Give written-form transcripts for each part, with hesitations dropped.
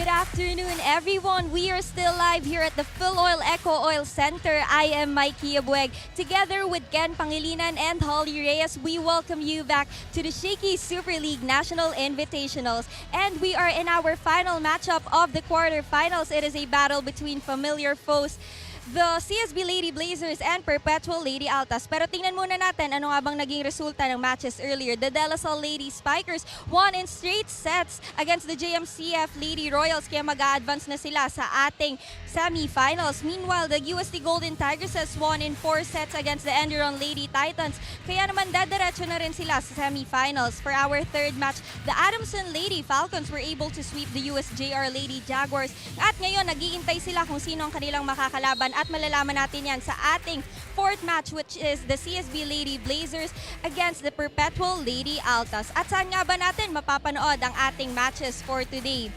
Good afternoon, everyone. We are still live here at the Phil Oil Eco Oil Center. I am Mikey Abueg. Together with Ken Pangilinan and Holly Reyes, we welcome you back to the Shakey Super League National Invitationals. And we are in our final matchup of the quarterfinals. It is a battle between familiar foes, the CSB Lady Blazers and Perpetual Lady Altas. Pero tingnan muna natin ano nga bang naging resulta ng matches earlier. The De La Salle Lady Spikers won in straight sets against the JMCF Lady Royals, kaya mag-a-advance na sila sa ating semifinals. Meanwhile, the UST Golden Tigresses won in 4 sets against the Enderon Lady Titans, kaya naman dadiretso na rin sila sa semifinals. For our third match, the Adamson Lady Falcons were able to sweep the USJR Lady Jaguars, at ngayon nag-iintay sila kung sino ang kanilang makakalaban, at malalaman natin yan sa ating fourth match, which is the CSB Lady Blazers against the Perpetual Lady Altas. At saan nga ba natin mapapanood ang ating matches for today?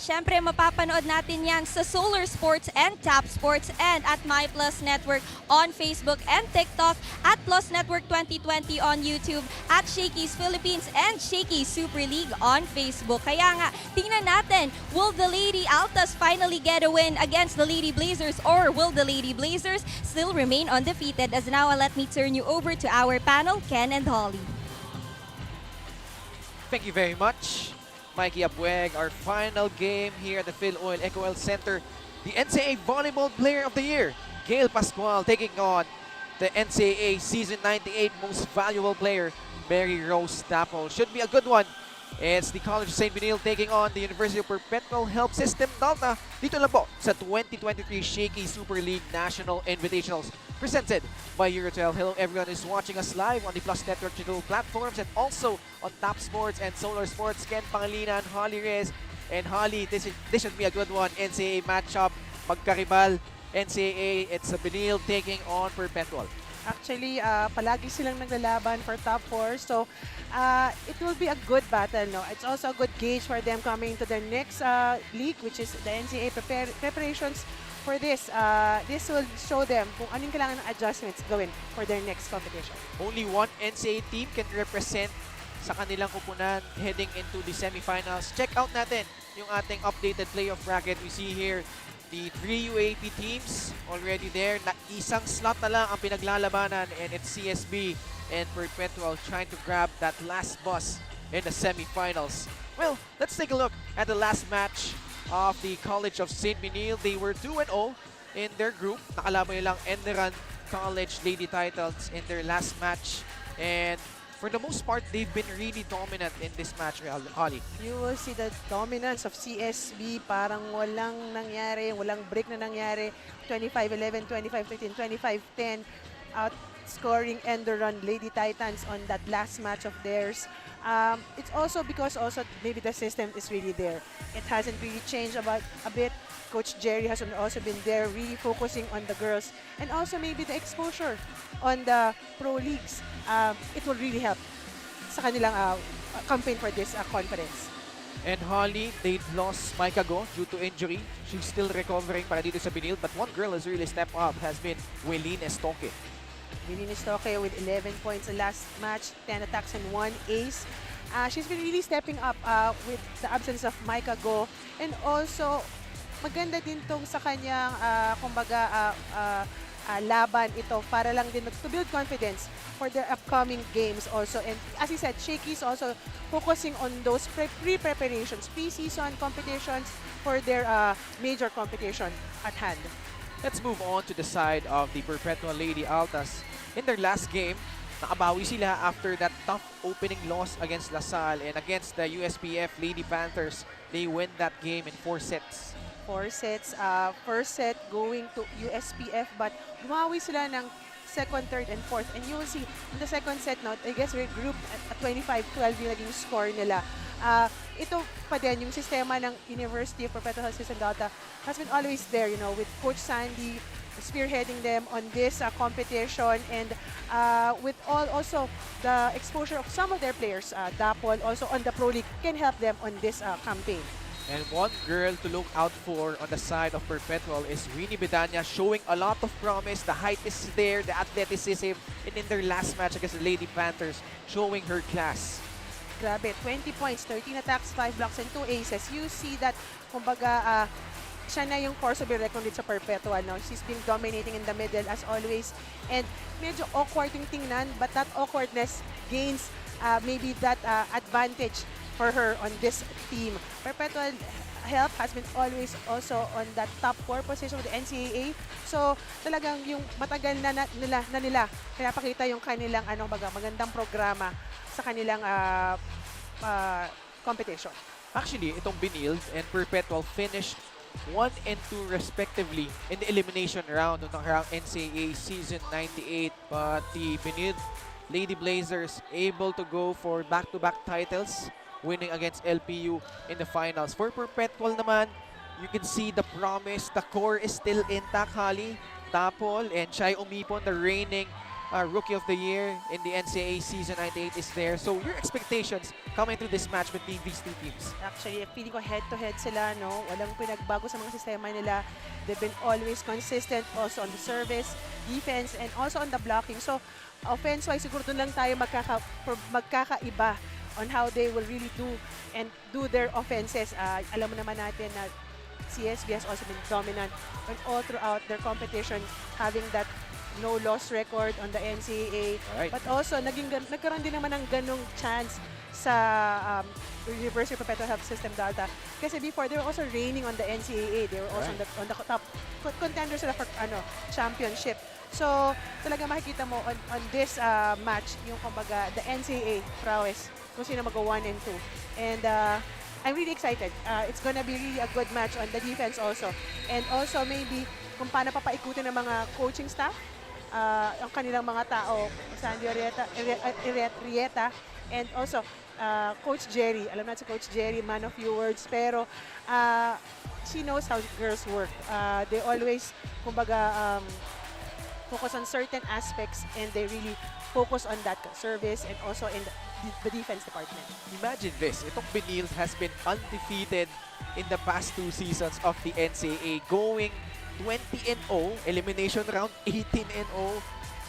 Siyempre, mapapanood natin yan sa Solar Sports and Tap Sports and at My Plus Network on Facebook and TikTok, at Plus Network 2020 on YouTube, at Shakey's Philippines and Shakey Super League on Facebook. Kaya nga, tingnan natin, will the Lady Altas finally get a win against the Lady Blazers, or will the Lady Blazers still remain undefeated? As now, let me turn you over to our panel, Ken and Holly. Thank you very much, Mikey Abueg. Our final game here at the Phil Oil Eco Oil Center. The NCAA Volleyball Player of the Year, Gail Pascual, taking on the NCAA Season 98 Most Valuable Player, Mary Rose Dapple. Should be a good one. It's the College of St. Benil taking on the University of Perpetual Health System Delta. Dito lang po sa 2023 Shakey Super League National Invitationals, presented by Eurotel. Hello everyone who's watching us live on the Plus Network digital platforms and also on Tap Sports and Solar Sports. Ken Pangilinan, Holly Reyes, and Holly, this should be a good one. NCAA matchup, magkaribal. NCAA, it's a Benil taking on Perpetual. Actually, palagi silang naglalaban for top 4. So, it will be a good battle. No? It's also a good gauge for them coming to their next league, which is the NCAA preparations for this. This will show them kung anong kailangan ng adjustments gawin for their next competition. Only one NCAA team can represent sa kanilang kupunan heading into the semifinals. Check out natin yung ating updated playoff bracket. We see here the 3 UAP teams already there. Na isang slot na lang ang pinaglalabanan, and it's CSB and Perpetual trying to grab that last bus in the semifinals. Well, let's take a look at the last match of the College of St. Benil. They were 2-0 in their group. Nakalaban nilang Enderon College Lady Titans in their last match, and for the most part, they've been really dominant in this match, Holly. You will see the dominance of CSB. Parang walang nangyari, walang break na nangyari. 25-11, 25-13, 25-10. Outscoring Enderon Lady Titans on that last match of theirs. It's also because maybe the system is really there. It hasn't really changed about a bit. Coach Jerry has also been there, really focusing on the girls, and also maybe the exposure on the pro leagues. It will really help sa kanilang campaign for this conference. And Holly, they lost Micah Go due to injury. She's still recovering para dito sa Benil, but one girl has really stepped up, has been Wileen Estoque. Wileen Estoque with 11 points in last match, 10 attacks and 1 ace. She's been really stepping up with the absence of Micah Go, and also maganda din tong sa kanyang laban ito para lang din to build confidence for their upcoming games also. And as you said, Shakey is also focusing on those pre-preparations, pre-season competitions for their major competition at hand. Let's move on to the side of the Perpetual Lady Altas. In their last game, nakabawi sila after that tough opening loss against La Salle, and against the USPF Lady Panthers, they win that game in 4 sets. 4 sets. First set going to USPF, but bumawi sila ng second, third, and fourth. And you will see in the second set now, I guess we're grouped at 25-12 yung naging score nila. Ito pa din, yung sistema ng University of Perpetual Health System Delta has been always there, you know, with Coach Sandy spearheading them on this competition, and with also the exposure of some of their players, Dapol also on the Pro League, can help them on this campaign. And one girl to look out for on the side of Perpetual is Winnie Bedanya, showing a lot of promise. The height is there, the athleticism, and in their last match against the Lady Panthers, showing her class. grabe, 20 points, 13 attacks, 5 blocks, and 2 aces. You see that, kumbaga, siya na yung force of reckoned sa Perpetual. No? She's been dominating in the middle as always. And medyo awkward yung tingnan, but that awkwardness gains maybe that advantage for her on this team. Perpetual Help has been always also on that top 4 position of the NCAA. So talagang yung matagal na nila pinapakita yung kanilang magandang programa sa kanilang competition. Actually, itong Binild and Perpetual finished 1 and 2 respectively in the elimination round ng NCAA Season 98. But the Binild Lady Blazers able to go for back-to-back titles, winning against LPU in the finals. For Perpetual naman, you can see the promise. The core is still intact, Holly. Tapol and Shai Umipon, the reigning Rookie of the Year in the NCAA Season 98 is there. So your expectations coming to this match between these two teams? Actually, feeling ko head-to-head sila, no? Walang pinagbago sa mga sistema nila. They've been always consistent also on the service, defense, and also on the blocking. So offense-wise, siguro doon lang tayo magkakaiba on how they will really do their offenses. Alam mo naman natin na CSB has also been dominant and all throughout their competition, having that no-loss record on the NCAA. Right. But also, nagkaroon din naman ng ganong chance sa University of Perpetual Health System Delta. Kasi before, they were also reigning on the NCAA. They were also on the top contenders for championship. So, talaga makikita mo on this match, yung kumbaga, the NCAA prowess, kung sino mag-1 and 2. And I'm really excited. It's gonna be really a good match on the defense also. And also, maybe, kung paano papaikutin ng mga coaching staff, ang kanilang mga tao, Sandy Rieta, and also Coach Jerry. Alam natin si Coach Jerry, man of few words, pero she knows how girls work. They always, kumbaga, focus on certain aspects and they really focus on that service and also in the defense department. Imagine this, itong Binild has been undefeated in the past 2 seasons of the NCAA, going 20-0, elimination round 18-0.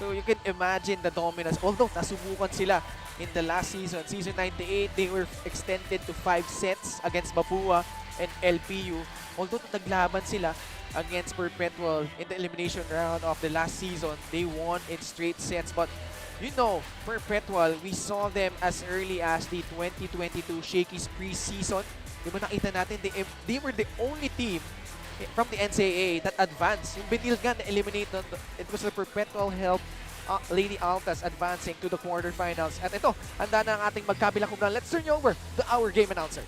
So you can imagine the dominance. Although nasubukan sila in the last season, season 98, they were extended to 5 sets against Mapua and LPU. Although naglaban sila against Perpetual in the elimination round of the last season, they won in straight sets. But you know, Perpetual, we saw them as early as the 2022 Shakey's preseason. Diba nakita natin, they were the only team from the NCAA that advanced. Yung Binild nga na-eliminate, it was the Perpetual Help Lady Altas advancing to the quarterfinals. At ito, handa na ang ating magkabilang kumpulan. Let's turn you over to our game announcer.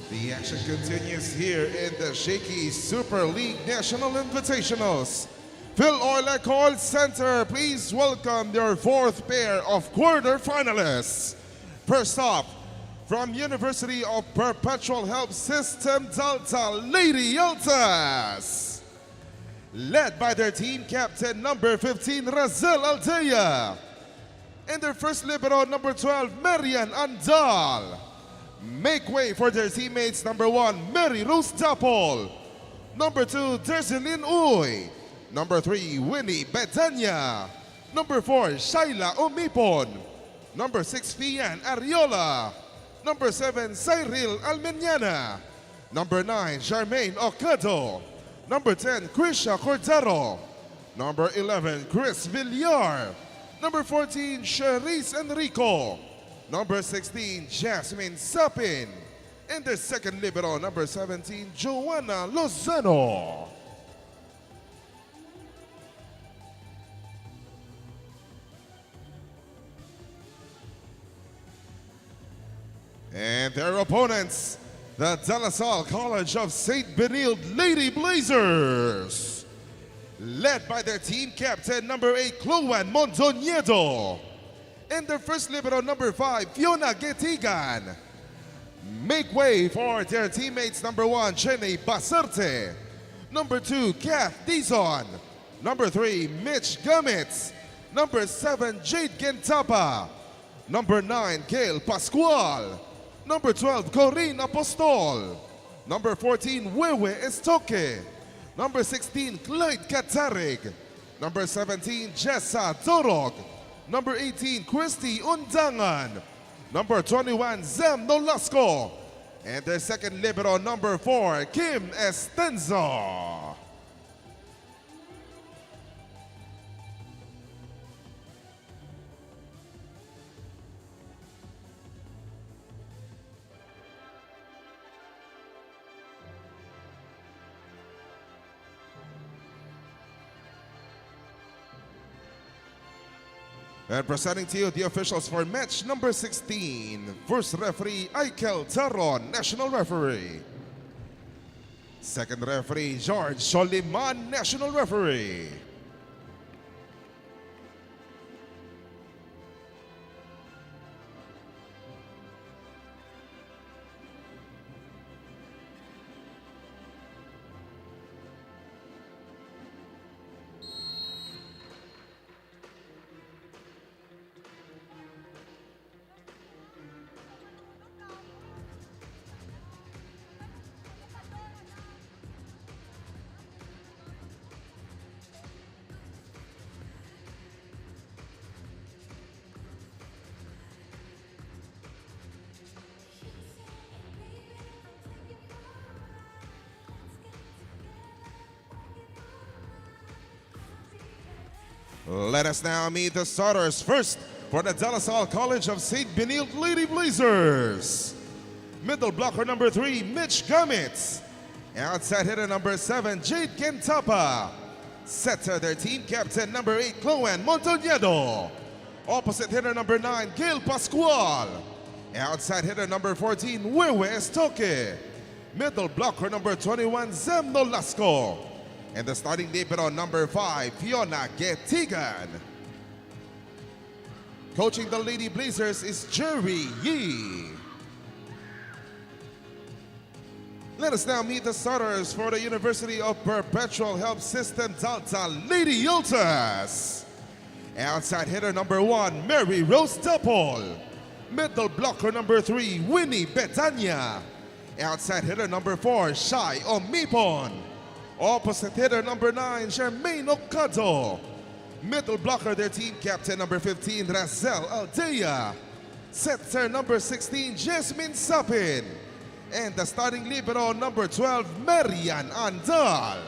The action continues here in the Shakey Super League National Invitationals. Phil Oil Eco Center, please welcome your 4th pair of quarterfinalists. First up, from University of Perpetual Health System Delta, Lady Altas. Led by their team captain, number 15, Razel Aldea. And their first libero, number 12, Marian Andal. Make way for their teammates, number 1, Mary Rose Dapol. Number 2, Derzelin Uy. Number 3, Winnie Betania. Number 4, Shaila Umipon. Number 6, Fian Ariola. Number 7, Cyril Almeniana. Number 9, Charmaine Ocado. Number 10, Krisha Cordero. Number 11, Chris Villar. Number 14, Cherise Enrico. Number 16, Jasmine Sapin. And their second libero, number 17, Joanna Lozano. And their opponents, the De La Salle College of St. Benilde Lady Blazers. Led by their team captain, number 8, Chloan Mondoñedo. And their first libero, number 5, Fiona Getigan. Make way for their teammates, number 1, Jenny Basarte. Number 2, Kath Dizon. Number 3, Mitch Gummits. Number 7, Jade Gentapa. Number 9, Gail Pascual. Number 12, Corinne Apostol. Number 14, Wewe Estoque. Number 16, Clyde Katarig. Number 17, Jessa Torog. Number 18, Christy Undangan. Number 21, Zem Nolasco. And their second libero, number 4, Kim Estenzo. And presenting to you the officials for match number 16. First referee, Aikel Taron, national referee. Second referee, George Soliman, national referee. Let us now meet the starters. First, for the De La Salle College of St. Benilde Lady Blazers. Middle blocker number 3, Mitch Gummits. Outside hitter number 7, Jade Gentapa. Setter, their team captain number 8, Chloan Montonedo. Opposite hitter number 9, Gail Pascual. Outside hitter number 14, Wewe Estoque. Middle blocker number 21, Zem Nolasco. And the starting libero number 5, Fiona Getigan. Coaching the Lady Blazers is Jerry Yee. Let us now meet the starters for the University of Perpetual Health System Delta Lady Altas. Outside hitter number 1, Mary Rose Tapol. Middle blocker number 3, Winnie Betania. Outside hitter number 4, Shai Omipon. Opposite hitter number 9, Jermaine Ocado. Middle blocker, their team captain number 15, Razel Aldea. Setter number 16, Jasmine Sapin. And the starting libero number 12, Marian Andal.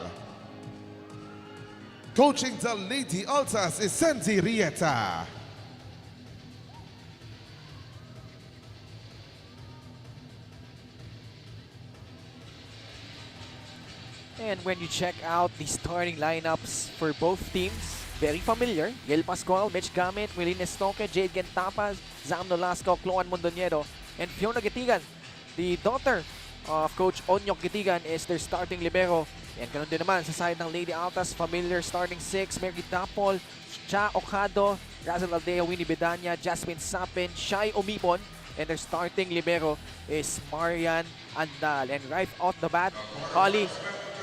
Coaching the Lady Altas is Sandy Rieta. And when you check out the starting lineups for both teams, very familiar. Gail Pascual, Mitch Gamit, Willie Estoque, Jade Gentapa, Zam Nolasco, Chloan Mondoñedo, and Fiona Getigan. The daughter of Coach Onyok Getigan is their starting libero. And ganun din naman sa side ng Lady Altas, familiar starting 6, Mary Tapol, Cha Ocado, Razel Aldea, Winnie Bedanya, Jasmine Sapin, Shai Omipon, and their starting libero is Marian Andal. And right off the bat, Holly,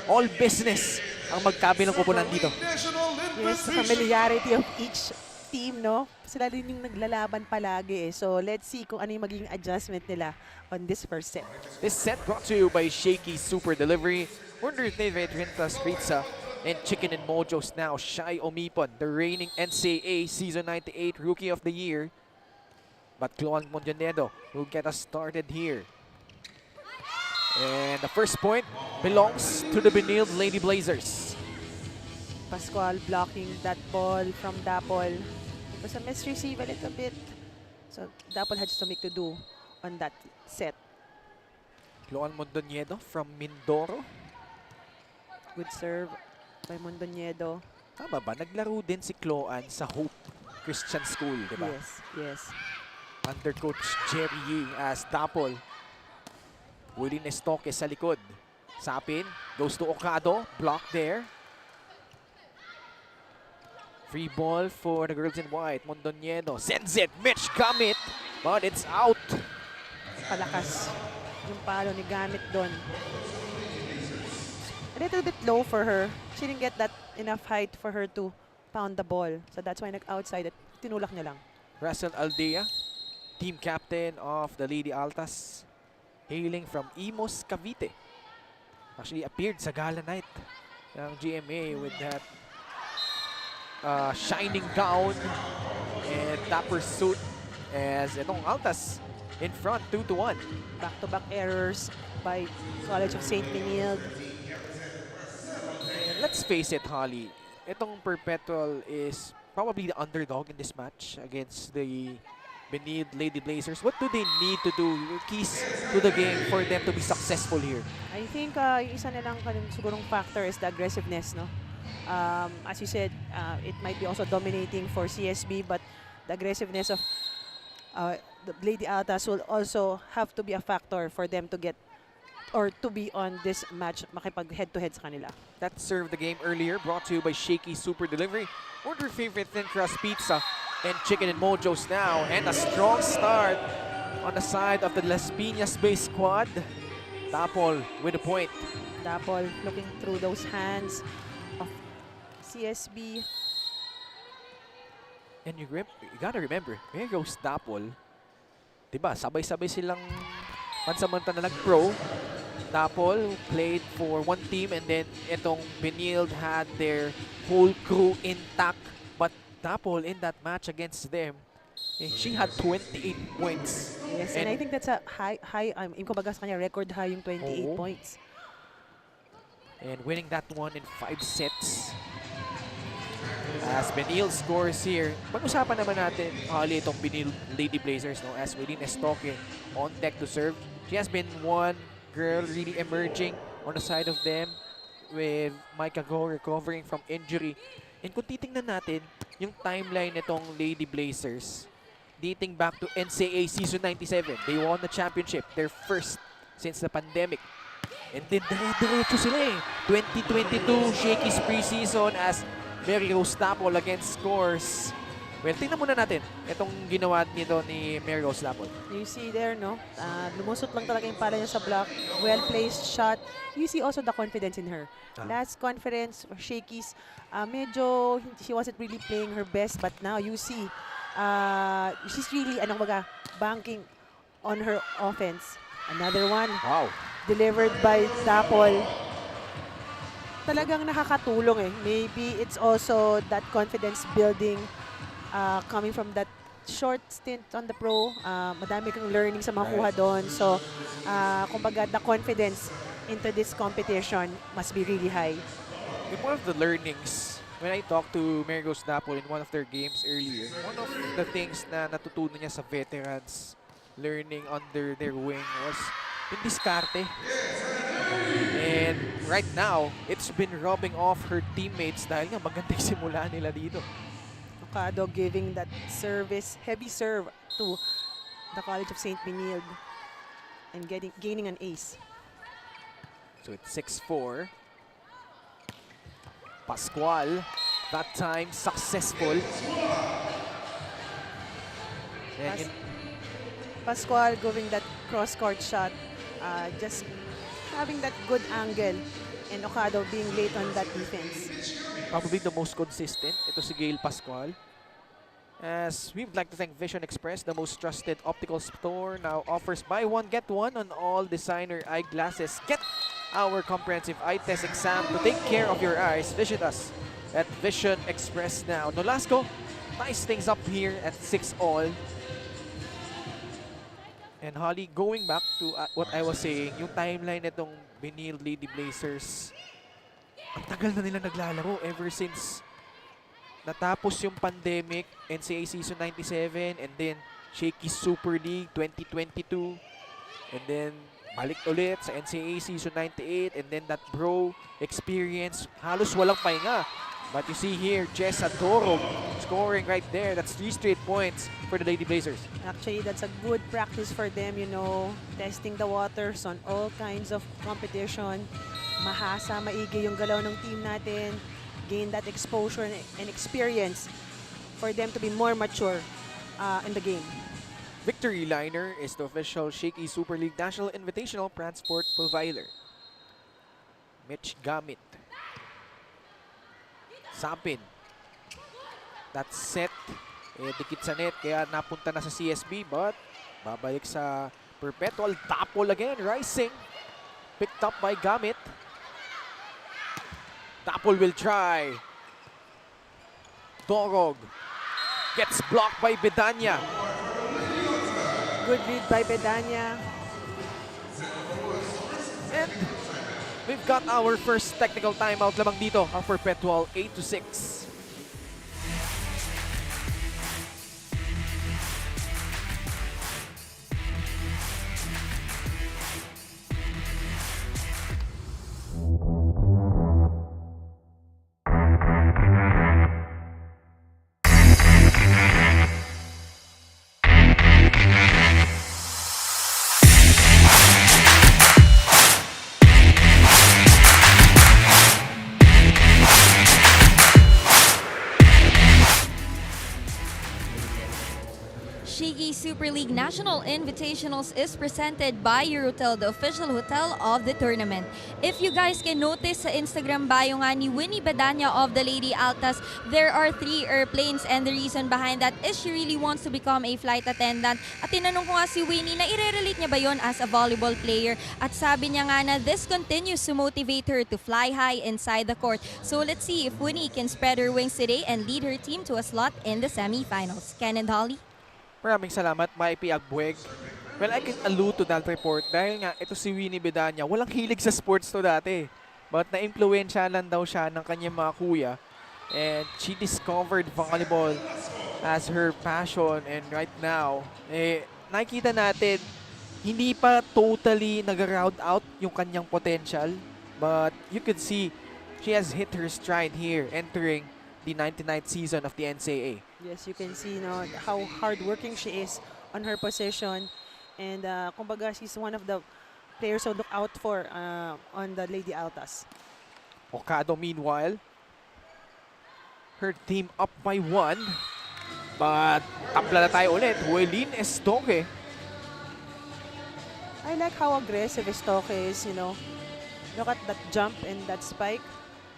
all business ang magkabilang kupunan dito. Yes, the familiarity of each team, no? Sila rin yung naglalaban palagi eh. So let's see kung ano yung magiging adjustment nila on this first set. This set brought to you by Shakey Super Delivery, Wonder David Rintas Pizza, and Chicken and Mojo's now. Shai Omipon, the reigning NCAA Season 98 Rookie of the Year. But Chloan Mondoñedo will get us started here. And the first point belongs to the Benilde Lady Blazers. Pascual blocking that ball from Dapol. It was a misreceive a little bit. So Dapol has to make to do on that set. Chloan Mondoñedo from Mindoro. Good serve by Mondoñedo. Tama ba? Naglaro din si Chloan sa Hope Christian School, di ba? Yes, yes. Under Coach Jerry Yee as Dapol. Willie Estoque sa likod. Sapin goes to Ocado. Block there. Free ball for the girls in white. Mondoñedo sends it. Mitch Gamit. But it's out. Palakas yung palo ni Gamit doon. little bit low for her. She didn't get that enough height for her to pound the ball. So that's why nag-outside at tinulak niya lang. Russell Aldea, team captain of the Lady Altas, hailing from Imos, Cavite. Actually appeared sa gala night ng GMA with that shining gown and dapper suit as itong Altas in front 2-1. Back-to-back errors by College of St. Benilde. And let's face it, Holly, itong Perpetual is probably the underdog in this match against the Benilde Lady Blazers. What do they need to do, keys to the game for them to be successful here? I think yung isa na lang sigurong factor is the aggressiveness, no? As you said, it might be also dominating for CSB, but the aggressiveness of the Lady Altas will also have to be a factor for them to get or to be on this match, makipag head-to-head sa kanila. That served the game earlier, brought to you by Shakey Super Delivery. Order your favorite thin crust pizza and chicken and mojos now. And a strong start on the side of the Las Piñas-based squad. Dapol with a point. Dapol looking through those hands of CSB. And you gotta remember, here goes Dapol. Diba, sabay-sabay silang pansamantala nag-pro. Dapol played for one team and then itong Benilde had their whole crew intact. But Dapol in that match against them, she had 28 points. Yes, and I think that's a high yung kumbaga sa kanya, record high yung 28 points. And winning that one in 5 sets. As Benilde scores here, pag-usapan naman natin, Holly, itong Benilde Lady Blazers, no? As Willie Nestoque on deck to serve. She has been one girl really emerging on the side of them with Micah Go recovering from injury. And kung titingnan natin, yung timeline nitong Lady Blazers, dating back to NCAA season 97, they won the championship, their first since the pandemic. And then dire-diretso sila eh. 2022 Shakey's preseason as Mary Rose Dapol against scores. Well, tingnan muna natin itong ginawa nito ni Mary Rose Dapol. You see there, no? Lumusot lang talaga yung pala niya sa block. Well-placed shot. You see also the confidence in her. Last conference, Shakey's, medyo she wasn't really playing her best, but now you see, she's really, banking on her offense. Another one. Wow. Delivered by Dapol. Talagang nakakatulong eh. Maybe it's also that confidence building coming from that short stint on the pro. Madami kang learning sa makuha doon. So, kumbaga, the confidence into this competition must be really high. And one of the learnings, when I talked to Mary Rose Dapol in one of their games earlier, one of the things na natutunan niya sa veterans learning under their wing was yung diskarte. And right now, it's been rubbing off her teammates dahil nga maganda yung simula nila dito. Ocado giving that service, heavy serve to the College of St. Benilde and gaining an ace. So it's 6-4. Pascual, that time successful. And Pascual going that cross-court shot, just having that good angle, and Ocado being late on that defense. probably the most consistent. Ito si Gail Pascual. As we would like to thank Vision Express, the most trusted optical store, now offers buy one, get one on all designer eyeglasses. Get our comprehensive eye test exam to take care of your eyes. Visit us at Vision Express now. Nolasco ties things up here at 6-all. And Holly, going back to what I was saying, yung timeline nitong Benilde Lady Blazers, ang tagal na nila naglalaro ever since natapos yung pandemic, NCAA season 97, and then Shakey Super League 2022, and then balik ulit sa NCAA season 98, and then that bro experience, halos walang pahinga. But you see here, Jess Adoro scoring right there. That's 3 straight points for the Lady Blazers. Actually, that's a good practice for them, you know, testing the waters on all kinds of competition. Mahasa, maigi yung galaw ng team natin. Gain that exposure and experience for them to be more mature in the game. Victory Liner is the official Shakey Super League National Invitational Transport provider. Mitch Gamit. Sapin. That set. Dikit sa net kaya napunta na sa CSB but babalik sa Perpetual. Tapol again. Rising. Picked up by Gamit. Tapol will try. Dorog. Gets blocked by Bedanya. Good read by Bedanya. And we've got our first technical timeout lamang dito. Ang Perpetual 8-6. Shakey Super League National Invitationals is presented by Eurotel, the official hotel of the tournament. If you guys can notice sa Instagram bio nga ni Winnie Bedanya of the Lady Altas, there are 3 airplanes and the reason behind that is she really wants to become a flight attendant. At tinanong ko nga si Winnie na i-relate niya ba yon as a volleyball player at sabi niya nga na this continues to motivate her to fly high inside the court. So let's see if Winnie can spread her wings today and lead her team to a slot in the semifinals. Ken and Holly? Maraming salamat, Mike Agbueg. Well, I can allude to that report dahil nga ito si Winnie Bedanya, walang hilig sa sports to dati. But na-impluensya lang daw siya ng kanyang mga kuya. And she discovered volleyball as her passion. And right now, nakikita natin, hindi pa totally nag-round out yung kanyang potential. But you could see, she has hit her stride here entering the 99th season of the NCAA. Yes, you can see how hardworking she is on her position. And kumbaga, she's one of the players to look out for on the Lady Altas. Okado meanwhile, her team up by 1. But tabla na tayo ulit. Huelin Estoque. I like how aggressive Stoke is, Look at that jump and that spike.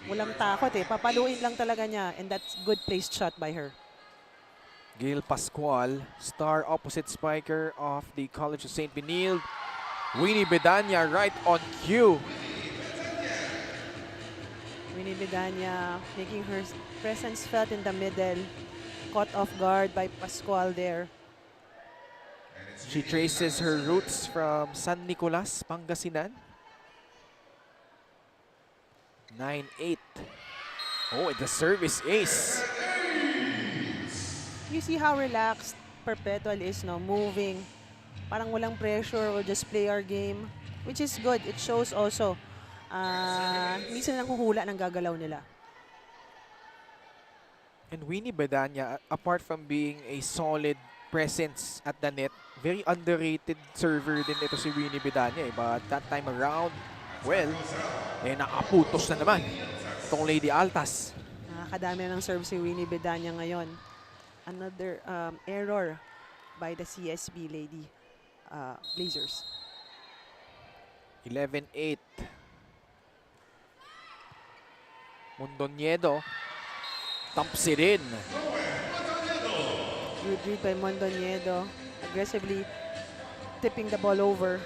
Walang takot Papaluin lang talaga niya, and that's good placed shot by her. Gail Pascual, star opposite spiker of the College of St. Benilde. Winnie Bedanya right on cue. Winnie Bedanya making her presence felt in the middle. Caught off guard by Pascual there. She traces her roots from San Nicolas, Pangasinan. 9-8. Oh, and the service ace. You see how relaxed Perpetual is, moving. Parang walang pressure, we'll just play our game, which is good. It shows also, hindi sila nanghuhula ng gagalaw nila. And Winnie Bedanya, apart from being a solid presence at the net, very underrated server din ito si Winnie Bedanya But that time around, well, nakaputos na naman itong Lady Altas. Nakakadami na ng serve si Winnie Bedanya ngayon. Another error by the CSB Lady Blazers. 11-8. Mondoñedo. Dumps it in. Good read by Mondoñedo. Aggressively tipping the ball over.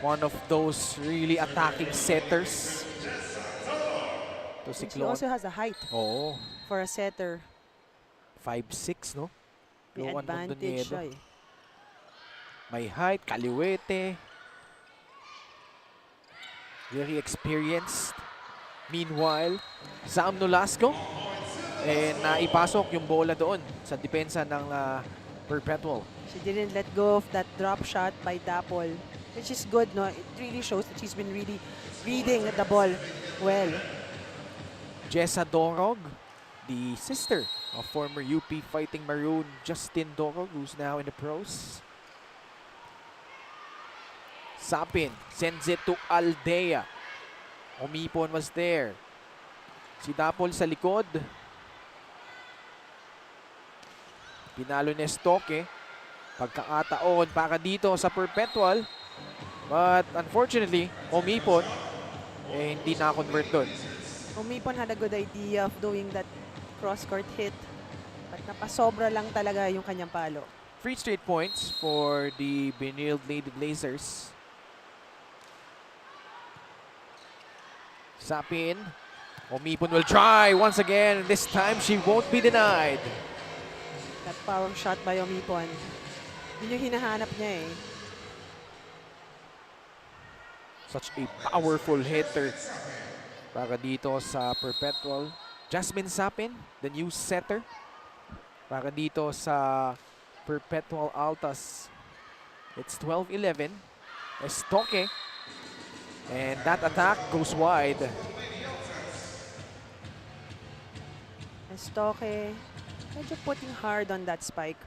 One of those really attacking setters. She also has a height Oo. for a setter. 5'6", no? May Luan advantage Mondoñedo. siya May height, kaliwete. Very experienced. Meanwhile, Sam Nolasco. Naipasok yung bola doon sa depensa ng Perpetual. She didn't let go of that drop shot by Dapol, which is good, no? It really shows that she's been really reading the ball well. Jessa Dorog, the sister of former UP Fighting Maroon Justin Dorog, who's now in the pros. Sapin sends it to Aldea. Omipon was there. Si Dapol sa likod. Pinalo ni Estoque. Pagkakataon para dito sa Perpetual. But unfortunately, Omipon eh hindi na-convert doon. Umipon had a good idea of doing that cross-court hit. But napasobra lang talaga yung kanyang palo. 3 straight points for the Benilde Lady Blazers. Sapin. Umipon will try once again. This time she won't be denied. That power shot by Umipon. Yun yung hinahanap niya eh. Such a powerful hitter. Para dito sa Perpetual. Jasmine Sapin, the new setter. Para dito sa Perpetual Altas. It's 12-11. Estoque. And that attack goes wide. Estoque, medyo putting hard on that spike.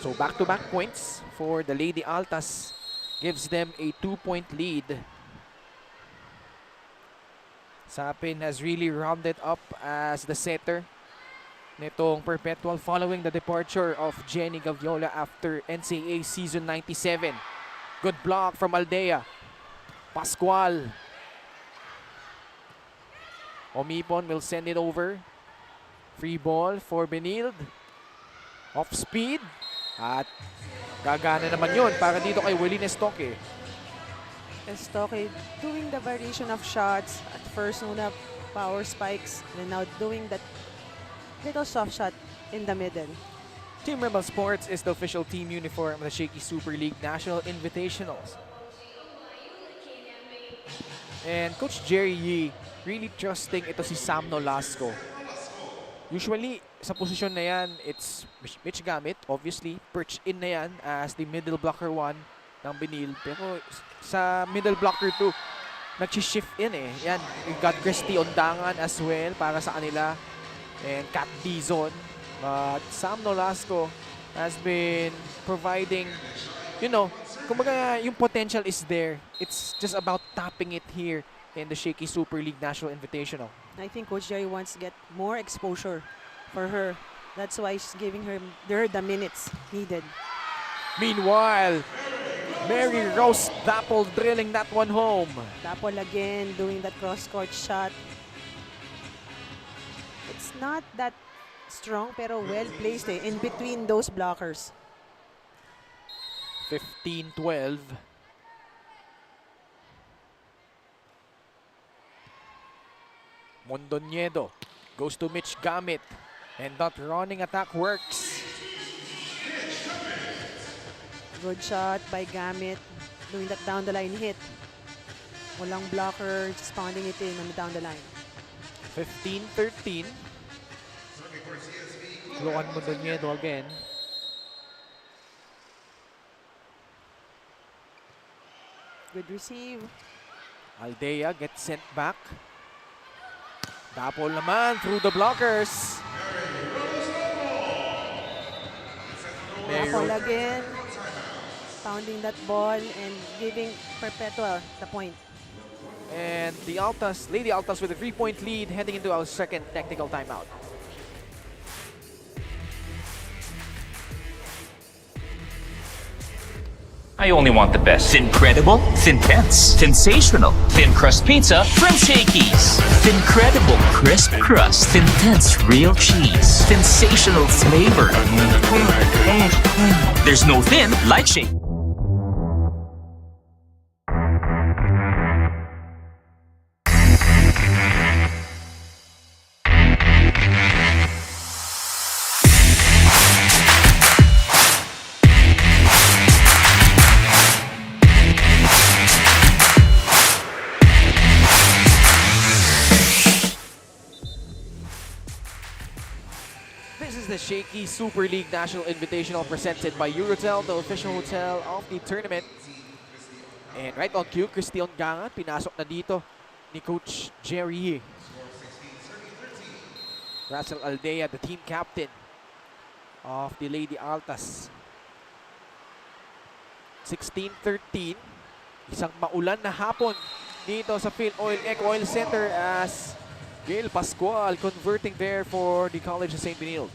So back-to-back points for the Lady Altas. Gives them a 2-point lead. Sapin has really rounded up as the setter nitong Perpetual following the departure of Jenny Gaviola after NCAA season 97. Good block from Aldea. Pascual. Omipon will send it over. Free ball for Benilde. Off speed. At gagana naman yun para dito kay Willie Estoque. Estoque doing the variation of shots. At first, una power spikes. And now doing that little soft shot in the middle. Team Rebel Sports is the official team uniform of the Shakey Super League National Invitationals. And Coach Jerry Yee really trusting ito si Sam Nolasco. Usually, sa posisyon na yan, it's Mitch Gamit, obviously. Perch in na yan as the middle blocker 1 ng Benilde. Pero sa middle blocker 2, nag-shift in eh. Yan, we got Christy Ondangan as well para sa kanila. And Kat Dizon. But Sam Nolasco has been providing, you know, kumbaga yung potential is there. It's just about tapping it here in the Shakey Super League National Invitational. I think Coach Jerry wants to get more exposure for her. That's why she's giving her the minutes needed. Meanwhile, Mary Rose Dapple drilling that one home. Dapol again doing that cross-court shot. It's not that strong pero well placed eh, in between those blockers. 15-12. Mondoñedo goes to Mitch Gamit. And that running attack works. Good shot by Gamit. Doing that down the line hit. Walang blocker, just pounding it in on the down the line. 15-13. Luan Mondoñedo again. Good receive. Aldea gets sent back. Dapol naman through the blockers. Dapol again. Pounding that ball and giving Perpetual the point. And the Altas, Lady Altas with a 3-point lead heading into our second technical timeout. I only want the best. Thin-credible, thin-tense, sensational, thin-crust pizza from Shakey's. Thin-credible, crisp crust, thin-tense, real cheese, sensational flavor. There's no thin like Shakey. This is the Shakey Super League National Invitational presented by Eurotel, the official hotel of the tournament. And right on cue, Christian Gangan, pinasok na dito ni Coach Jerry. Russell Aldea, the team captain of the Lady Altas. 16-13. Isang maulan na hapon dito sa Phil Oil Eco Oil Center as Gail Pascual converting there for the College of St. Benilde.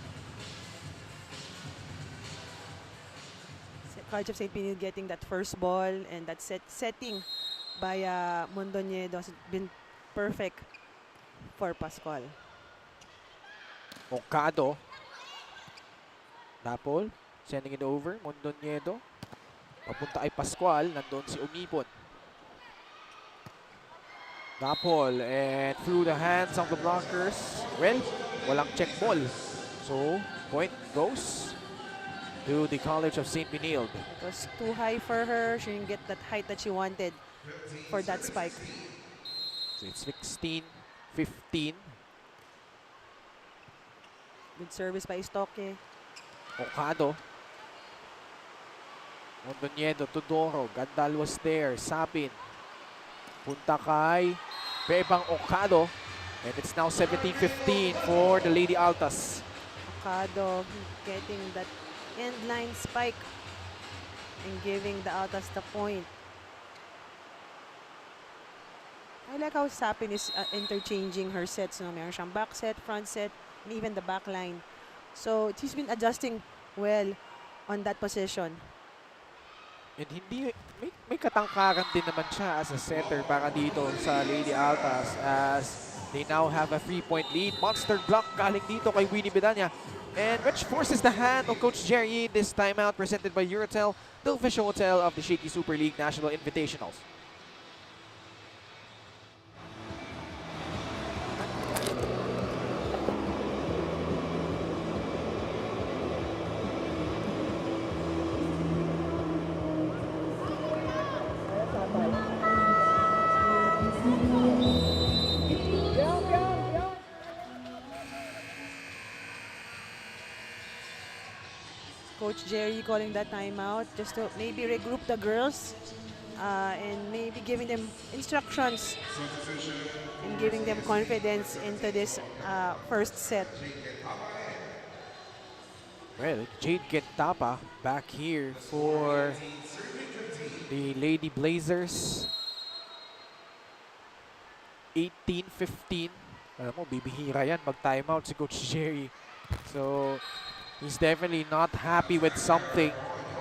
College of St. Benilde getting that first ball and that setting by Mondoñedo has been perfect for Pascual. Ocado. Dapol. Sending it over. Mondoñedo. Papunta ay Pascual. Nandun si Umipon. Dapol. And through the hands of the blockers. Well, walang check ball. So, point goes to the College of St. Benilde. It was too high for her. She didn't get that height that she wanted for that spike. So it's 16-15. Good service by Stoke. Ocado. Mondoñedo, Tudoro. Gandal was there. Sapin. Punta kay Bebang Ocado. And it's now 17-15 for the Lady Altas. Ocado getting that end line spike and giving the Altas the point. I like how Sapin is interchanging her sets. No? Meron siyang back set, front set, and even the back line. So she's been adjusting well on that position. And hindi, may katangkaran din naman siya as a setter para dito sa Lady Altas as they now have a 3-point lead. Monster block galing dito kay Winnie Bedanya. And which forces the hand of Coach Jerry this timeout presented by Eurotel, the official hotel of the Shakey Super League National Invitationals. Coach Jerry calling that timeout just to maybe regroup the girls and maybe giving them instructions and giving them confidence into this first set. Well, Jade Gentapa back here for the Lady Blazers. 18-15. Alam mo, bibihira yan mag-timeout si Coach Jerry. So, he's definitely not happy with something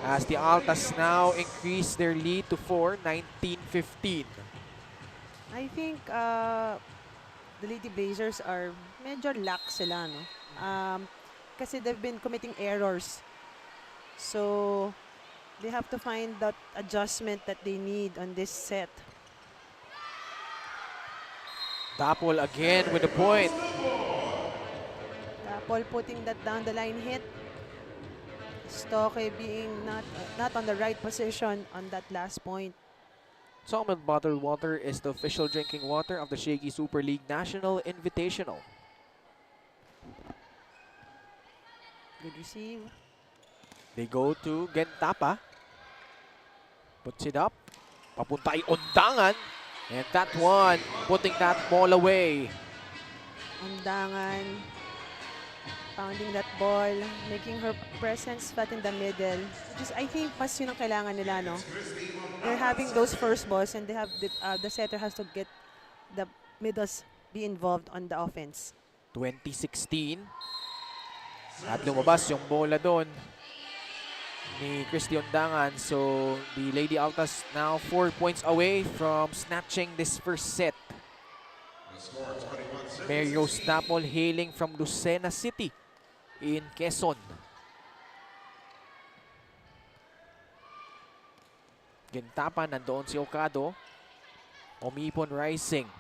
as the Altas now increase their lead to 4, 19-15. I think the Lady Blazers are medyo lax sila, no? Kasi they've been committing errors. So, they have to find that adjustment that they need on this set. Dapol again with the point. Paul putting that down the line hit. Stoke being not on the right position on that last point. Salmon bottled water is the official drinking water of the Shakey Super League National Invitational. Good receive. They go to Gentapa. Puts it up. Papunta ay Undangan. And that one, putting that ball away. Undangan. Pounding that ball. Making her presence flat in the middle. Just, I think mas yun ang kailangan nila, no? They're having those first balls and they have the setter has to get the middles be involved on the offense. 2016. At lumabas yung bola doon ni Christy Undangan. So, the Lady Altas now 4 points away from snatching this first set. Mario Snapple hailing from Lucena City in Quezon. Gentapa, nandoon si Ocado. Umipon rising.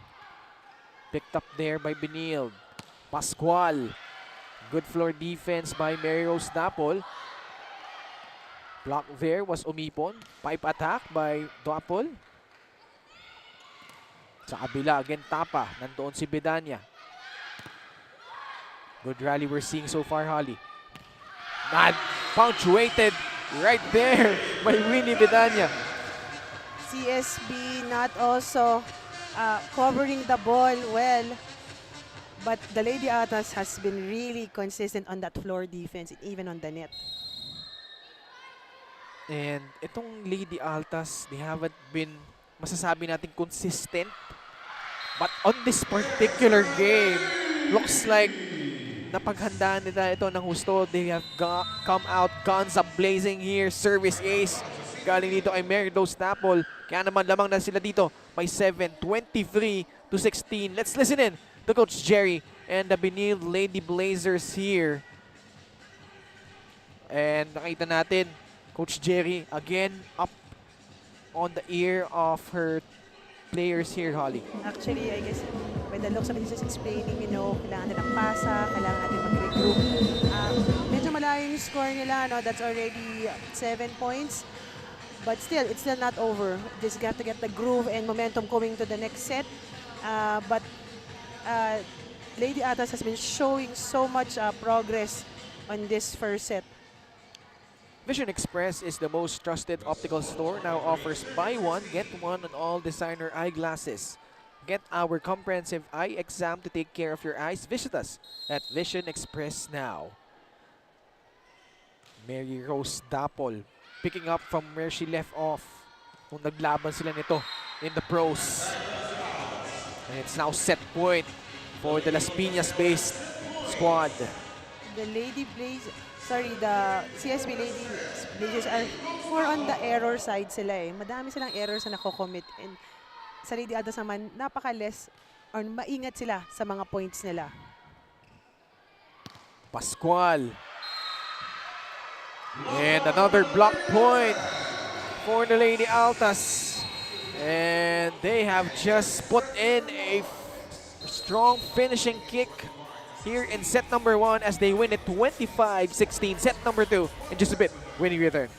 Picked up there by Benilde. Pascual. Good floor defense by Mario Snapple. Block there was Umipon. Pipe attack by Dapol. Sa kabila, Gentapa. Nandoon si Bedanya. Good rally we're seeing so far, Holly. Not punctuated right there by Winnie Bedanya. CSB not also covering the ball well. But the Lady Altas has been really consistent on that floor defense, even on the net. And itong Lady Altas, they haven't been, masasabi natin, consistent. But on this particular game, looks like napaghandaan nila ito ng husto. They have come out guns a-blazing here. Service ace. Galing dito kay Merido Snapple. Kaya naman lamang na sila dito. by 7, 23-16. Let's listen in to Coach Jerry and the Benilde Lady Blazers here. And nakita natin, Coach Jerry again up on the ear of her players here, Holly. Actually, I guess, by the looks of it, he's just explaining, kailangan nilang pasa, kailangan natin mag-regroup. Medyo malayo yung score nila, no? That's already 7 points. But still, it's still not over. Just got to get the groove and momentum going to the next set. But Lady Altas has been showing so much progress on this first set. Vision Express is the most trusted optical store. Now offers buy one, get one on all designer eyeglasses. Get our comprehensive eye exam to take care of your eyes. Visit us at Vision Express now. Mary Rose Dapol picking up from where she left off nung naglaban sila nito in the pros. And it's now set point for the Las Piñas-based squad. The CSB Lady Blazers are more on the error side sila eh. Madami silang errors na nako-commit. And sa Lady Altas naman, napaka-less or maingat sila sa mga points nila. Pascual. And another block point for the Lady Altas. And they have just put in a strong finishing kick here in set number 1 as they win it 25-16. Set number 2 in just a bit when we return.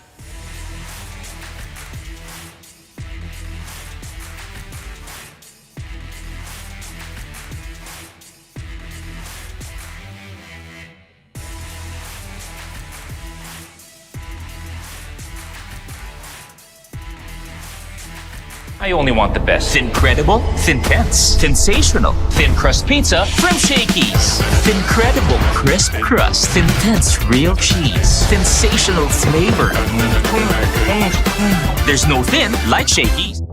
I only want the best. Incredible, Thin-Tense, sensational, thin crust pizza from Shakey's. Incredible crisp crust, Thin-Tense real cheese, sensational flavor. There's no thin like Shakey's.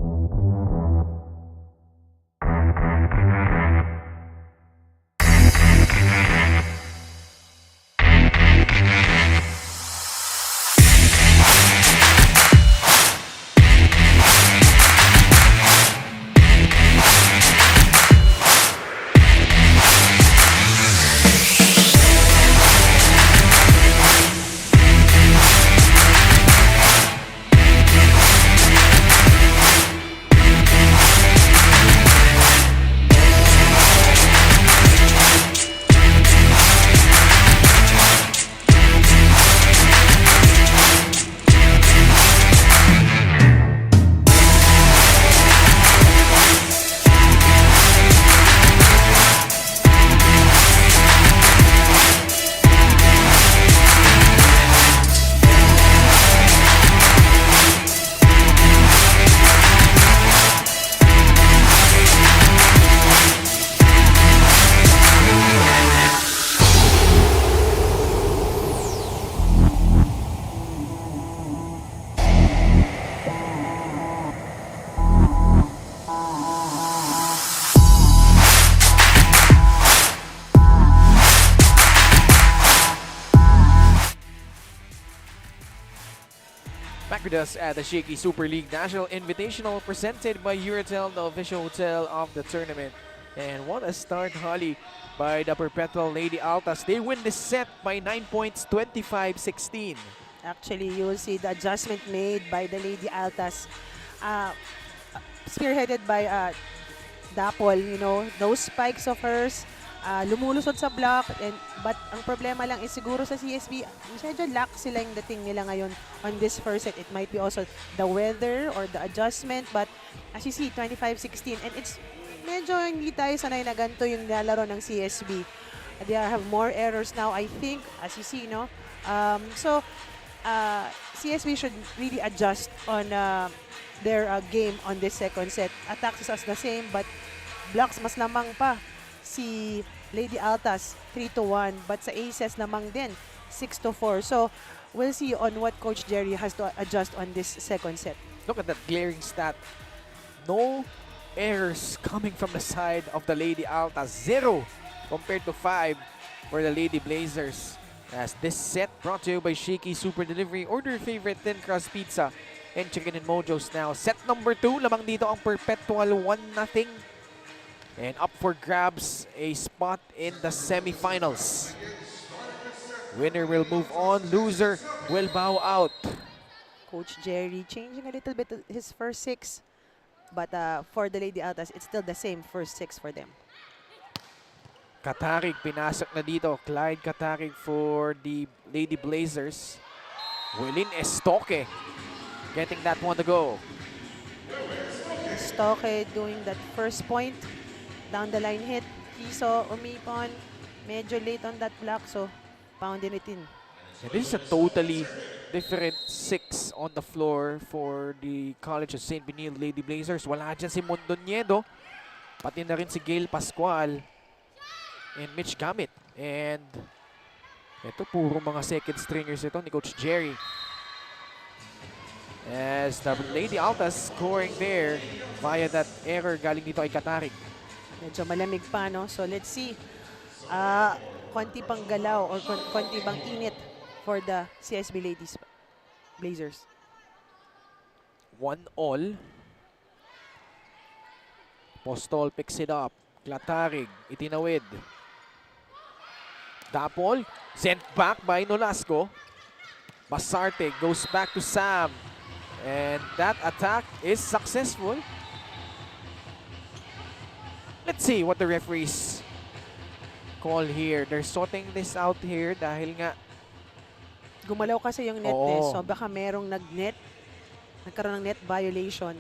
Back with us at the Shakey Super League National Invitational presented by Euratel, the official hotel of the tournament. And what a start, Holly, by the Perpetual Lady Altas. They win this set by 9 points, 25-16. Actually, you will see the adjustment made by the Lady Altas, spearheaded by Dapol. Those spikes of hers, lumulusod sa block. But ang problema lang is siguro sa CSB, medyo lack sila yung dating nila ngayon on this first set. It might be also the weather or the adjustment. But as you see, 25-16. And it's medyo hindi tayo sanay na ganito yung lalaro ng CSB. They have more errors now, I think, as you see, no? CSB should really adjust on their game on this second set. Attacks is the same, but blocks mas lamang pa si Lady Altas 3-1, but sa aces namang din 6-4. So we'll see on what Coach Jerry has to adjust on this second set. Look at that glaring stat. No errors coming from the side of the Lady Altas. 0 compared to 5 for the Lady Blazers. As this set brought to you by Shakey Super Delivery. Order your favorite thin crust pizza and Chicken and Mojos now. Set number 2, lamang dito ang Perpetual 1-0. And up for grabs, a spot in the semifinals. Winner will move on, loser will bow out. Coach Jerry changing a little bit his first 6. But for the Lady Altas, it's still the same first 6 for them. Katarig, pinasok na dito. Clyde Katarig for the Lady Blazers. Wilin Estoque getting that one to go. Stoke doing that first point. Down the line hit. Kiso, umipon. Medyo late on that block, so pounding it in. And this is a totally different 6 on the floor for the College of St. Benilde Lady Blazers. Wala dyan si Mondoñedo. Pati na rin si Gail Pascual and Mitch Gamit. And ito, puro mga second stringers ito ni Coach Jerry. As the Lady Altas scoring there via that error galing dito kay Katarig. Medyo malamig pa, no? So let's see. Konti pang galaw or konti bang init for the CSB Ladies Blazers. 1-all. Postol picks it up. Klatarig, itinawid. Dapol, sent back by Nolasco. Basarte goes back to Sam. And that attack is successful. Let's see what the referees call here. They're sorting this out here dahil nga Gumalaw kasi yung net Oo. eh. So baka merong nagkaroon ng net violation.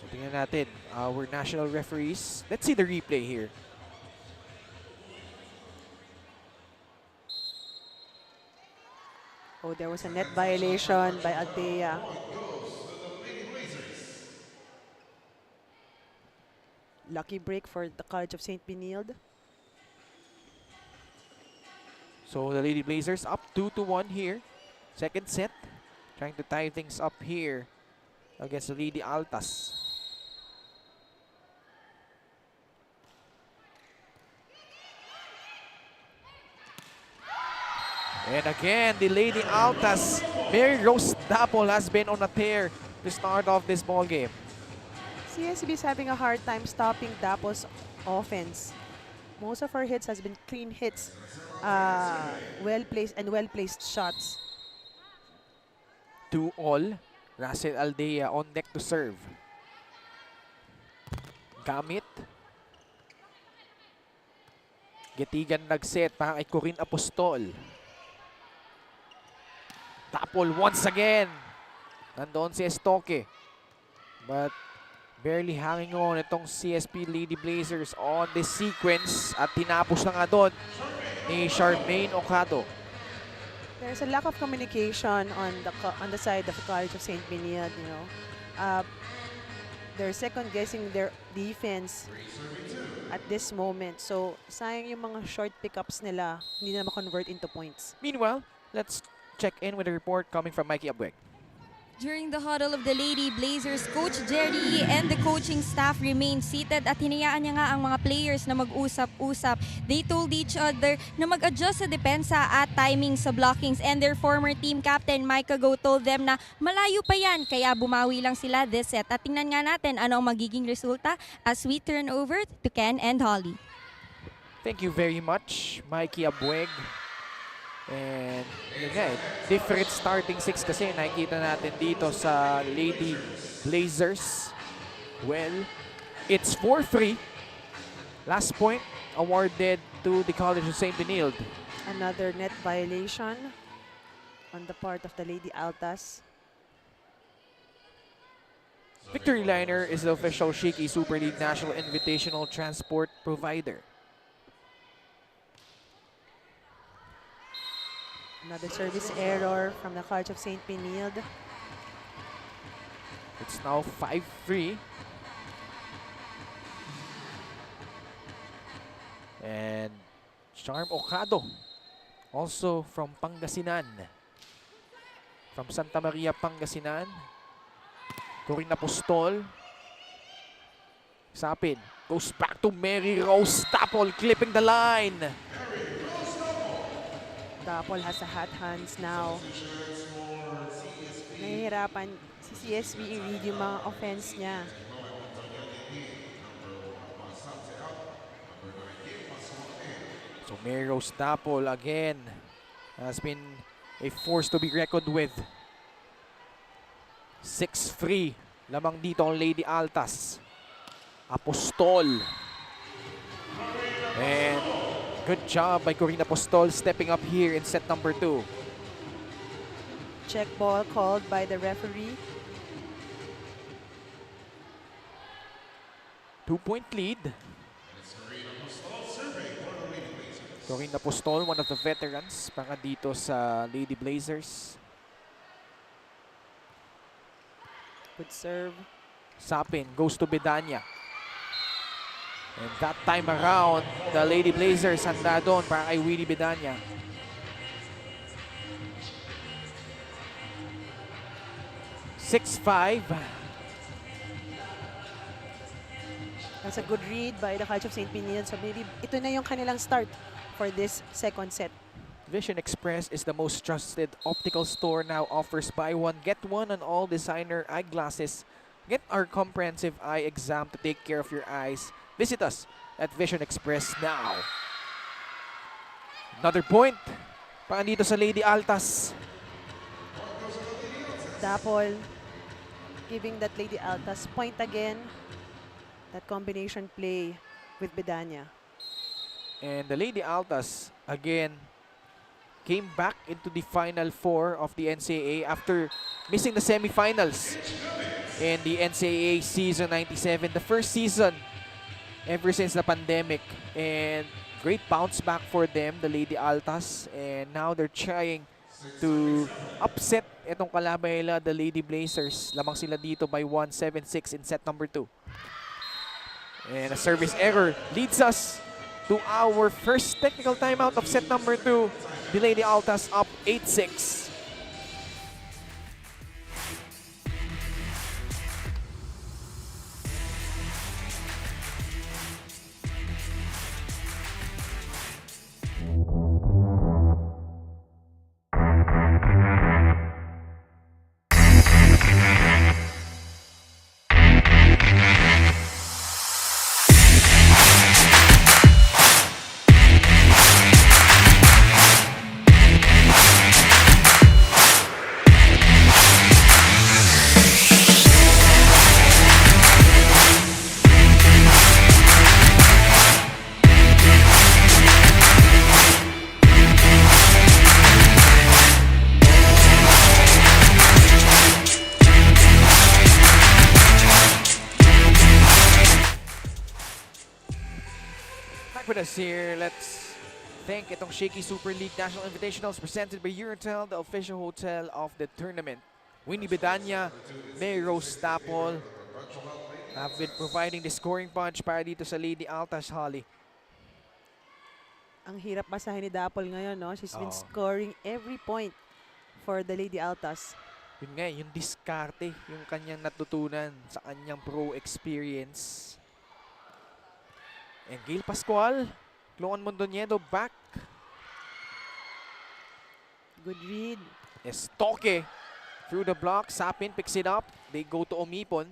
So tingnan natin our national referees. Let's see the replay here. Oh, there was a net violation by Aldea. Lucky break for the College of St. Benilde. So the Lady Blazers up 2-1 here. Second set. Trying to tie things up here against the Lady Altas. And again, the Lady Altas, Mary Rose Dapol has been on a tear to start off this ball game. CSB is having a hard time stopping Dapol's offense. Most of her hits has been clean hits, well-placed shots. 2-all. Russell Aldea on deck to serve. Gamit. Getigan nagset para kay Corinne Apostol. Dapol once again. Nandoon si Estoque. But barely hanging on itong CSB Lady Blazers on this sequence. At tinapos na nga doon ni Charmaine Ocado. There's a lack of communication on the side of the College of St. Benilde, you know. They're second guessing their defense at this moment. So, sayang yung mga short pickups nila, hindi na ma-convert into points. Meanwhile, let's check in with a report coming from Mikey Abweg. During the huddle of the Lady Blazers, Coach Jerry and the coaching staff remained seated at hinayaan niya nga ang mga players na mag-usap-usap. They told each other na mag-adjust sa depensa at timing sa blockings, and their former team captain Micah Go told them na malayo pa yan kaya bumawi lang sila this set. At tingnan nga natin ano ang magiging resulta as we turn over to Ken and Holly. Thank you very much, Mikey Abweg. And yun nga, different starting 6 kasi nakikita natin dito sa Lady Blazers. Well, it's 4-3. Last point awarded to the College of St. Benilde. Another net violation on the part of the Lady Altas. Victory Liner is the official Shakey Super League National Invitational Transport provider. Another service error from the College of St. Benilde. It's now 5-3. And Charm Ocado, also from Pangasinan. From Santa Maria, Pangasinan. Corinne Apostol. Sapin. Goes back to Mary Rose Dapol, clipping the line. Dapol has a hot hands now. Nahihirapan si CSB i-read yung mga offense niya. So Merose Dapol again has been a force to be reckoned with. 6-3 lamang dito ang Lady Altas. Apostol. And good job by Corina Apostol stepping up here in set number 2. Check ball called by the referee. 2-point lead. Corina Apostol, one of the veterans para dito sa Lady Blazers. Good serve. Sapin goes to Bedanya. And that time around, the Lady Blazers handa doon para kay Willie Bedanya. (6-5). That's a good read by the College of St. Pinian. So maybe ito na yung kanilang start for this second set. Vision Express is the most trusted optical store now. Offers buy one, get one on all designer eyeglasses. Get our comprehensive eye exam to take care of your eyes. Visit us at Vision Express now. Another point para dito sa Lady Altas. Dapol giving that Lady Altas point again. That combination play with Bedanya. And the Lady Altas again came back into the Final Four of the NCAA after missing the semifinals in the NCAA season 97. The first season ever since the pandemic. And great bounce back for them, the Lady Altas. And now they're trying to upset itong kalaban nila, the Lady Blazers. Lamang sila dito by 1, 7-6 in set number 2. And a service error leads us to our first technical timeout of set number 2. The Lady Altas up 8-6. With us here, let's thank itong Shakey Super League National Invitationals presented by Eurotel, the official hotel of the tournament. Winnie Bedanya, Merose Dapol have been providing the scoring punch para dito sa Lady Altas, Holly. Ang hirap basahin ni Dapol ngayon, no? She's been Oo. scoring every point for the Lady Altas. Yun nga, yung diskarte, yung kanyang natutunan sa kanyang pro experience. And Gail Pascual, Cloan Mondoñedo back. Good read. Estoque through the block. Sapin picks it up. They go to Omipon.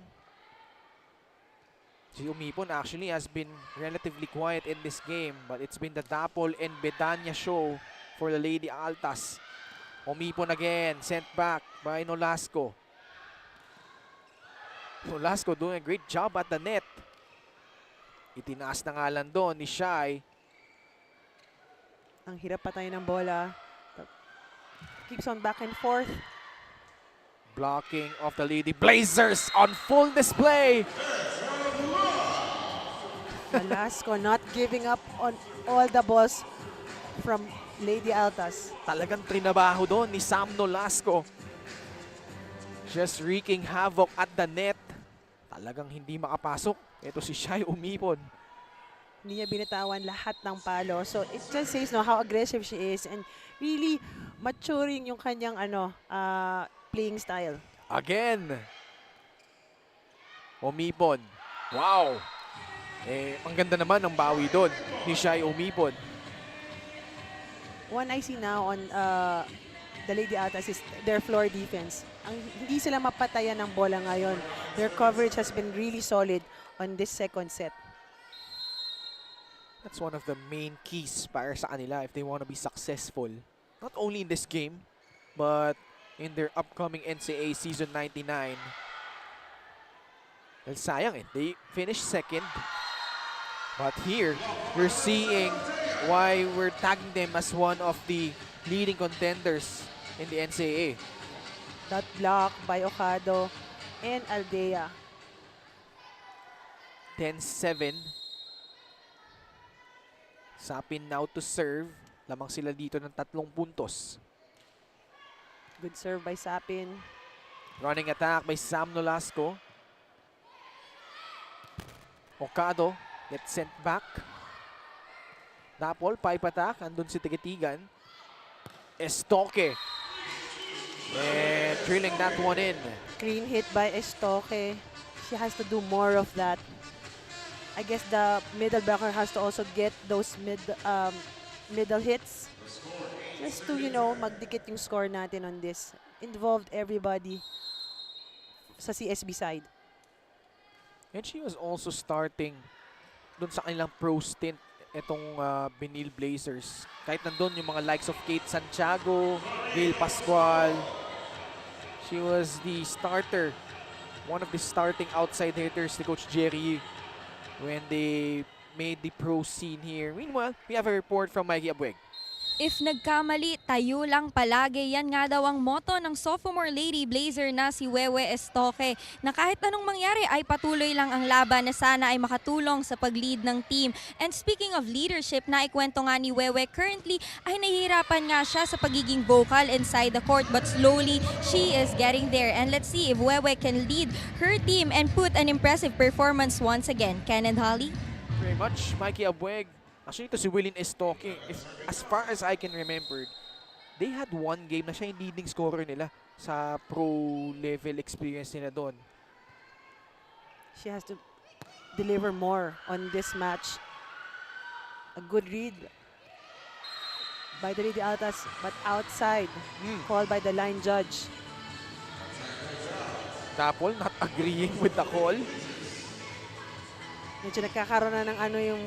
Si Omipon actually has been relatively quiet in this game, but it's been the Dapol and Bedanya show for the Lady Altas. Omipon again, sent back by Nolasco. Nolasco doing a great job at the net. Itinaas na nga lang doon ni Shai. Ang hirap patay ng bola. Keeps on back and forth. Blocking of the Lady Blazers on full display. Velasco not giving up on all the balls from Lady Altas. Talagang trinabaho doon ni Sam Nolasco. Just wreaking havoc at the net. Talagang hindi makapasok. Ito si Shai Umipon. Hindi niya binitawan lahat ng palo. So it just says no how aggressive she is and really maturing yung kanyang playing style. Again. Umipon. Wow. Ang ganda naman ng bawi doon ni Shai Umipon. one I see now on the Lady Altas is their floor defense. Hindi sila mapatayan ng bola ngayon. Their coverage has been really solid on this second set. That's one of the main keys para sa kanila if they want to be successful. Not only in this game, but in their upcoming NCAA Season 99. Well, sayang eh. They finished second. But here, you're seeing why we're tagging them as one of the leading contenders in the NCAA. That block by Ocado and Aldea. 10-7. Sapin now to serve. Lamang sila dito ng 3 puntos. Good serve by Sapin. Running attack by Sam Nolasco. Ocado gets sent back. Napol, pipe attack. Andun si Tigitigan. Estoque. And drilling that one in. Clean hit by Estoque. She has to do more of that. I guess the middle blocker has to also get those middle hits. Just to, magdikit yung score natin on this. Involved everybody sa CSB side. And she was also starting dun sa kanilang pro stint itong Benil Blazers. Kahit nandun yung mga likes of Kate Santiago, Gail Pascual. She was the starter, one of the starting outside hitters ni Coach Jerry when they made the pro scene here. Meanwhile, we have a report from Mikey Abueg. If nagkamali, tayo lang palagi. Yan nga daw ang motto ng sophomore Lady Blazer na si Wewe Estoque, na kahit anong mangyari ay patuloy lang ang laban na sana ay makatulong sa pag-lead ng team. And speaking of leadership, naikwento nga ni Wewe, currently ay nahihirapan nga siya sa pagiging vocal inside the court, but slowly she is getting there. And let's see if Wewe can lead her team and put an impressive performance once again. Ken and Holly? Very much, Mikey Abueg. Actually, ito si Willin Estoque, as far as I can remember, they had one game na siya yung leading scorer nila sa pro-level experience nila doon. She has to deliver more on this match. A good read by the Lady Altas, but outside. Called by the line judge. Napol not agreeing with the call. Medyo nagkakaroon na ng yung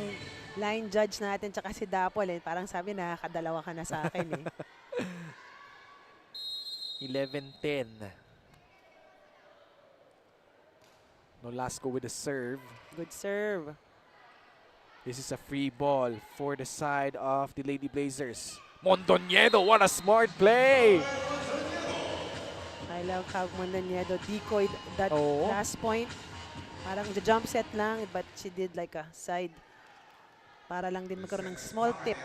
line judge natin tsaka si Dapol eh. Parang sabi na, kadalawa ka na sa akin eh. 11-10. Nolasco with the serve. Good serve. This is a free ball for the side of the Lady Blazers. Mondoñedo, what a smart play! I love how Mondoñedo decoyed that Oo. last point. Parang jump set lang, but she did like a side para lang din magkaroon ng small tip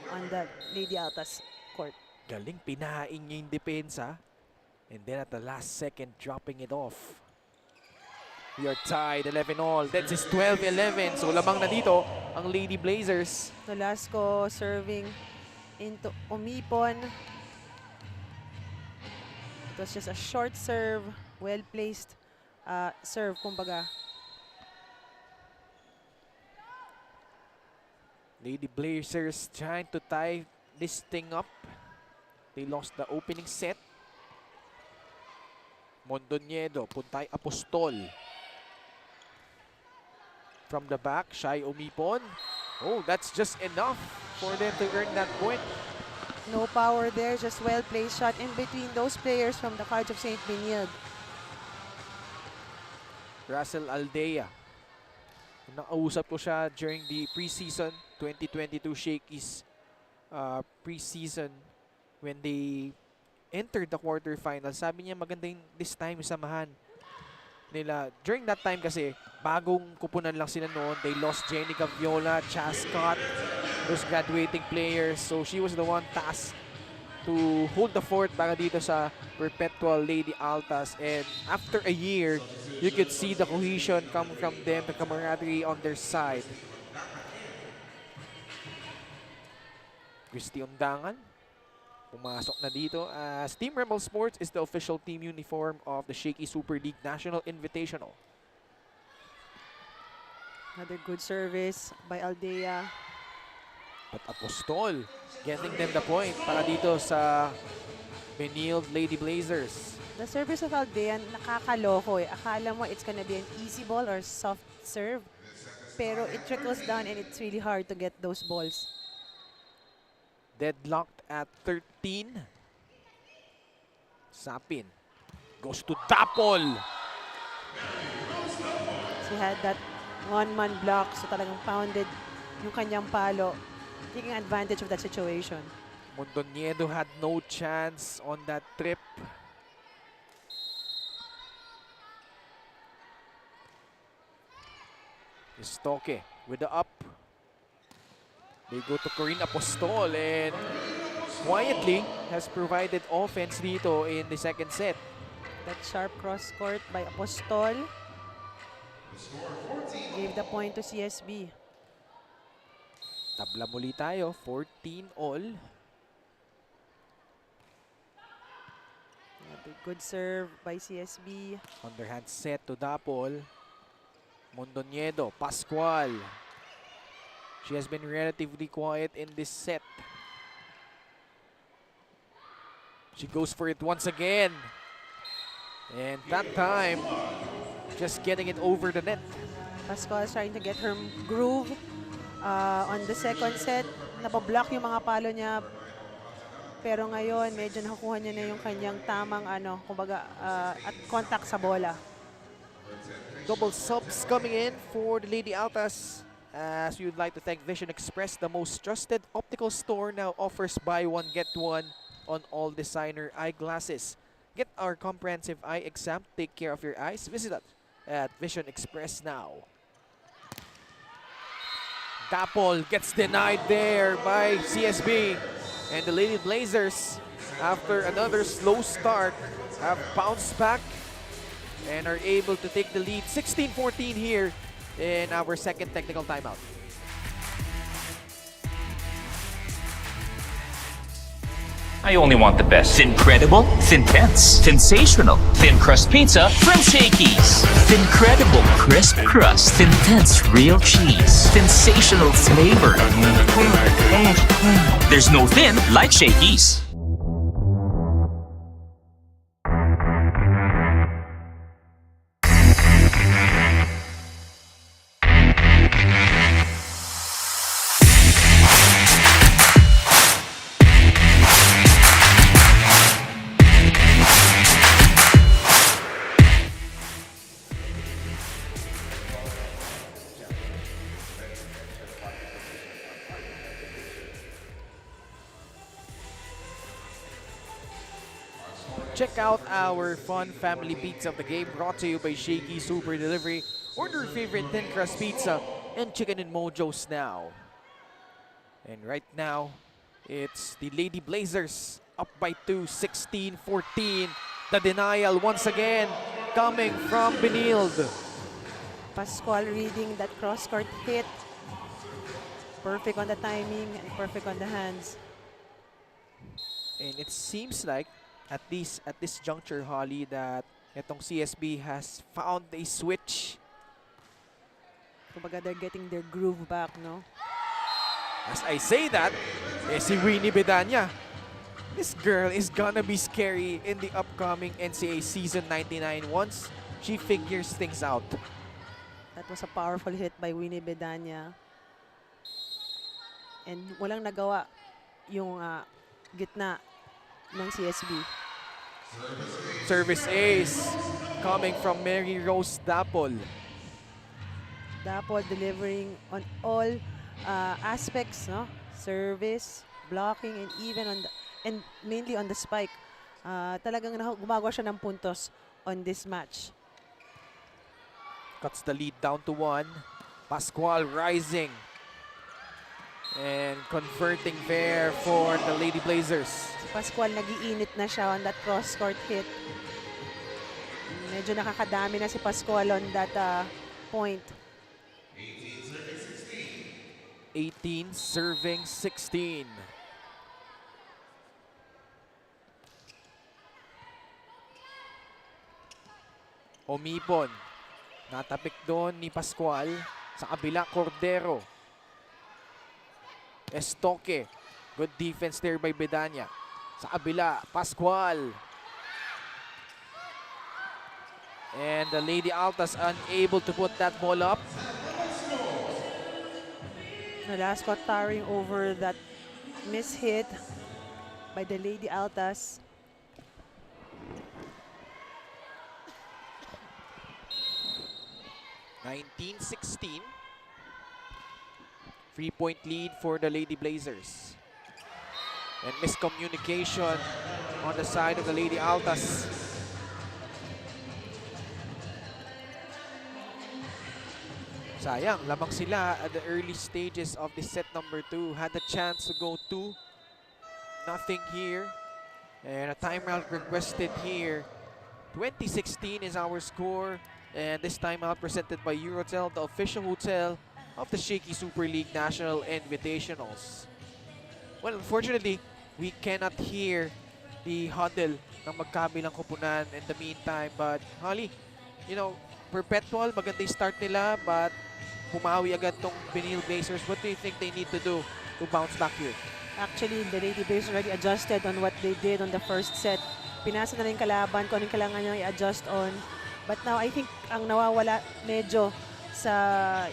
on the Lady Altas court. Galing, pinahain niya yung depensa. And then at the last second, dropping it off. We are tied, 11-all. That's his 12-11. So lamang na dito ang Lady Blazers. Nolasco serving into Umipon. It was just a short serve, well-placed serve, kumbaga. Lady Blazers trying to tie this thing up. They lost the opening set. Mondoñedo, Puntay Apostol. From the back, Shai Umipon. Oh, that's just enough for them to earn that point. No power there, just well-placed shot in between those players from the Cards of St. Benilde. Russell Aldea. Nakausap ko siya during the preseason 2022 Shakey's preseason when they entered the quarterfinals. Sabi niya maganda yung this time yung samahan nila. During that time kasi, bagong kupunan lang sila noon. They lost Jenny Gaviola, Chas Scott, those graduating players. So she was the one tasked to hold the fort para dito sa Perpetual Lady Altas. And after a year, you could see the cohesion come from them, the camaraderie on their side. Christy Undangan, pumasok na dito as Team Rebel Sports is the official team uniform of the Shakey Super League National Invitational. Another good service by Aldea. But Apostol getting them the point para dito sa Benilde Lady Blazers. The service of Aldean, nakakaloko eh. Akala mo it's gonna be an easy ball or soft serve. Pero it trickles down and it's really hard to get those balls. Deadlocked at 13. Sapin goes to Dapol. She had that one-man block, so talagang pounded yung kanyang palo, taking advantage of that situation. Mondoñedo had no chance on that trip. Estoque with the up. They go to Corinne Apostol and quietly has provided offense dito in the second set. That sharp cross court by Apostol gave the point to CSB. Tabla muli tayo, 14 all. Good serve by CSB. Underhand set to Dapol. Mondoñedo, Pascual. She has been relatively quiet in this set. She goes for it once again. And that time, just getting it over the net. Pascual is trying to get her groove on the second set. Napablock yung mga palo niya. Pero ngayon, medyo nakukuha niya na yung kanyang tamang kumbaga, at contact sa bola. Double subs coming in for the Lady Altas. As we would like to thank Vision Express, the most trusted optical store, now offers buy one get one on all designer eyeglasses. Get our comprehensive eye exam, take care of your eyes. Visit us at Vision Express now. Dapol gets denied there by CSB. And the Lady Blazers, after another slow start, have bounced back and are able to take the lead 16-14 here in our second technical timeout. I only want the best. Thincredible, Thintense, Sensational, Thin Crust Pizza from Shakey's. Thincredible Crisp Crust, Thintense Real Cheese, Sensational Flavor. There's no thin like Shakey's. Check out our fun family pizza of the game, brought to you by Shakey Super Delivery. Order your favorite thin crust pizza and chicken and mojos now. And right now, it's the Lady Blazers up by 2, 16-14. The denial once again coming from Benilde. Pascual reading that cross-court hit. Perfect on the timing and perfect on the hands. And it seems like at least at this juncture, Holly, that itong CSB has found a switch. Kumbaga, they're getting their groove back, no? As I say that, si Winnie Bedanya, this girl is gonna be scary in the upcoming NCAA Season 99 once she figures things out. That was a powerful hit by Winnie Bedanya. And walang nagawa yung gitna ng CSB. Service ace coming from Mary Rose Dapol. Dapol delivering on all aspects, no? Service, blocking, and even on the, and mainly on the spike. Talagang gumagawa siya ng puntos on this match. Cuts the lead down to 1. Pascual rising and converting there for the Lady Blazers. Si Pascual nagiinit na siya on that cross-court hit. Medyo nakakadami na si Pascual on that point. 18 serving 16. Omipon. Natapik doon ni Pascual. Sa kabila, Cordero. Estoque. Good defense there by Bedanya. Sa kabila, Pascual. And the Lady Altas unable to put that ball up. Nolasco towering over that mishit by the Lady Altas. 19-16. 3-point lead for the Lady Blazers. And miscommunication on the side of the Lady Altas. Sayang, lamang sila at the early stages of the set number 2. Had the chance to go 2. Nothing here. And a timeout requested here. 2016 is our score. And this timeout presented by Eurotel, the official hotel of the Shakey Super League National Invitationals. Well, unfortunately, we cannot hear the huddle ng magkabilang kupunan in the meantime. But Holly, you know, Perpetual, maganda yung start nila, but pumawi agad tong Vinyl Blazers. What do you think they need to do to bounce back here? Actually, the Lady Blazers already adjusted on what they did on the first set. Pinasa na rin yung kalaban kung anong kailangan niyang i-adjust on. But now, I think ang nawawala medyo sa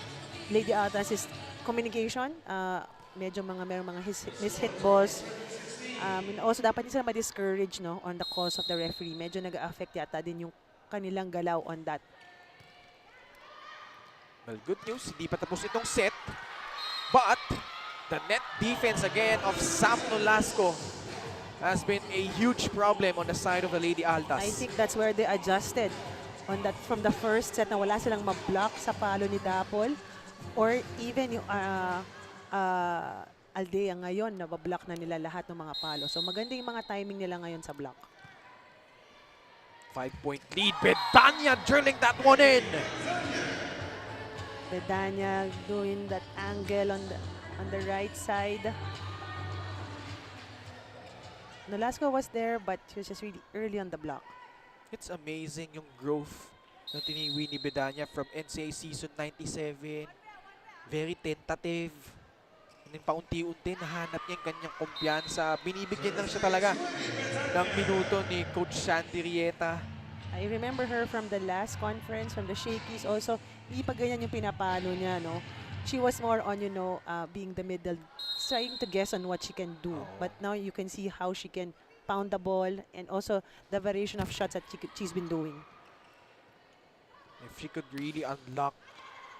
Lady Altas is communication. Medyo merong mga miss-hit balls. And also, dapat din sila ma-discourage, no, on the calls of the referee. Medyo nag-affect yata din yung kanilang galaw on that. Well, good news, hindi pa tapos itong set. But the net defense again of Sam Nolasco has been a huge problem on the side of the Lady Altas. I think that's where they adjusted on that from the first set na wala silang ma-block sa palo ni Dapol or even yung Aldea ngayon na block na nila lahat ng mga palo. So maganda yung mga timing nila ngayon sa block. 5-point lead. Bedanya drilling that one in. Bedanya doing that angle on the right side. Nolasco was there but he was just really early on the block. It's amazing yung growth na tiniwi ni Bedanya from NCAA season 97. Very tentative. And then paunti-unti nahanap niya yung kanyang kumpiyansa. Binibigyan lang siya talaga ng minuto ni Coach Sandy Rieta. I remember her from the last conference from the Shakeys also. Hindi pa ganyan yung pinapalo niya, no? She was more on, you know, being the middle, trying to guess on what she can do. But now you can see how she can pound the ball and also the variation of shots that she's been doing. If she could really unlock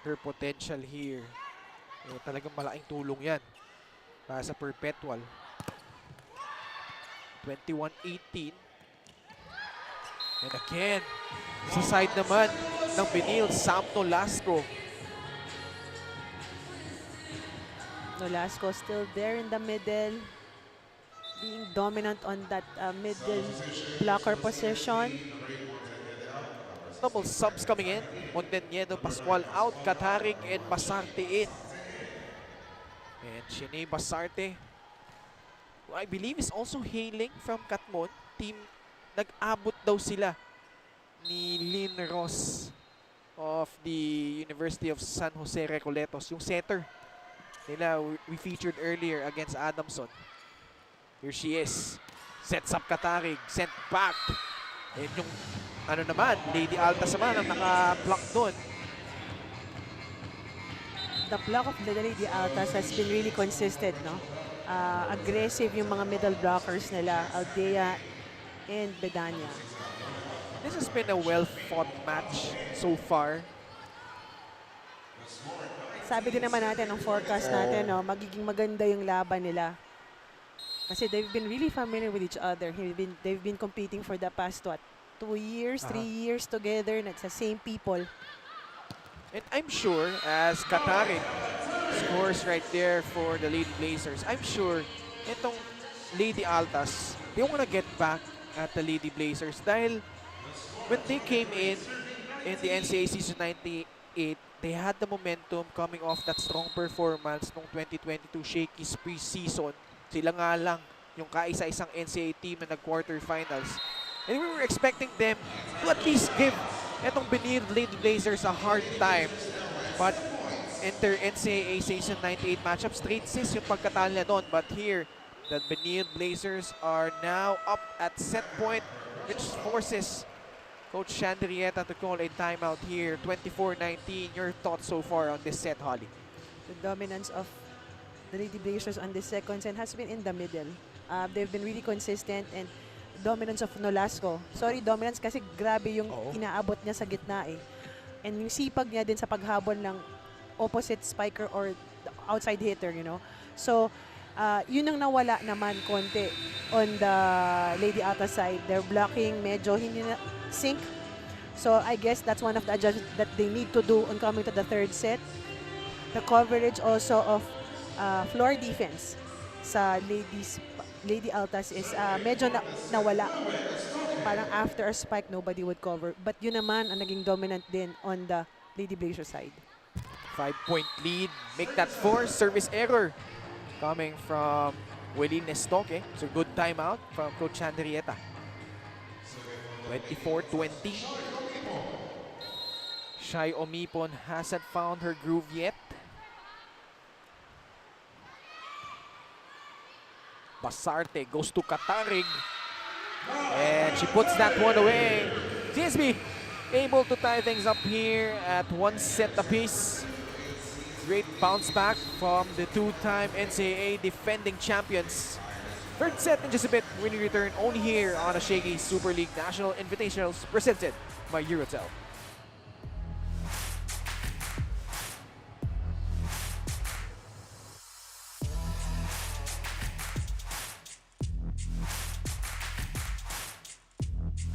her potential here, talagang malaking tulong yan para sa Perpetual. 21-18. And again, sa side naman ng Benil, Sam Nolasco. Nolasco still there in the middle, being dominant on that middle blocker position. Double subs coming in. Monteniedo, Pascual out, Katarig and Basarte in. And Shene Basarte, who I believe is also hailing from Katmon. Team, nag-abot daw sila ni Lynn Ross of the University of San Jose Recoletos. Yung setter nila we featured earlier against Adamson. Here she is. Sets up Katarig, sent back. And yung ano naman, Lady Altas naman ang naka-block doon. The block of the Lady Altas has been really consistent, no? Aggressive yung mga middle blockers nila, Aldea and Bedanya. This has been a well-fought match so far. Sabi din naman natin ang forecast natin, no, magiging maganda yung laban nila. Kasi they've been really familiar with each other. They've been competing for the past, what, 2 years, 3 years together. It's the same people. And I'm sure as Katarig scores right there for the Lady Blazers, I'm sure itong Lady Altas, they want to get back at the Lady Blazers dahil when they came in the NCAA season 98, they had the momentum coming off that strong performance nung 2022 Shakey's preseason. Sila nga lang yung kaisa-isang NCAA team na nag-quarterfinals. And we were expecting them to at least give etong Benil Lady Blazers a hard time. But enter NCAA Season 98 matchup. Straight 6 yung pagkatalo nila doon. But here, the Benil Blazers are now up at set point, which forces Coach Chandrieta to call a timeout here. 24-19. Your thoughts so far on this set, Holly? The dominance of the Lady Blazers on this second set has been in the middle. They've been really consistent, and dominance of Nolasco. Sorry, dominance kasi grabe yung Oo. inaabot niya sa gitna eh. And yung sipag niya din sa paghabol ng opposite spiker or the outside hitter, you know. So, yun ang nawala naman konti on the Lady Altas side. They're blocking, medyo hindi na sync. So, I guess that's one of the adjustments that they need to do on coming to the third set. The coverage also of floor defense sa Lady Altas is medyo nawala. Parang after a spike, nobody would cover. But yun naman ang naging dominant din on the Lady Blazer side. 5-point lead. Make that 4. Service error coming from Willie Nestoque. So good timeout from Coach Chandrieta. 24-20. Shai Omipon hasn't found her groove yet. Basarte goes to Katarig. And she puts that one away. CSB able to tie things up here at 1 set apiece. Great bounce back from the two-time NCAA defending champions. Third set in just a bit when we return only here on a Shakey Super League National Invitationals presented by Eurotel.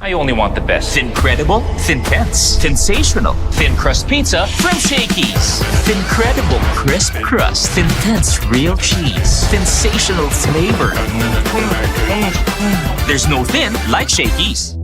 I only want the best. Incredible, Thintense, sensational, thin crust pizza from Shakey's. Incredible crisp crust, Thintense real cheese, sensational flavor. There's no thin like Shakey's.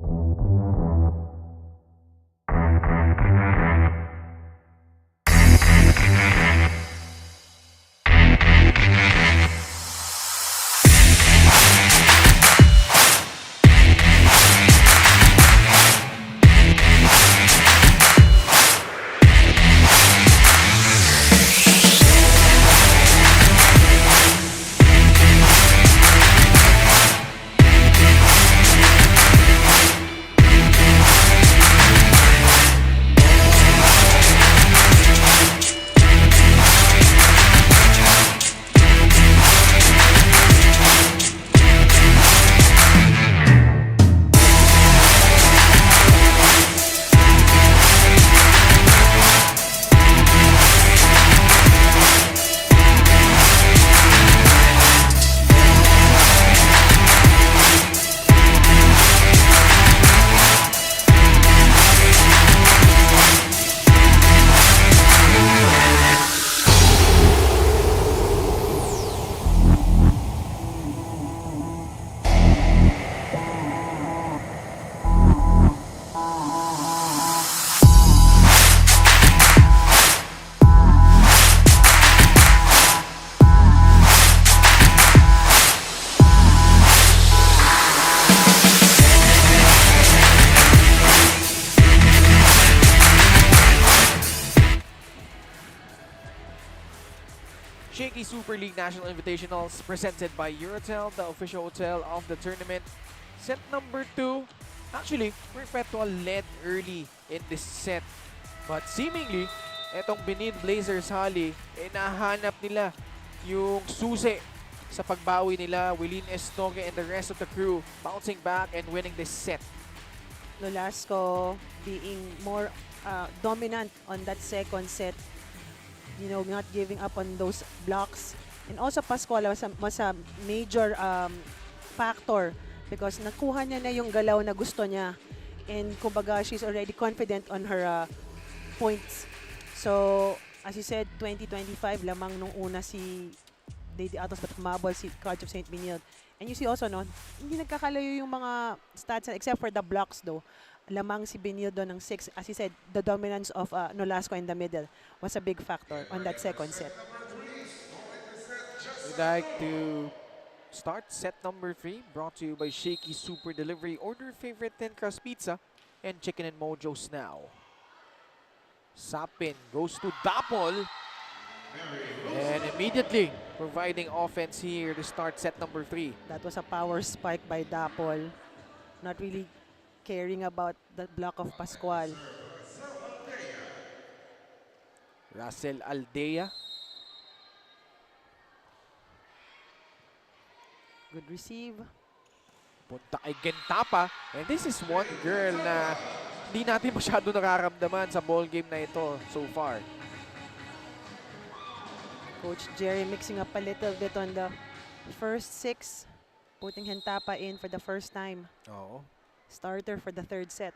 Shakey Super League National Invitationals presented by Eurotel, the official hotel of the tournament. Set number 2. Actually, Perpetual led early in this set. But seemingly, etong Benil Blazers, Holly, nahanap nila yung susi sa pagbawi nila. Willeen Estoque and the rest of the crew bouncing back and winning this set. Nolasco being more dominant on that second set. You know, not giving up on those blocks. And also Pascuala was a major factor because nakuha niya na yung galaw na gusto niya. And kumbaga, she's already confident on her points. So, as you said, 2025, lamang nung una si Lady Altas but humabol si Cards of St. Benil. And you see also, no, hindi nagkakalayo yung mga stats except for the blocks though. Lamang si Benil doon ng 6. As you said, the dominance of Nolasco in the middle was a big factor on that second set. We'd like to start set number 3, brought to you by Shakey Super Delivery. Order favorite thin crust pizza and chicken and mojos now. Sapin goes to Dapol. And immediately providing offense here to start set number 3. That was a power spike by Dapol. Not really caring about the block of Pascual. Russell Aldea. Good receive. Punta kay Gentapa. And this is one girl na hindi natin masyado nakaramdaman sa ball game na ito so far. Coach Jerry mixing up a little bit on the first 6. Putting Gentapa in for the first time. Oo. Starter for the third set.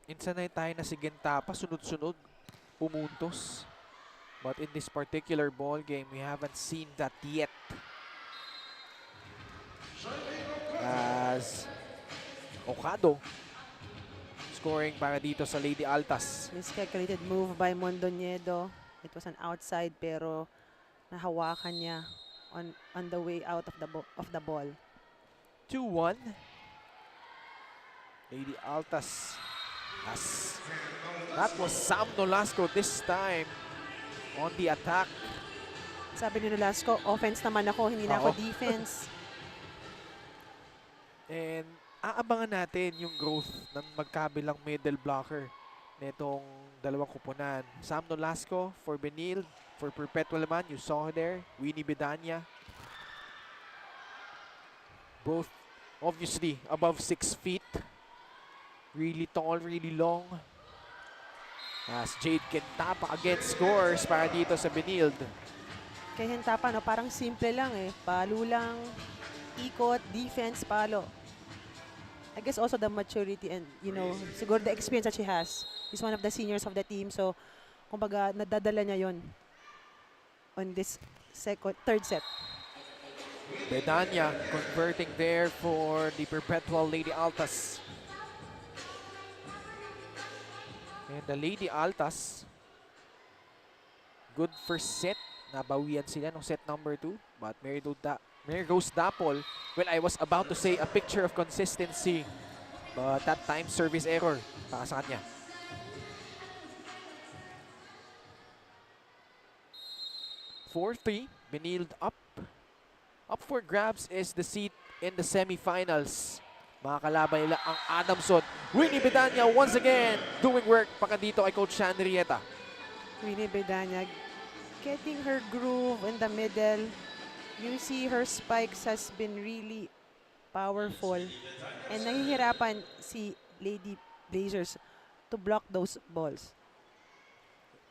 Insanay tayo na si Gentapa, sunod-sunod, pumuntos. But in this particular ball game, we haven't seen that yet. As Ocado scoring para dito sa Lady Altas. Miscalculated move by Mondoñedo. It was an outside pero nahawakan niya on the way out of the ball. 2-1. Lady Altas. That was Sam Nolasco this time on the attack. Sabi ni Nolasco, offense naman ako, hindi na ako Oo. defense. And aabangan natin yung growth ng magkabilang middle blocker nitong dalawang kupunan. Sam Nolasco for Benil, for Perpetual man, you saw her there. Winnie Bedanya. Both obviously above 6 feet. Really tall, really long. As Jade Gentapa again scores para dito sa Benild. Kay Gentapa, no, parang simple lang eh. Palo lang, ikot, defense, palo. I guess also the maturity and, siguro the experience that she has. She's one of the seniors of the team. So, kumbaga, nadadala niya yon on this third set. Bedanya converting there for the Perpetual Lady Altas. And the Lady Altas, good first set. Nabawian sila nung set number 2. But there goes Dapol. Well, I was about to say a picture of consistency. But that time, service error para sa kanya. (4-3), Benilde up. Up for grabs is the seat in the semifinals. Mga kalaban nila ang Adamson. Winnie Bedanya once again doing work para dito kay Coach Shanrieta. Winnie Bedanya getting her groove in the middle. You see her spikes has been really powerful. And nahihirapan si Lady Blazers to block those balls.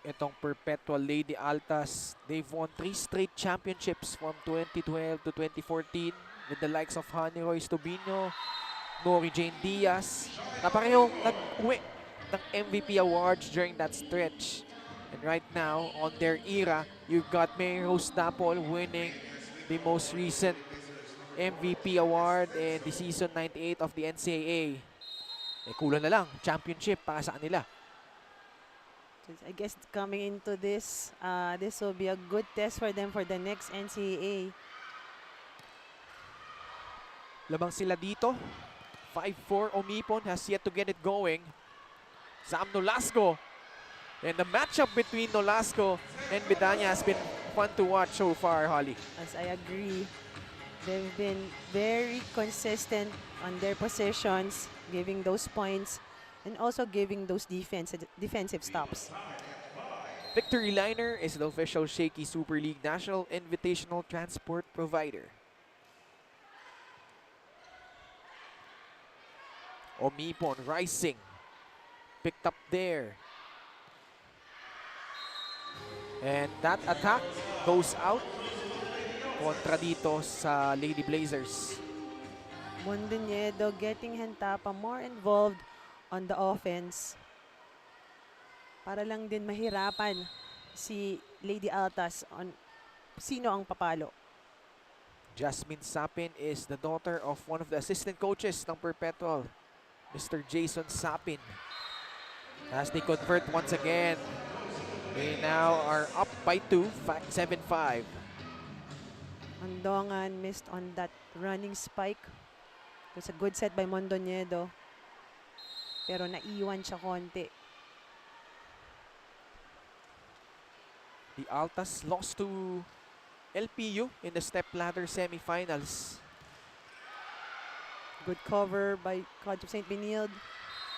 Itong Perpetual Lady Altas, they've won 3 straight championships from 2012 to 2014 with the likes of Honey Royce Tobino, Nori Jane Diaz, na parehong nag-uwi ng MVP awards during that stretch. And right now, on their era, you've got Mary Rose Dapol winning the most recent MVP award in the season 98 of the NCAA. Eh, kulang na lang, championship para sa kanila. I guess coming into this, this will be a good test for them for the next NCAA. Labang sila dito. 5-4 Omipon has yet to get it going. Sam Nolasco. And the matchup between Nolasco and Bedanya has been fun to watch so far, Holly. As I agree, they've been very consistent on their positions, giving those points, and also giving those defensive stops. Victory Liner is the official Shakey Super League National Invitational Transport provider. Omipon rising. Picked up there. And that attack goes out kontra dito sa Lady Blazers. Mondoñedo getting Gentapa more involved on the offense. Para lang din mahirapan si Lady Altas on sino ang papalo. Jasmine Sapin is the daughter of one of the assistant coaches ng Perpetual, Mr. Jason Sapin. As they convert once again, they now are up by 2, 7-5. Andongan missed on that running spike. It was a good set by Mondoñedo. Pero naiwan siya konti. The Altas lost to LPU in the step ladder semifinals. Good cover by College of St. Benilde.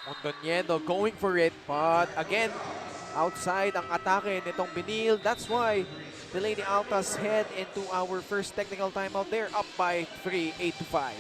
Mondoñedo going for it, but again, outside ang atake nitong Benil. That's why the Lady Altas head into our first technical timeout. They're up by 3, 8-5.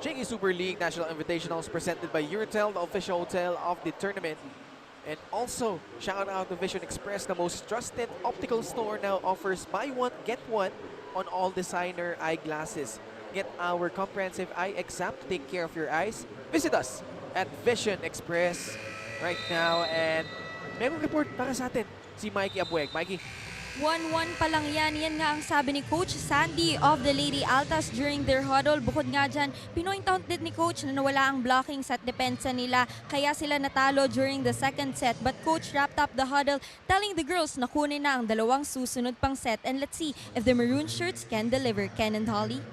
Shakey Super League National Invitationals presented by Uritel, the official hotel of the tournament. And also, shout out to Vision Express, the most trusted optical store, now offers buy one, get one on all designer eyeglasses. Get our comprehensive eye exam to take care of your eyes. Visit us at Vision Express right now. And merong report para sa atin, si Mikey Abueg. Mikey, 1-1 pa lang yan. Yan nga ang sabi ni Coach Sandy of the Lady Altas during their huddle. Bukod nga dyan, pinoint out din ni Coach na nawala ang blocking sa depensa nila. Kaya sila natalo during the second set. But Coach wrapped up the huddle telling the girls na kunin na ang dalawang susunod pang set. And let's see if the maroon shirts can deliver. Ken and Holly.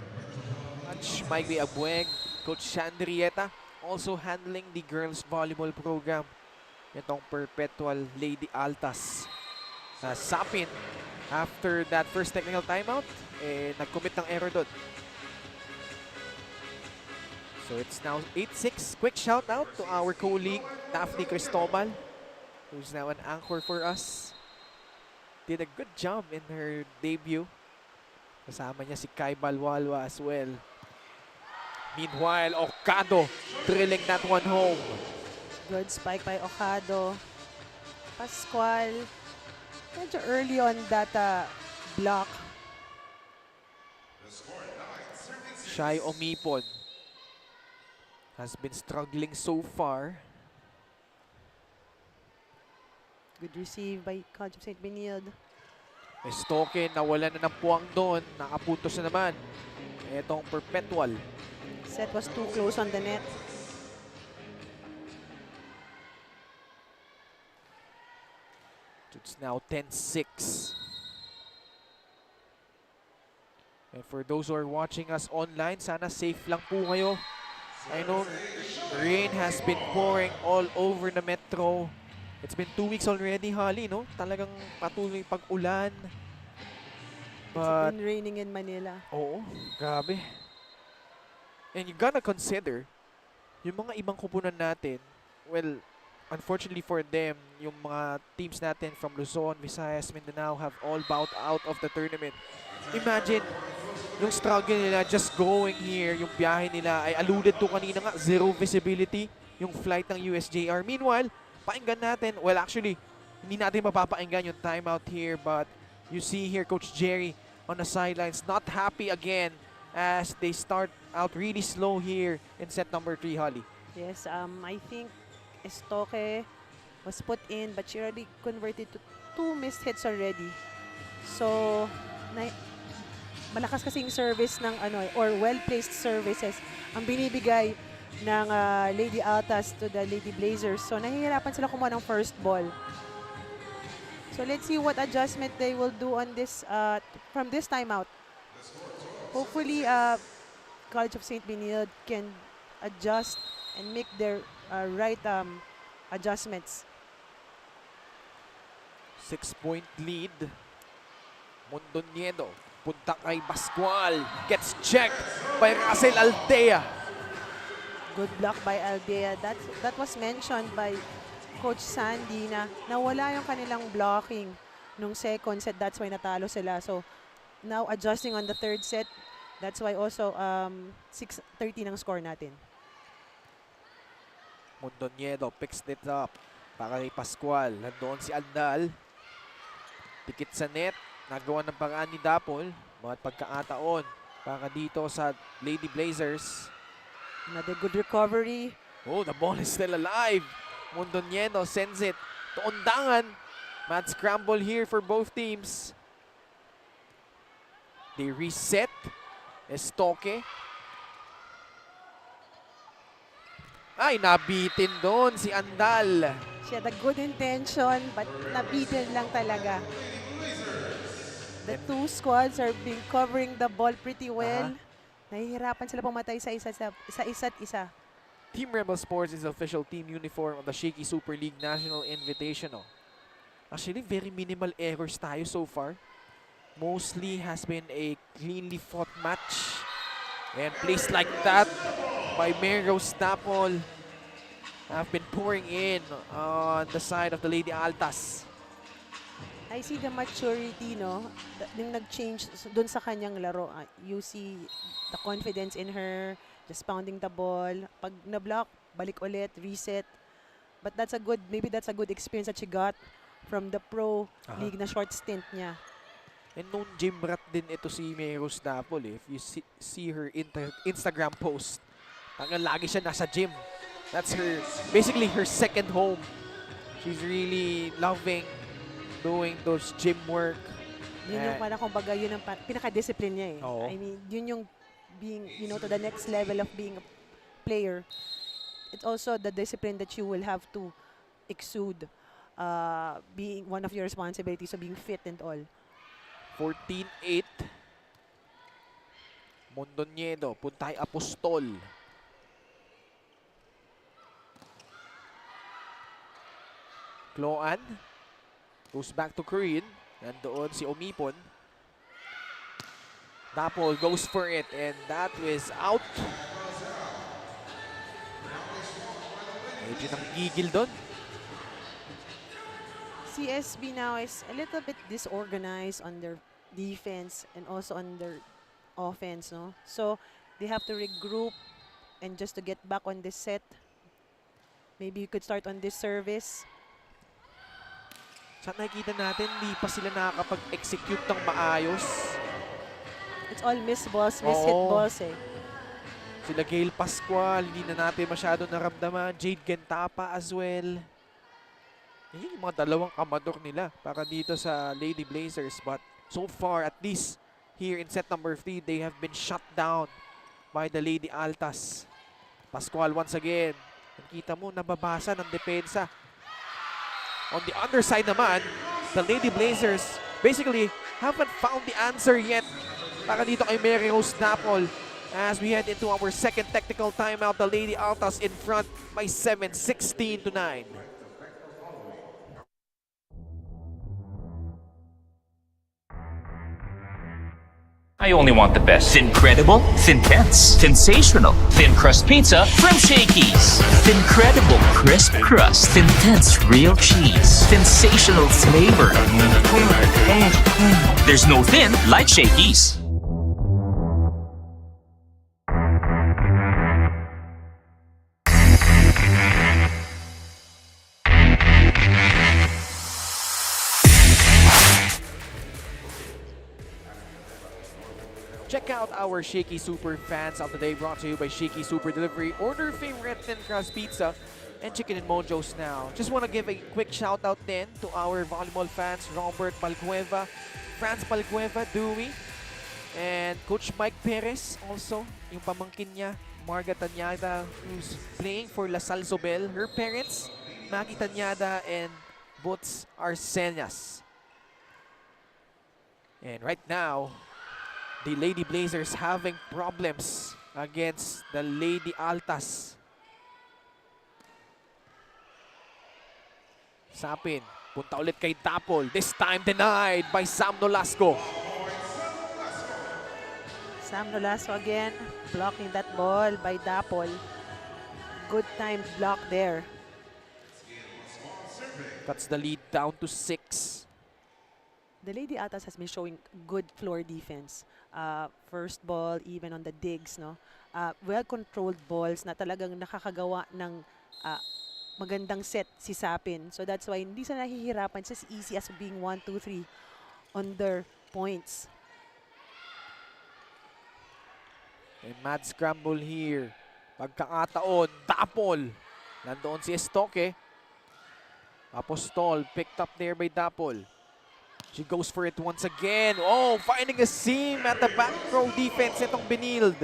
Coach Mikey Abueg, Coach Sandrieta, also handling the girls volleyball program. Itong Perpetual Lady Altas. Sapin, after that first technical timeout, nag-commit ng error doon. So it's now 8-6. Quick shout out to our colleague, Daphne Cristobal, who's now an anchor for us. Did a good job in her debut. Kasama niya si Kai Balwalwa as well. Meanwhile, Ocado drilling that one home. Good spike by Ocado. Pascual. Medyo early on that block. Shai Omipon has been struggling so far. Good receive by College of St. Benilde. Estoque, nawala na ng puwang doon. Nakaputos na naman. Etong Perpetual. Set was too close on the net. It's now 10-6. And for those who are watching us online, sana safe lang po kayo. I know rain has been pouring all over the metro. It's been 2 weeks already, Holly, no? Talagang patuloy pag-ulan. It's been raining in Manila. Oo, grabe. And you gotta consider, yung mga ibang kupunan natin, well, unfortunately for them, yung mga teams natin from Luzon, Visayas, Mindanao have all bowed out of the tournament. Imagine, yung struggle nila just going here, yung biyahe nila, ay alluded to kanina nga, zero visibility, yung flight ng USJR. Meanwhile, pakinggan natin, well actually, hindi natin mapapakinggan yung timeout here, but you see here Coach Jerry on the sidelines, not happy again as they start out really slow here in set number 3, Holly. Yes, I think Estoque was put in, but she already converted to 2 missed hits already. So, malakas kasing service ng or well-placed services ang binibigay ng Lady Altas to the Lady Blazers. So, nahihirapan sila kumuha ng first ball. So, let's see what adjustment they will do on this from this timeout. Hopefully, College of St. Benilde can adjust and make their right adjustments. 6-point lead. Mondoñedo, punta kay Pascual. Gets checked by Russell Aldea. Good block by Aldea. That was mentioned by Coach Sandy na nawala yung kanilang blocking nung second set. That's why natalo sila. So, now adjusting on the third set. That's why also 6-13 ang score natin. Mondoñedo picks it up para kay Pascual. Nandoon si Andal. Tikit sa net. Nagawa ng paraan ni Dapol. Mga pagkakataon para dito sa Lady Blazers. Another good recovery. Oh, the ball is still alive. Mondoñedo sends it to Undangan. Mad scramble here for both teams. They reset. Estoque. Ay, nabitin doon si Andal. She had a good intention, but nabitin lang talaga. The two squads are being covering the ball pretty well. Nahihirapan sila pumatay sa isa't isa. Team Rebel Sports is the official team uniform of the Shakey Super League National Invitational. Actually, very minimal errors tayo so far. Mostly has been a cleanly fought match. And plays like that by Merose Dapol have been pouring in on the side of the Lady Altas. I see the maturity, no? Yung nag-change dun sa kanyang laro. You see the confidence in her, just pounding the ball. Pag na-block, balik ulit, reset. But that's a good, maybe that's a good experience that she got from the pro league na short stint niya. And known gym rat din ito si Merose Dapol. If you see her Instagram post, lagi siya nasa gym. That's her, basically her second home. She's really loving doing those gym work. Yun yung parang kumbaga yun ang pinaka-discipline niya eh. Oo. I mean, yun yung being, you know, to the next level of being a player. It's also the discipline that you will have to exude. Being one of your responsibilities, so being fit and all. 14-8. Mondoñedo, Puntay Apostol. Cloan goes back to Korean. Nandoon si Omipon. Dapol goes for it and that is out. Medyo nang gigil doon. CSB now is a little bit disorganized on their defense and also on their offense, no? So they have to regroup and just to get back on this set. Maybe you could start on this service. Sa nakikita natin, hindi pa sila nakakapag-execute ng maayos. It's all miss balls, miss hit balls eh. Sila Gail Pascual, hindi na natin masyado naramdaman. Jade Gentapa as well. Yan yung mga dalawang kamador nila para dito sa Lady Blazers. But so far, at least here in set number 3, they have been shut down by the Lady Altas. Pascual once again. Nakita mo, nababasa ng depensa. On the underside naman, the Lady Blazers basically haven't found the answer yet para dito kay Mary Rose Dapol. As we head into our second technical timeout, the Lady Altas in front by 7, 16-9. I only want the best. Incredible, Thintense, sensational, thin crust pizza from Shakey's. Incredible crisp crust, Thintense real cheese, sensational flavor. There's no thin like Shakey's. Check out our Shakey Super Fans of the Day, brought to you by Shakey Super Delivery. Order favorite thin crust pizza and chicken and mojos now. Just want to give a quick shout out then to our volleyball fans, Robert Palcueva, Franz Palcueva, Dewey, and Coach Mike Perez also, yung pamangkin niya, Marga Tanyada, who's playing for La Salle Sobel. Her parents, Maki Tanyada and Boots Arsenas. And right now, the Lady Blazers having problems against the Lady Altas. Sapin, punta ulit kay Dapol. This time denied by Sam Nolasco. Sam Nolasco again, blocking that ball by Dapol. Good time block there. Cuts the lead down to 6. The Lady Altas has been showing good floor defense. First ball, even on the digs, no? Well-controlled balls na talagang nakakagawa ng magandang set si Sapin. So that's why hindi sila nahihirapan. It's as easy as being 1, 2, 3 on their points. And mad scramble here. Pagkakataon, Dapol. Nandoon si Estoque. Apostol picked up there by Dapol. She goes for it once again. Oh, finding a seam at the back row defense itong Benild.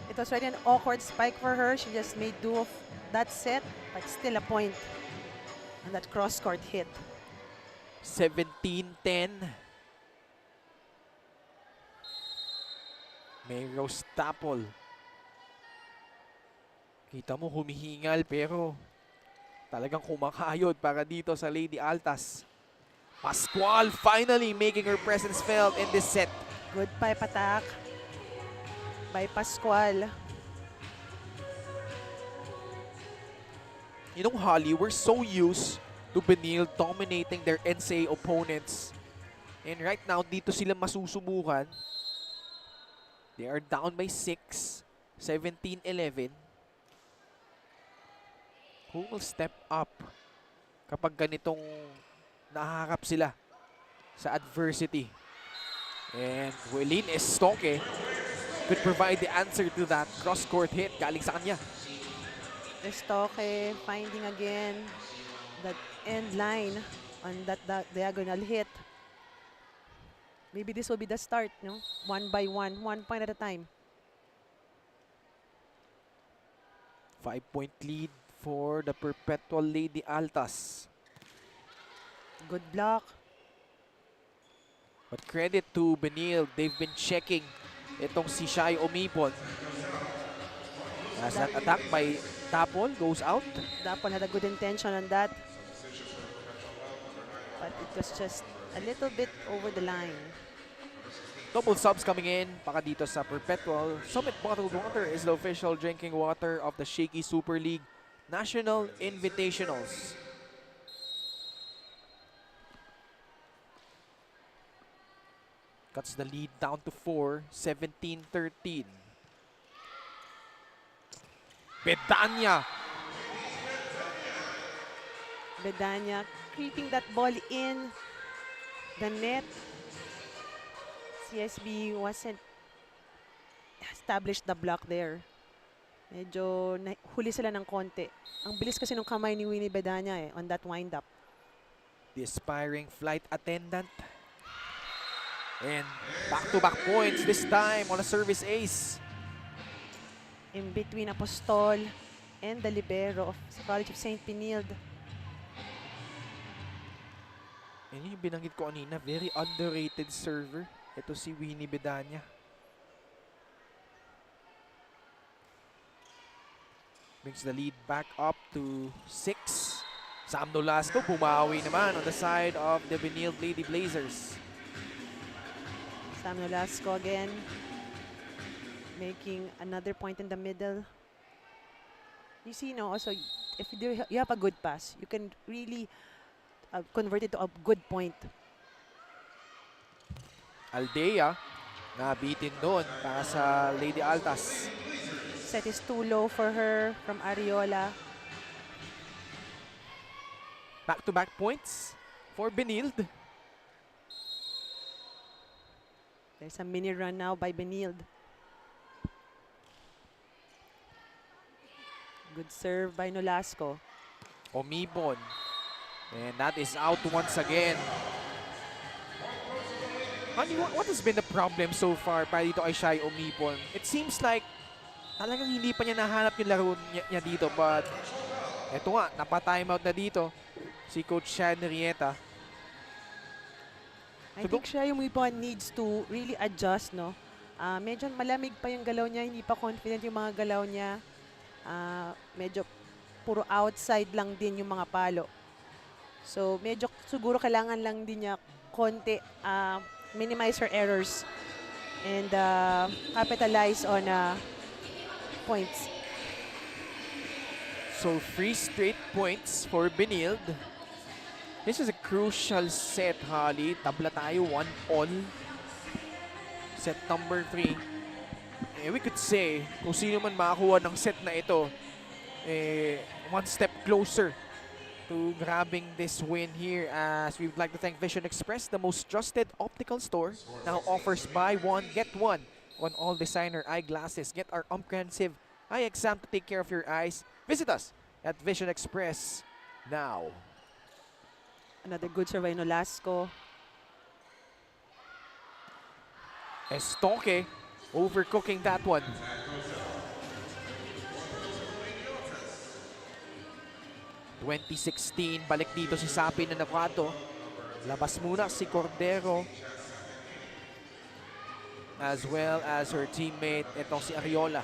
It was already an awkward spike for her. She just made do of that set, but still a point on that cross-court hit. 17-10. Mayros Tapol. Kita mo humihingal pero talagang kumakayod para dito sa Lady Altas. Pascual finally making her presence felt in this set. Good pipe attack by Pascual. You know, Holly, we're so used to Benil dominating their NCAA opponents. And right now, dito sila masusubukan. They are down by 6, 17-11. Who will step up kapag ganitong nahaharap sila sa adversity? And Welin Estoque could provide the answer to that cross-court hit galing sa kanya. Estoque finding again that end line on that diagonal hit. Maybe this will be the start, no? 1 by 1 point at a time. 5-point lead for the Perpetual Lady Altas. Good block. But credit to Benil, they've been checking itong si Shai Omipon. As that attack by Tapol goes out. Dapol had a good intention on that. But it was just a little bit over the line. Double subs coming in para dito sa Perpetual. Summit Bottled Water is the official drinking water of the Shakey Super League National Invitationals. Cuts the lead down to 4, 17-13. Bedanya. Bedanya creeping that ball in the net. CSB wasn't established the block there. Medyo huli sila ng konti. Ang bilis kasi ng kamay ni Winnie Bedanya on that wind-up. The aspiring flight attendant. And back-to-back points this time on a service ace. In between Apostol and the libero of the College of St. Benilde. And yung binanggit ko kanina, very underrated server. Ito si Winnie Bedanya. Brings the lead back up to 6. Sam Nolasco bumawi naman on the side of the Benilde Lady Blazers. Sam Nolasco again making another point in the middle. You see, no, also if you have a good pass, you can really convert it to a good point. Aldea, nabitin doon para sa Lady Altas. Set is too low for her from Ariola. Back-to-back points for Benilde. There's a mini run now by Benilde. Good serve by Nolasco. Omibon. And that is out once again. Honey, what has been the problem so far para dito kay Shai Omibon? It seems like talagang hindi pa niya nahanap yung laro niya dito. But eto nga, napa-timeout na dito si Coach Shan Rieta. I think siya yung needs to really adjust, no? Medyo malamig pa yung galaw niya, hindi pa confident yung mga galaw niya. Medyo puro outside lang din yung mga palo. So, medyo siguro kailangan lang din niya konti minimize her errors and capitalize on points. So, 3 straight points for Benilde. This is a crucial set, Holly. Tabla tayo, 1-all. Set number 3. We could say, kung sino man makakuha ng set na ito, one step closer to grabbing this win here, as we would like to thank Vision Express, the most trusted optical store, now offers buy one, get one on all designer eyeglasses. Get our comprehensive eye exam to take care of your eyes. Visit us at Vision Express now. Another good serve by Nolasco. Estoque overcooking that one. ...2016, balik dito si Sapin na nakwato. Labas muna si Cordero. As well as her teammate, itong si Ariola.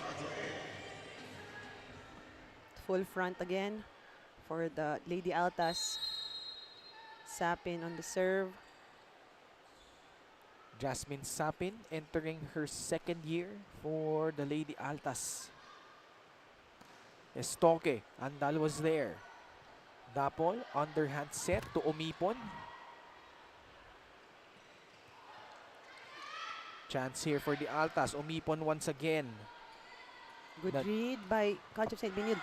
Full front again for the Lady Altas. Sapin on the serve. Jasmine Sapin entering her second year for the Lady Altas. Estoque, Andal was there. Dapol, underhand set to Umipon. Chance here for the Altas. Umipon once again. Good That- read by College of St. Benil.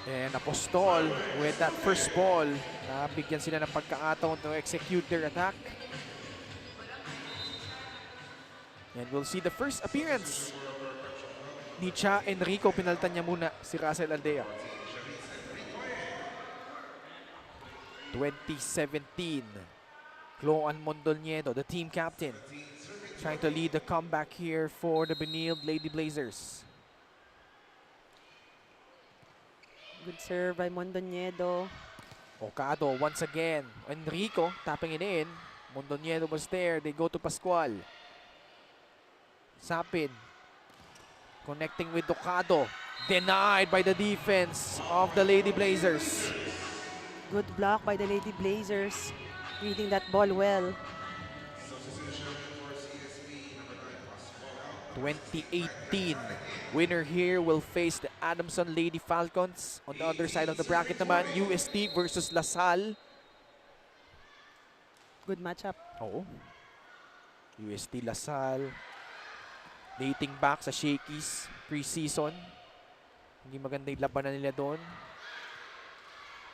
And Apostol with that first ball. Nabigyan sila ng pagkakataon to execute their attack. And we'll see the first appearance ni Cha Enrico. Pinaltan niya muna si Russell Aldea. 2017, Cloan Mondolniedo, the team captain, trying to lead the comeback here for the Benilde Lady Blazers. Good serve by Mondoñedo. Ocado once again. Enrico tapping it in. Mondolniedo was there. They go to Pascual. Sapin connecting with Ocado. Denied by the defense of the Lady Blazers. Good block by the Lady Blazers. Reading that ball well. 2018. Winner here will face the Adamson Lady Falcons. On the other side of the bracket naman, UST versus LaSalle. Good matchup. Oo. UST LaSalle. Dating back sa Shakey's pre-season. Hindi maganda yung labanan nila doon.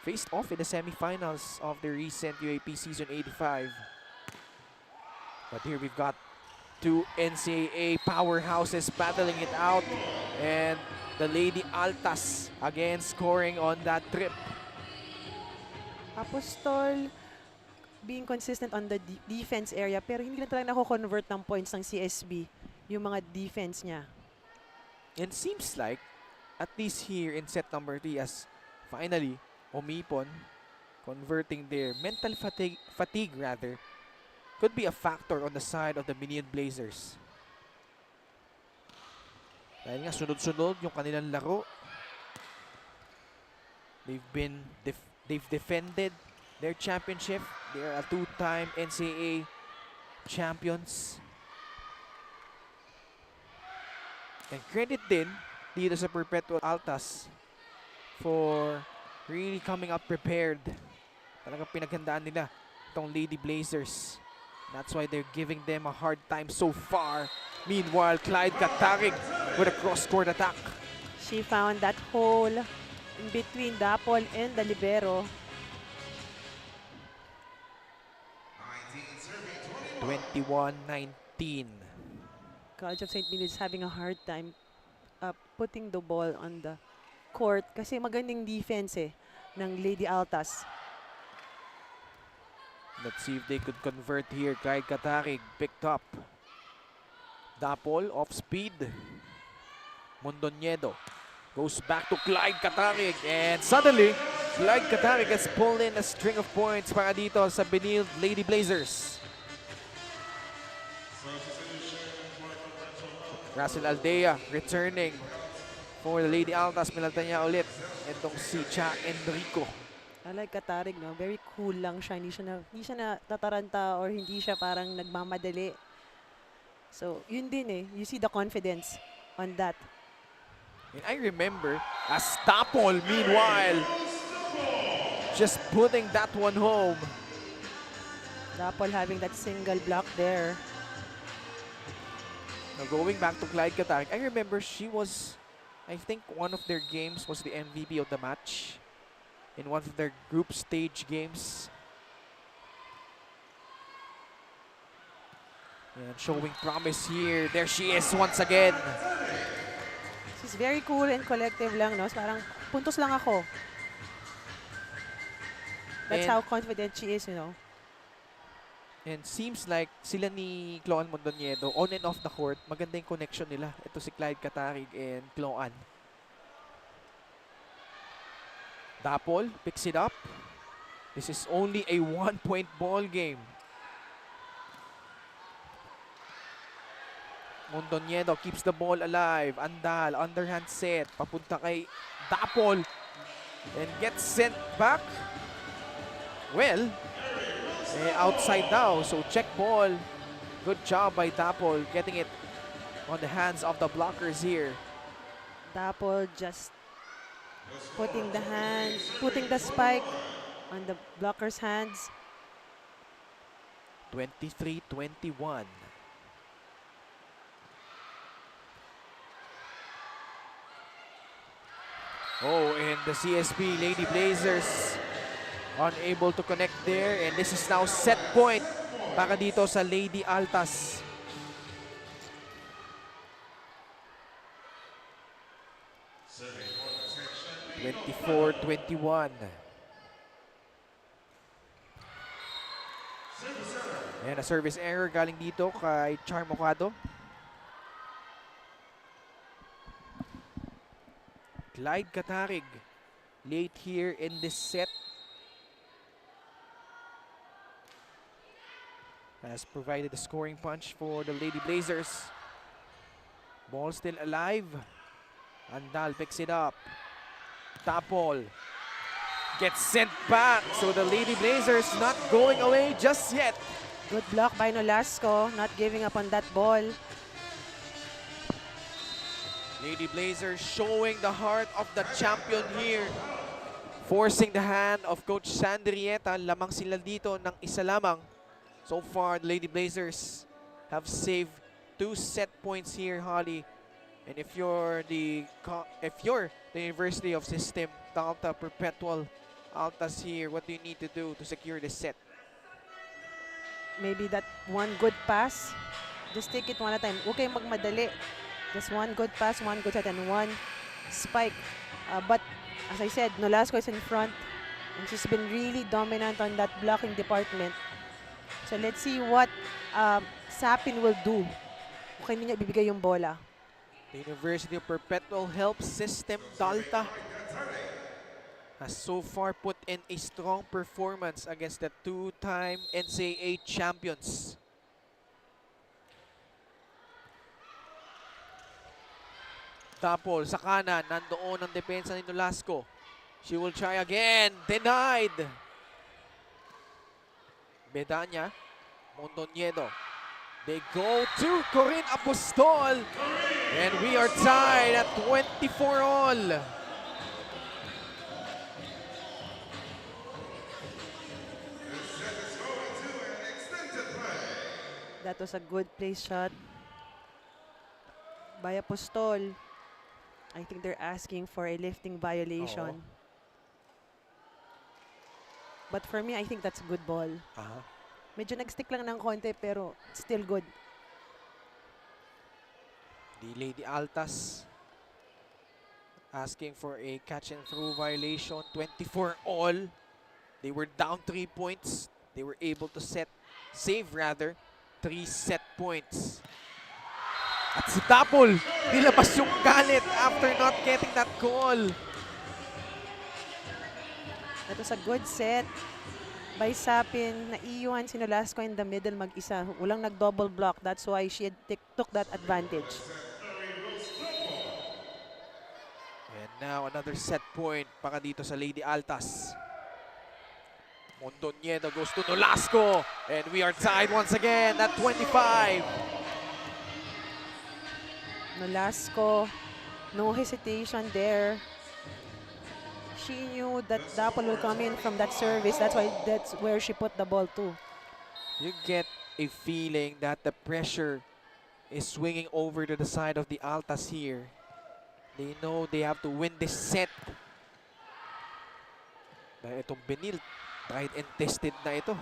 Faced off in the semifinals of the recent UAP Season 85. But here we've got two NCAA powerhouses battling it out. And the Lady Altas again scoring on that trip. Apostol being consistent on the defense area pero hindi na talaga nako-convert ng points ng CSB yung mga defense niya. And seems like, at least here in set number 3, as finally, Umipon converting their mental fatigue rather, could be a factor on the side of the Benilde Blazers. Dahil nga sunod-sunod yung kanilang laro. They've defended their championship. They are a two-time NCAA champions. And credit din dito sa Perpetual Altas for really coming up prepared. Talagang pinaghandaan nila itong Lady Blazers. That's why they're giving them a hard time so far. Meanwhile, Clyde Katarig with a cross-court attack. She found that hole in between Dapol and the libero. 21-19. College of St. Benil is having a hard time putting the ball on the court kasi magandang defense ng Lady Altas. Let's see if they could convert here. Clyde Katarig picked up. Dapol off speed. Mondolniedo goes back to Clyde Katarig. And suddenly, Clyde Katarig has pulled in a string of points para dito sa Benilde Lady Blazers. Russell Aldea returning for the Lady Altas. Pinalta niya ulit itong si Cha Enrico. I like Katarig, no? Very cool lang siya. Hindi siya natataranta or hindi siya parang nagmamadali. So, yun din You see the confidence on that. And I remember as Dapol, meanwhile, just putting that one home. Dapol having that single block there. Now going back to Clyde Katarig, I remember she was, I think one of their games was the MVP of the match in one of their group stage games. And showing promise here. There she is once again. She's very cool and collective lang, no? Parang puntos lang ako. That's And- how confident she is, you know. And seems like sila ni Cloan Mondoñedo, on and off the court, maganda yung connection nila. Ito si Clyde Katarig and Cloan. Dapol picks it up. This is only a 1-point ball game. Mondoñedo keeps the ball alive. Andal, underhand set. Papunta kay Dapol. And gets sent back. Well, outside daw. So check ball. Good job by Dapol getting it on the hands of the blockers here. Dapol just putting the spike on the blocker's hands. 23-21. Oh, and the CSB Lady Blazers unable to connect there. And this is now set point para dito sa Lady Altas. (24-21). Ayan, a service error galing dito kay Char Mocado. Clyde Katarig late here in this set has provided a scoring punch for the Lady Blazers. Ball still alive. Andal picks it up. Tapol gets sent back. So the Lady Blazers not going away just yet. Good block by Nolasco, not giving up on that ball. Lady Blazers showing the heart of the champion here. Forcing the hand of Coach Sandrieta. Lamang sila dito ng isa lamang. So far, the Lady Blazers have saved 2 set points here, Holly. And if you're the University of System Delta Perpetual Altas here, what do you need to do to secure the set? Maybe that one good pass. Just take it one at a time. Okay, magmadali. Just one good pass, one good set, and one spike. But as I said, Nolasco is in front. And she's been really dominant on that blocking department. So let's see what Sapin will do. Okay, niya ibibigay yung bola. The University of Perpetual Help System Delta has so far put in a strong performance against the 2-time NCAA champions. Tapol sa kanan, nandoon ang depensa ni Nolasco. She will try again. Denied. Bedanya, Mondoñedo. They go to Corinne Apostol. And we are tied at 24 all. That was a good place shot by Apostol. I think they're asking for a lifting violation. Oo. But for me, I think that's a good ball. Medyo nag-stick lang ng konti pero still good. The Lady Altas asking for a catch and throw violation. 24 all. They were down 3 points. They were able to save 3 set points. At si Tapol, nilabas yung galit after not getting that call. That was a good set by Sapin. Naiiwan si Nolasco in the middle mag-isa. Walang nag-double block. That's why she took that advantage. And now another set point para dito sa Lady Altas. Mondoñedo goes to Nolasco. And we are tied once again at 25. Nolasco, no hesitation there. She knew that Dapol will come in from that service. That's where she put the ball too. You get a feeling that the pressure is swinging over to the side of the Altas here. They know they have to win this set. Dahil itong Benil, tried and tested na ito.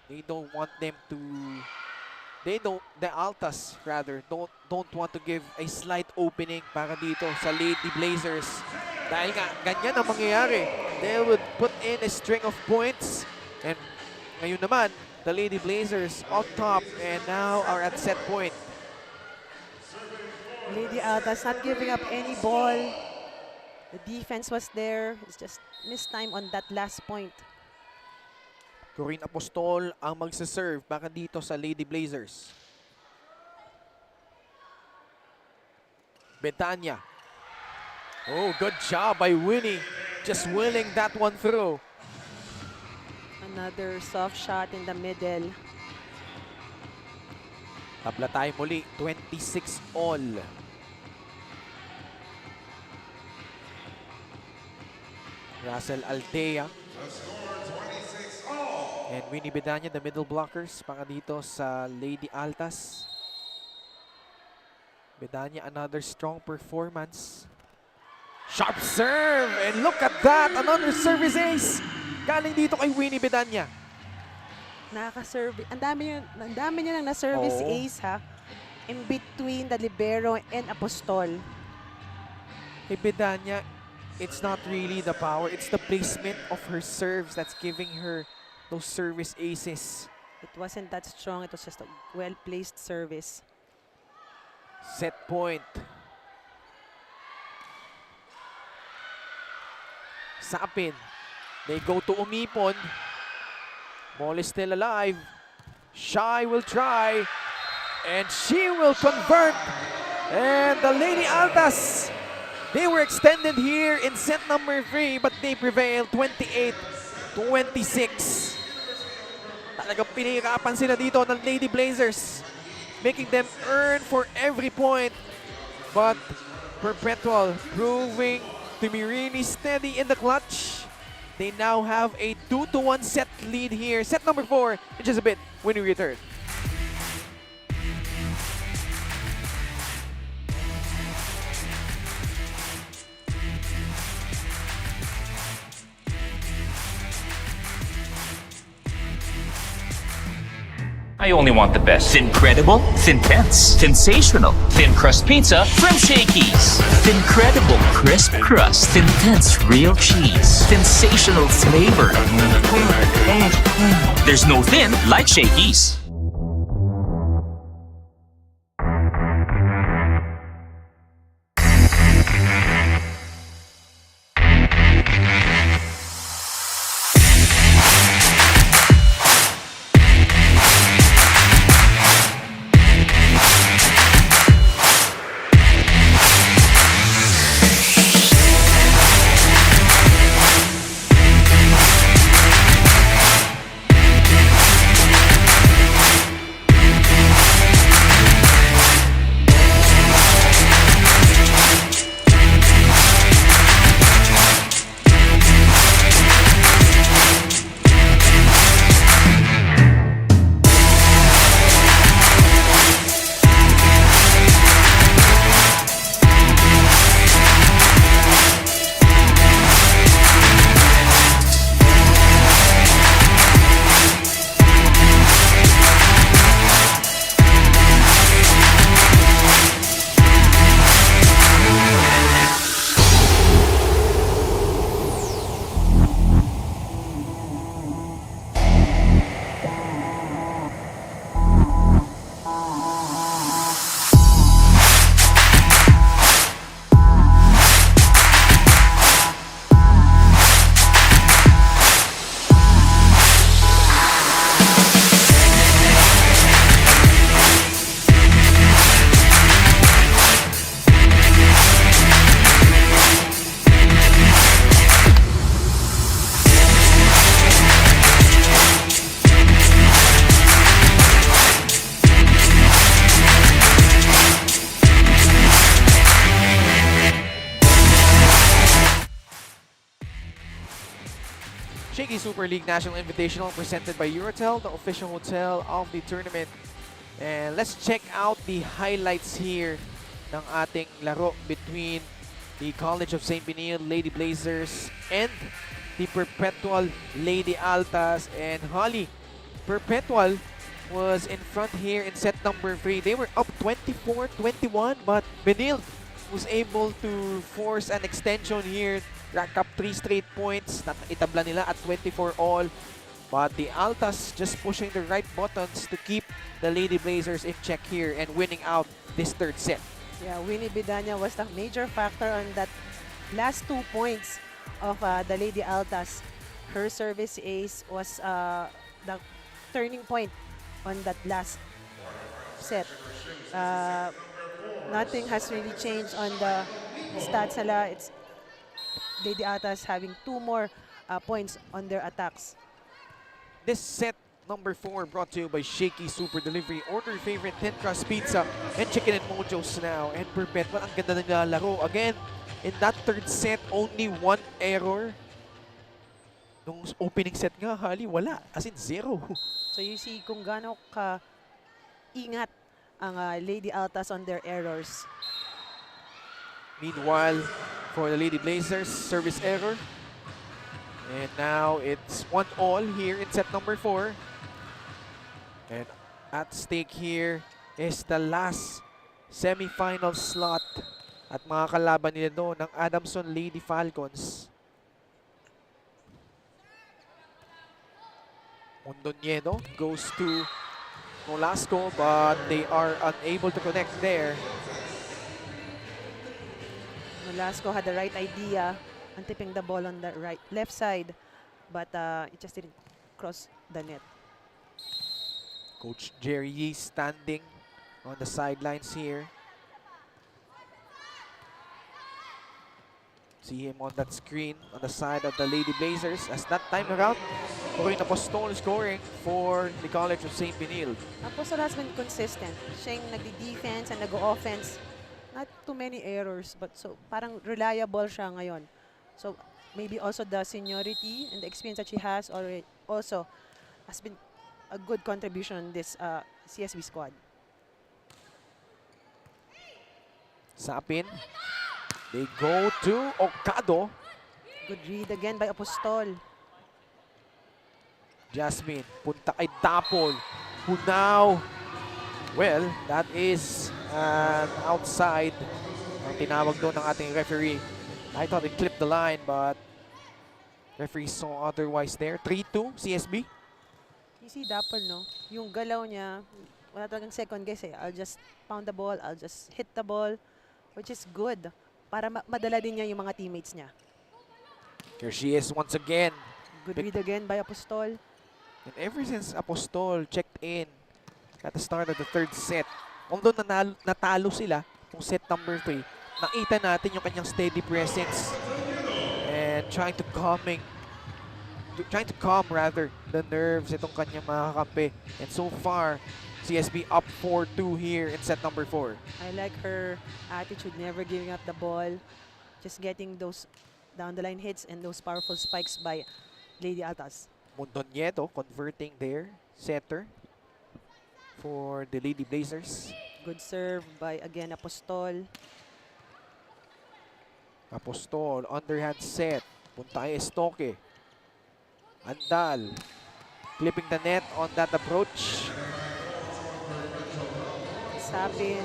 They don't want them to... the Altas rather, don't want to give a slight opening para dito sa Lady Blazers. Dahil nga, ganyan ang mangyayari. they would put in a string of points. And ngayon naman, the Lady Blazers up top and now are at set point. Lady Altas not giving up any ball. The defense was there. It's just missed time on that last point. Corinne Apostol ang magsaserve baka dito sa Lady Blazers. Betania. Oh, good job by Winnie. Just willing that one through. Another soft shot in the middle. Tabla tayo muli, 26 all. Russell Aldea. And Winnie Bedanya, the middle blockers, baka dito sa Lady Altas. Bedanya, another strong performance. Sharp serve! And look at that! Another service ace! Galing dito kay Winnie Bedanya. Nakaka-serve. Ang dami niya nang na-service Oo. ace ha. In between the libero and Apostol. Kay Bedanya, it's not really the power, it's the placement of her serves that's giving her those service aces. It wasn't that strong. It was just a well-placed service. Set point. Sapin. They go to Umipon. Ball is still alive. Shai will try. And she will convert. And the Lady Altas, they were extended here in set number 3, but they prevailed 28-26. Talagang pinahirapan sila dito ng Lady Blazers, making them earn for every point. But Perpetual proving to be really steady in the clutch. They now have a 2-1 set lead here. Set number 4 in just a bit when we return. I only want the best. Incredible, Thin-Tense, sensational, thin crust pizza from Shakey's. Incredible crisp crust, Thin-Tense real cheese, sensational flavor. There's no thin like Shakey's. Shakey Super League National Invitational presented by Eurotel, the official hotel of the tournament. And let's check out the highlights here ng ating laro between the College of St. Benil Lady Blazers and the Perpetual Lady Altas. And Holly, Perpetual was in front here in set number 3. They were up 24-21, but Benil was able to force an extension here rack up 3 straight points. Itabla nila at 24 all. But the Altas just pushing the right buttons to keep the Lady Blazers in check here and winning out this third set. Yeah, Winnie Bidanya was the major factor on that last 2 points of the Lady Altas. Her service ace was the turning point on that last set. Nothing has really changed on the stats nila. It's Lady Altas having 2 more points on their attacks. This set number 4 brought to you by Shakey Super Delivery. Order your favorite thin crust pizza and chicken and mojos now. And Perpetual, ang ganda ng laro. Again, in that third set, only 1 error. Nung opening set nga, hali, wala. As in, 0. So you see kung gaano ka ingat ang Lady Altas on their errors. Meanwhile, for the Lady Blazers, service error. And now it's 1-all here in set number 4. And at stake here is the last semifinal slot at mga kalaban nila doon ng Adamson Lady Falcons. Mondoñedo goes to Nolasco, but they are unable to connect there. Nolasco had the right idea on tipping the ball on the left side, but it just didn't cross the net. Coach Jerry Yee standing on the sidelines here. See him on that screen on the side of the Lady Blazers as that time around, Corinne Apostol scoring for the College of St. Benilde. Apostol has been consistent. Siya yung nagdi-defense and nag-offense. Not too many errors, but so parang reliable siya ngayon. So maybe also the seniority and the experience that she has already also has been a good contribution on this CSB squad. Sapin. They go to Ocado. Good read again by Apostol. Jasmine, punta kay Dapol, who now, well, that is an outside ang tinawag doon ng ating referee. I thought it clipped the line, but referee saw otherwise there. 3-2, CSB. You see Dapol, no? Yung galaw niya, wala talagang second guess eh. I'll just pound the ball, I'll just hit the ball, which is good para madala din niya yung mga teammates niya. Here she is once again. Good read again by Apostol. And ever since Apostol checked in at the start of the third set, although natalo sila kung set number 3, nakita natin yung kanyang steady presence and trying to calm the nerves itong kanyang mga kakampi. And so far, CSB up 4-2 here in set number 4. I like her attitude, never giving up the ball, just getting those down the line hits and those powerful spikes by Lady Altas. Mondoñedo converting their setter for the Lady Blazers. Good serve by again Apostol. Apostol, underhand set. Punta kay Estoque. Andal. Clipping the net on that approach. Sapin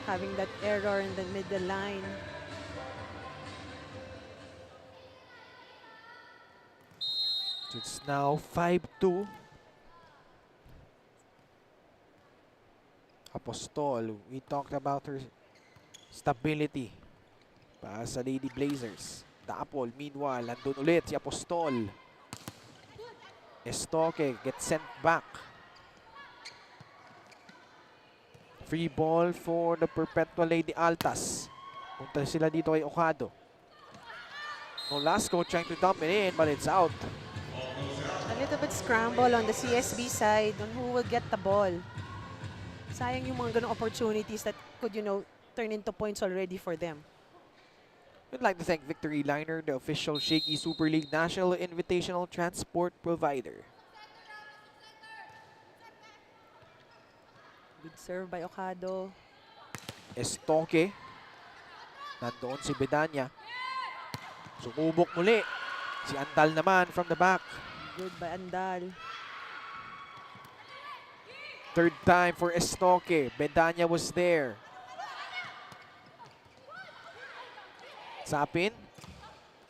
having that error in the middle line. So it's now 5-2. Apostol, we talked about her stability para sa Lady Blazers. Dapol, meanwhile, nandun ulit si Apostol. Estoque gets sent back. Free ball for the Perpetual Lady Altas. Punta sila dito kay Ocado. Nolasco trying to dump it in, but it's out. A little bit scramble on the CSB side on who will get the ball. Sayang yung mga ganong opportunities that could, turn into points already for them. We'd like to thank Victory Liner, the official Shakey Super League National Invitational Transport Provider. Good serve by Ocado. Estoque. Nandoon si Bedanya. Sumubok muli. Si Andal naman from the back. Good by Andal. Third time for Estoque. Bedanya was there. Sapin.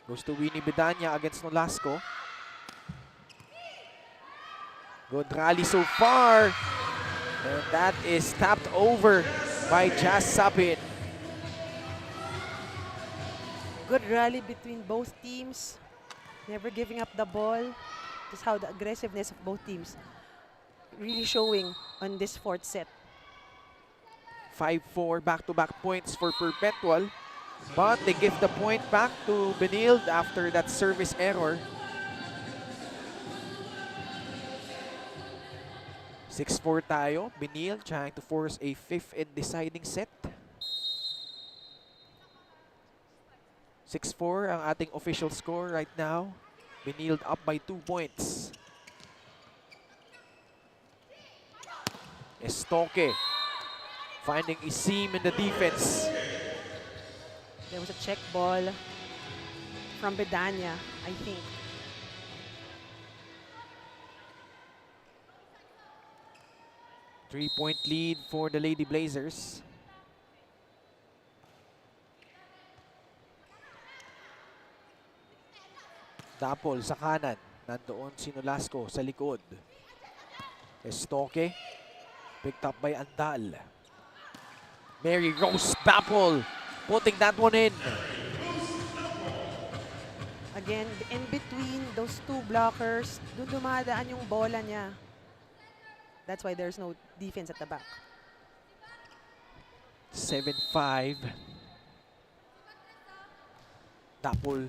Goes to Winnie Bedanya against Nolasco. Good rally so far. And that is tapped over by Jazz Sapin. Good rally between both teams. Never giving up the ball. Just how the aggressiveness of both teams really showing on this fourth set. 5-4 back-to-back points for Perpetual. But they give the point back to Benilde after that service error. 6-4 tayo. Benilde trying to force a fifth and deciding set. 6-4 ang ating official score right now. Benilde up by 2 points. Estoque finding a seam in the defense. There was a check ball from Bedanya, I think. Three-point lead for the Lady Blazers. Dapol sa kanan. Nandoon si Nolasco sa likod. Estoque. Picked up by Andal. Mary Rose Dapol putting that one in. Again, in between those two blockers, doon dumadaan yung bola niya. That's why there's no defense at the back. 7-5. Dapol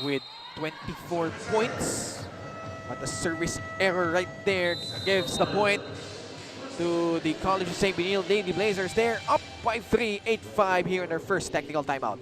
with 24 points. But the service error right there gives the point to the College of St. Benilde Lady Blazers. They're up by 3, 8-5 here in their first technical timeout.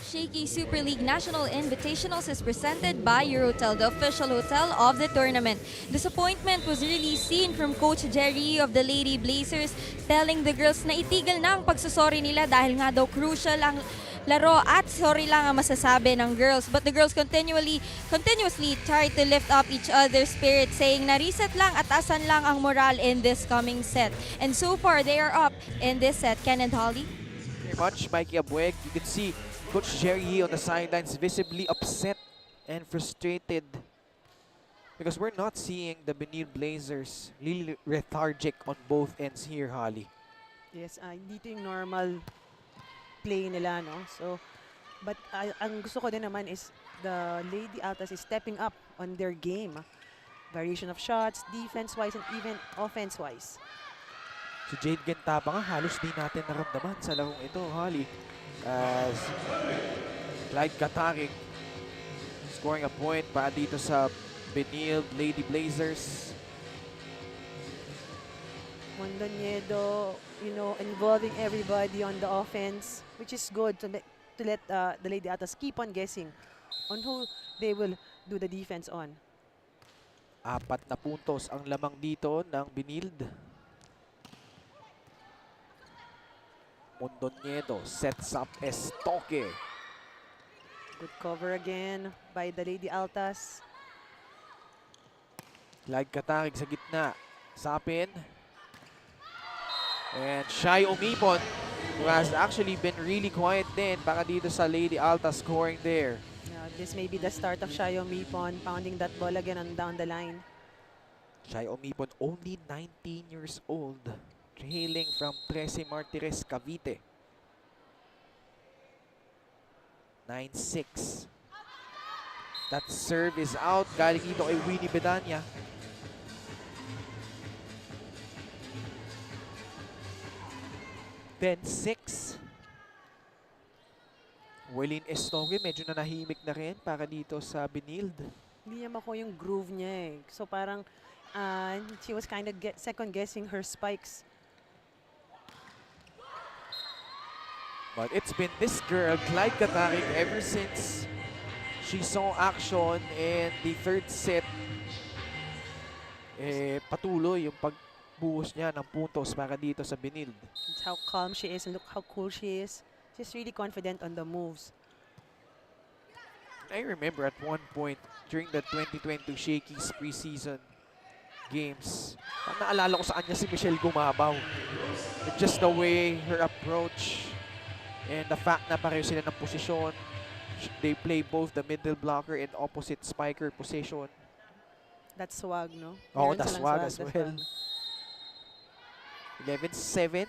Shakey Super League National Invitationals is presented by Eurotel, the official hotel of the tournament. Disappointment was really seen from Coach Jerry of the Lady Blazers, telling the girls na itigil na ang pagsusori nila dahil nga daw crucial ang laro at sorry lang ang masasabi ng girls. But the girls continuously try to lift up each other's spirit, saying na reset lang at asan lang ang moral in this coming set. And so far, they are up in this set. Ken and Holly? Very much, Mikey Abueg. You can see Coach Jerry on the sidelines visibly upset and frustrated because we're not seeing the Benilde Blazers really lethargic on both ends here, Holly. Yes, dito yung normal play nila, no? So, but ang gusto ko din naman is the Lady Altas is stepping up on their game. Variation of shots, defense-wise and even offense-wise. Si Jade Gentapa nga halos di natin naramdaman sa larong ito, Holly. As Clyde Katarik scoring a point para dito sa Benilde Lady Blazers. Mondoñedo, involving everybody on the offense, which is good to let the Lady Altas keep on guessing on who they will do the defense on. 4 na puntos ang lamang dito ng Benilde. Mondoñedo sets up Estoque. Good cover again by the Lady Altas. Clyde Katarik sa gitna. Sapin. And Shai Omipon, who has actually been really quiet din para dito sa Lady Altas scoring there. This may be the start of Shayo Mipon pounding that ball again on down the line. Shai Omipon, only 19 years old, hailing from Trece Martires, Cavite. 9-6. That serve is out. Galing dito kay Winnie Bedanya. Then 6. Welin Estoque, medyo nanahimik na rin para dito sa Benilde. Hindi niya makuha yung groove niya eh. So parang she was kind of second guessing her spikes. But it's been this girl, Clyde Katarik, ever since she saw action in the third set. Patuloy yung pagbuhos niya ng puntos para dito sa Binild. It's how calm she is and look how cool she is. She's really confident on the moves. I remember at one point during the 2022 Shakey's preseason games, naalala ko sa kanya si Michelle Gumabaw. Just the way her approach and the fact na pareho sila ng posisyon. They play both the middle blocker and opposite spiker position. That's swag, no? Oh, Meron that's silang swag as that's well. 11-7.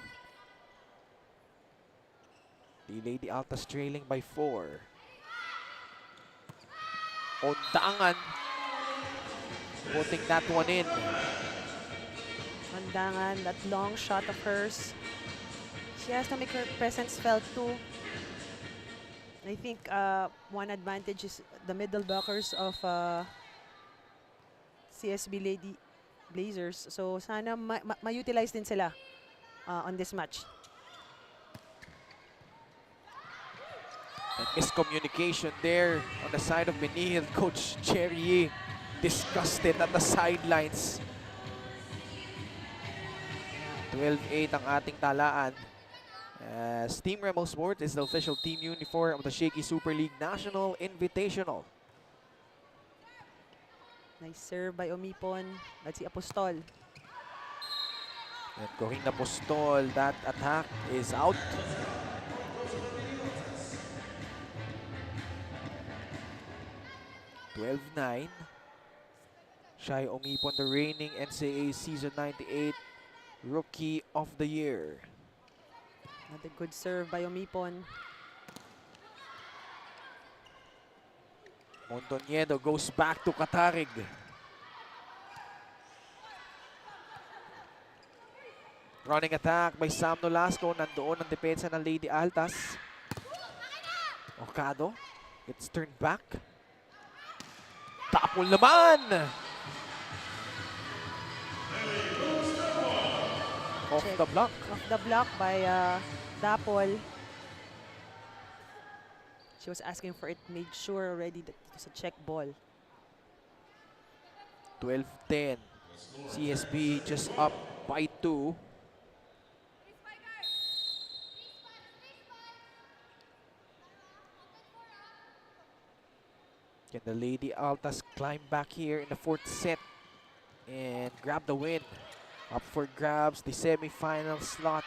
The Lady Altas trailing by 4. Ondangan. Putting that one in. Mandangan, that long shot of hers. She has to make her presence felt too. I think one advantage is the middle blockers of CSB Lady Blazers. So sana ma-utilize din sila on this match. And miscommunication there on the side of Benil. Coach Jerry disgusted at the sidelines. 12-8 ang ating talaan. As Team Rebel Sports is the official team uniform of the Shakey Super League National Invitational. Nice serve by Omipon. That's si Apostol. And Corinne Apostol, that attack is out. (12-9). Shai Omipon, the reigning NCAA Season 98 Rookie of the Year. Another good serve by Omipon. Montoniedo goes back to Katarig. Running attack by Sam Nolasco. Nandoon ang depensa ng Lady Altas. Ocado gets turned back. Tapol naman! Off Check. the block. Off the block by Dapol. She was asking for it, made sure already that it was a check ball. 12-10. CSB just up by 2. Can the Lady Altas climb back here in the fourth set and grab the win? Up for grabs, the semifinal slot.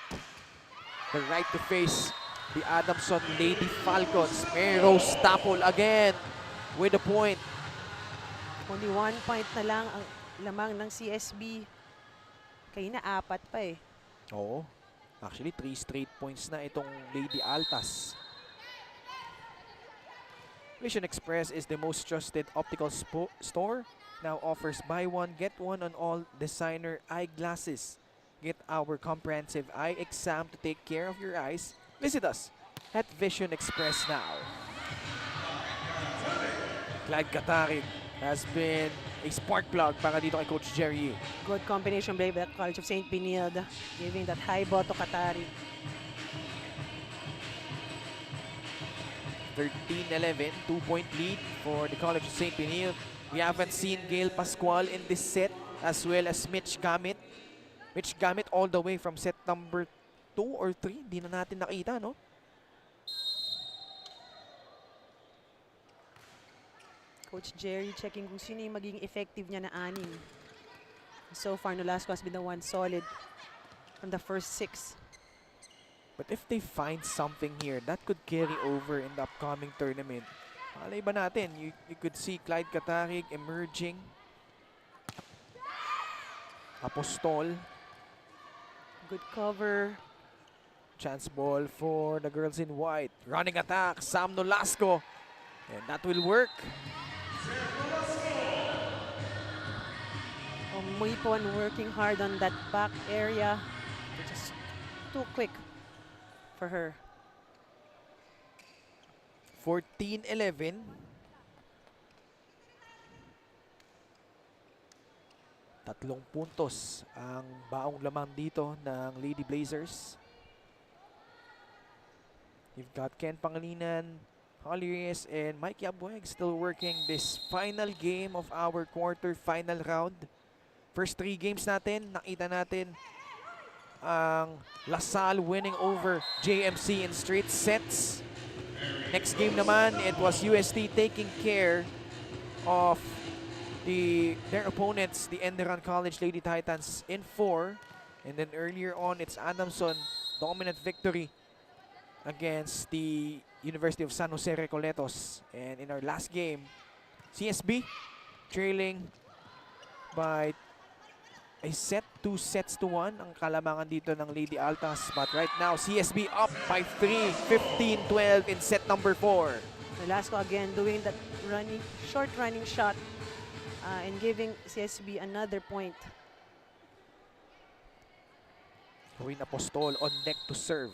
The right to face the Adamson Lady Falcons. Meros Tapol again with a point. Only 1 point na lang ang lamang ng CSB. Kaya na 4 pa eh. Oo. Actually, 3 straight points na itong Lady Altas. Vision Express is the most trusted optical store. Now offers buy one, get one on all designer eyeglasses. Get our comprehensive eye exam to take care of your eyes. Visit us at Vision Express now. Clyde Katarig has been a spark plug para dito kay Coach Jerry. Good combination play by the College of St. Benilde, giving that high ball to Katari. 13-11, 2-point lead for the College of St. Benilde. We haven't seen Gail Pascual in this set, as well as Mitch Gamit. Mitch Gamit all the way from set number 2 or 3. Hindi na natin nakita, no? Coach Jerry checking kung sino yung magiging effective niya na 6. So far, Nolasco has been the one solid from the first 6. But if they find something here, that could carry over in the upcoming tournament. Malay ba natin? You could see Clyde Katarig emerging. Apostol. Good cover. Chance ball for the girls in white. Running attack, Sam Nolasco. And that will work. Omipon working hard on that back area. Just too quick for her. 14-11. Tatlong puntos ang baong lamang dito ng Lady Blazers. You've got Ken Pangilinan, Holly Reyes, and Mikey Abweg still working this final game of our quarter-final round. First 3 games natin, nakita natin ang Lasal winning over JMC in straight sets. Next game naman, it was UST taking care of their opponents, the Enderan College Lady Titans, in 4. And then earlier on, it's Adamson, dominant victory against the University of San Jose Recoletos. And in our last game, CSB trailing by a set, 2 sets to 1 ang kalamangan dito ng Lady Altas. But right now, CSB up by 3, 15-12 in set number 4. Velasco again doing that short running shot and giving CSB another point. Ruin Apostol on deck to serve.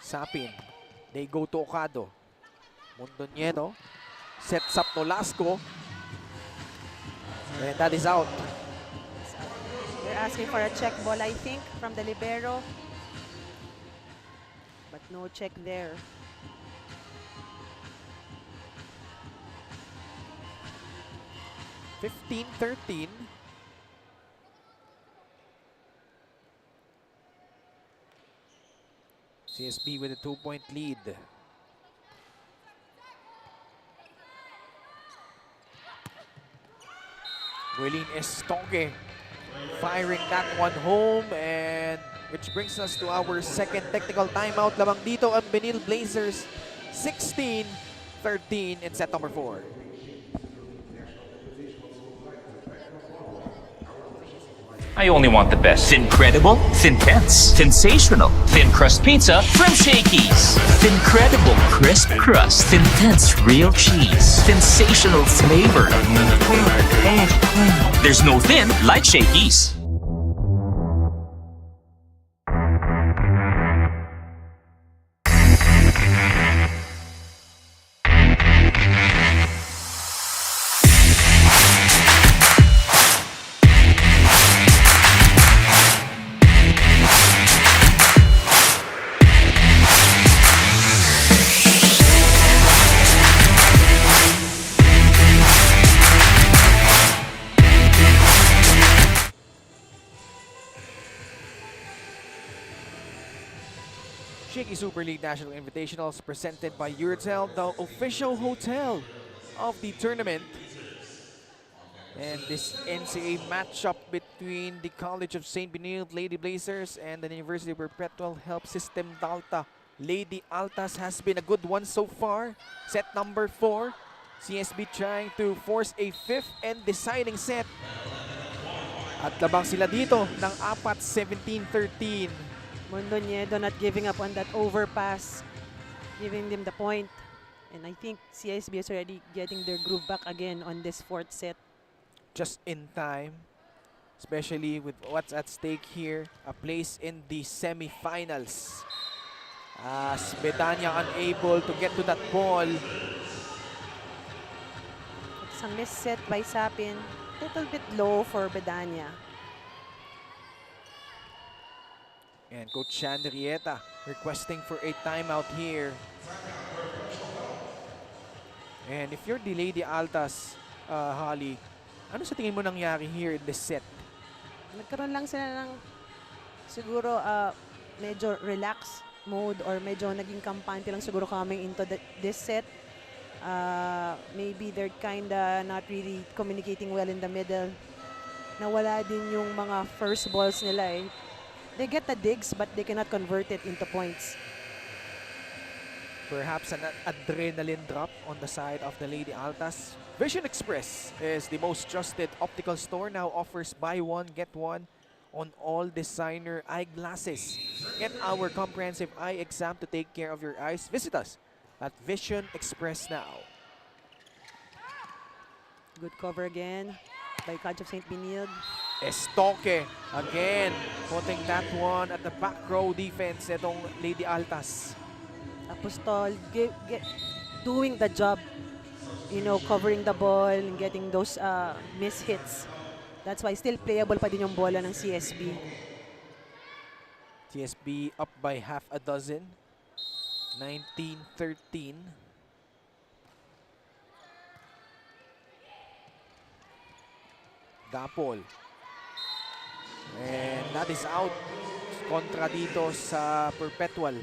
Sapin. They go to Ocado. Mondoñedo sets up Nolasco. And that is out. They're asking for a check ball, I think, from the libero. But no check there. (15-13). CSB with a 2-point lead. Guilin Estongue firing that one home, and which brings us to our second technical timeout. Lamang dito ang Benil Blazers, 16-13 in set number 4. I only want the best. Incredible, Thintense, sensational, thin crust pizza from Shakey's. Incredible crisp crust, Thintense real cheese, sensational flavor. There's no thin like Shakey's. Shakey Super League National Invitationals presented by Yurtel, the official hotel of the tournament. And this NCAA matchup between the College of St. Benilde Lady Blazers and the University of Perpetual Health System Dalta Lady Altas has been a good one so far. Set number 4, CSB trying to force a 5th and deciding set. At labang sila dito ng 17-13. Mondoñedo not giving up on that overpass, giving them the point. And I think CSB is already getting their groove back again on this 4th set. Just in time, especially with what's at stake here, a place in the semifinals. As Betania unable to get to that ball. It's a miss set by Sapin. Little bit low for Bedania. And Coach Chandrieta requesting for a timeout here. And if you're the Lady Altas, Holly, ano sa tingin mo nangyari here in this set? Nagkaroon lang sila ng siguro medyo relax mode or medyo naging kampante lang siguro coming into this set. Maybe they're kinda not really communicating well in the middle. Nawala din yung mga first balls nila eh. They get the digs but they cannot convert it into points. Perhaps an adrenaline drop on the side of the Lady Altas. Vision Express is the most trusted optical store, now offers buy one, get one on all designer eyeglasses. Get our comprehensive eye exam to take care of your eyes. Visit us at Vision Express now. Good cover again by College of St. Benilde. Estoque again, putting that one at the back row defense itong Lady Altas. Apostol doing the job, you know, covering the ball and getting those miss hits. That's why still playable pa din yung bola ng CSB. CSB up by half a dozen. 19-13. Dapol. And that is out. Kontra dito sa Perpetual.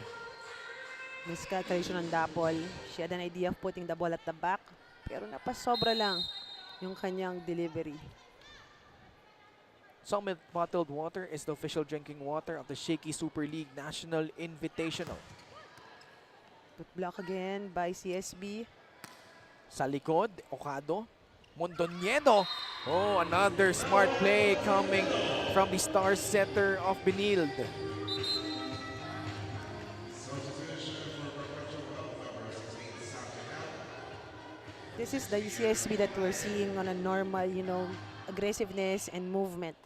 Miscalculation ng Dapol. She had an idea of putting the ball at the back. Pero napasobra lang yung kanyang delivery. Summit Bottled Water is the official drinking water of the Shakey Super League National Invitational. Good block again by CSB. Sa likod, Ocado. Mondoñedo. Oh, another smart play coming from the star setter of Benild. This is the CSB that we're seeing on a normal, aggressiveness and movement.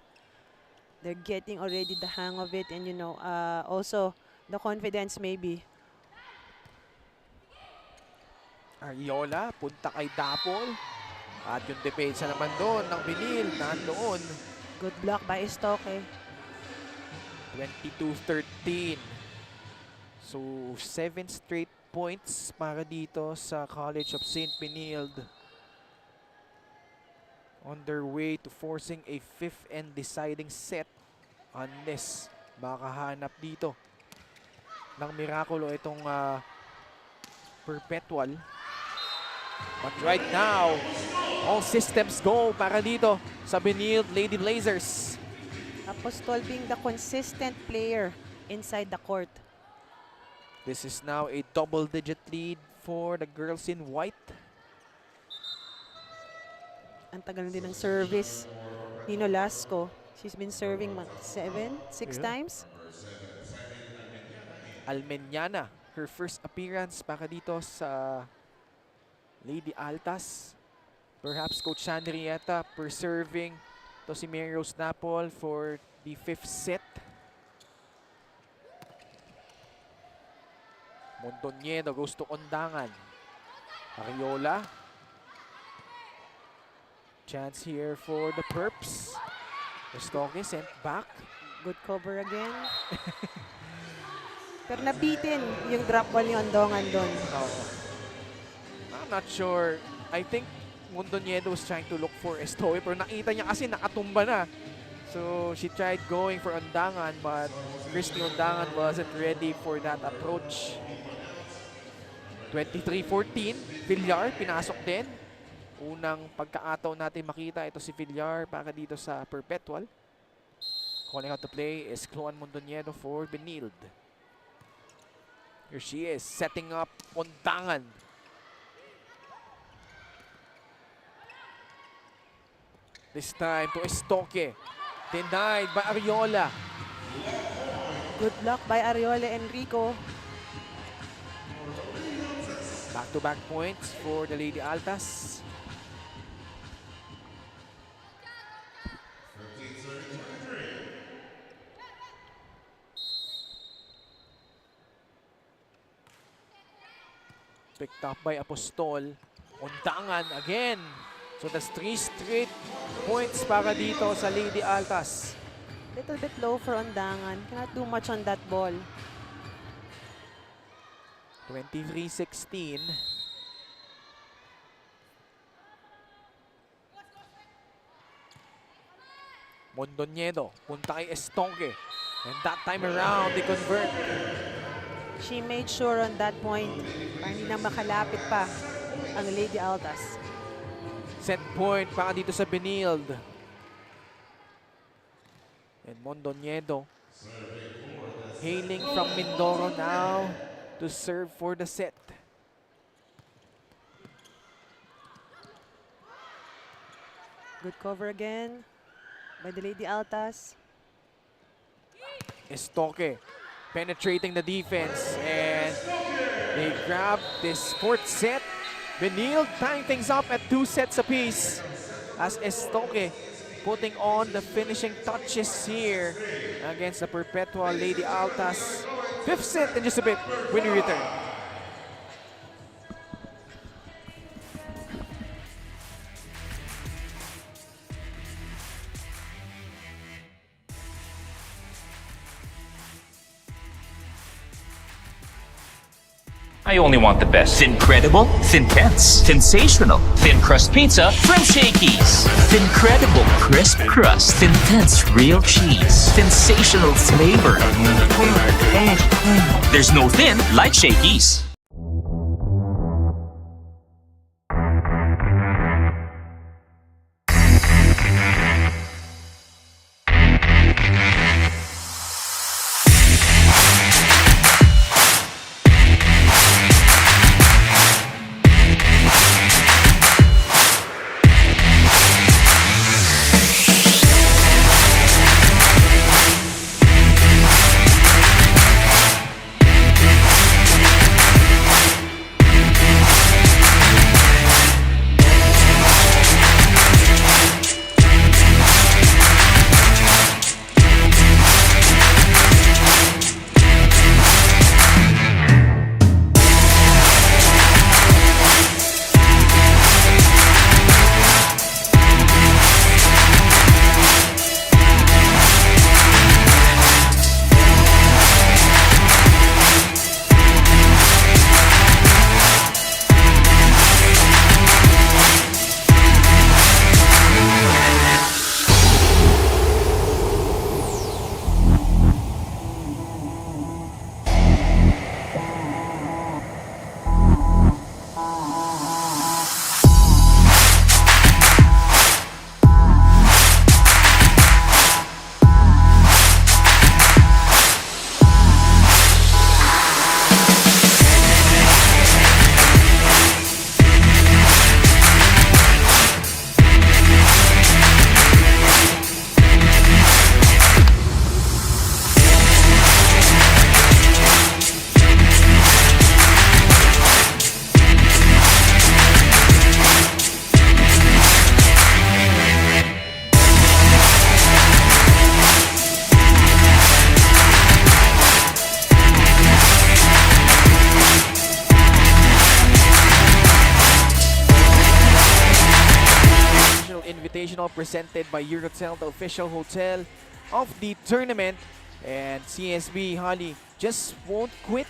They're getting already the hang of it and, also the confidence maybe. Ariola, punta kay Dapol. At yung depensa naman doon ng Benil, nandoon. Good block by Estoque. 22-13. So, 7 straight points para dito sa College of St. Benilde. On their way to forcing a 5th and deciding set unless makahanap dito ng mirakulo itong Perpetual. But right now, all systems go para dito sa Benilde Lady Blazers. Apostol being the consistent player inside the court. This is now a double-digit lead for the girls in white. Ang tagal din ng service. Nino Lasco, she's been serving 6 times. Almeñana, her first appearance para dito sa Lady Altas. Perhaps Coach Sandrieta preserving to si Mary Rose Napol for the 5th set. Mondoñedo goes to Ondangan. Ariola. Chance here for the Perps. Estoque sent back. Good cover again. Pero nabitin yung drop ball ni Ondongan doon. I'm not sure. I think Mondoñedo was trying to look for Estoque, pero nakita niya kasi nakatumba na. So she tried going for Ondangan, but Christy Ondangan wasn't ready for that approach. 23-14. Villar, pinasok din. Unang pagkakataon natin makita ito si Villar para dito sa Perpetual. Calling out the play is Chloan Mondoñedo for Benilde. Here she is, setting up Ondangan. This time to Estoque. Denied by Ariola. Good block by Ariola Enrico. Back-to-back points for the Lady Altas. Picked up by Apostol. Ondangan again. So that's 3 straight points para dito sa Lady Altas. Little bit low for Ondangan. Cannot do much on that ball. 23-16. Mondoñedo, punta kay Estoque. And that time around, they convert. She made sure on that point para hindi na makalapit pa ang Lady Altas. Set point para dito sa Benilde. And Mondoñedo hailing from Mindoro now to serve for the set. Good cover again by the Lady Altas. Estoque penetrating the defense, and they grab this 4th set. Benilde tying things up at 2 sets apiece as Estoque putting on the finishing touches here against the Perpetual Lady Altas. 5th set in just a bit when we return. I only want the best. Thincredible, Thintense, Sensational, Thin Crust Pizza from Shakey's. Thincredible crisp crust, Thintense real cheese, sensational flavor. There's no thin like Shakey's. Invitational presented by Eurotel, the official hotel of the tournament. And CSB Holly just won't quit,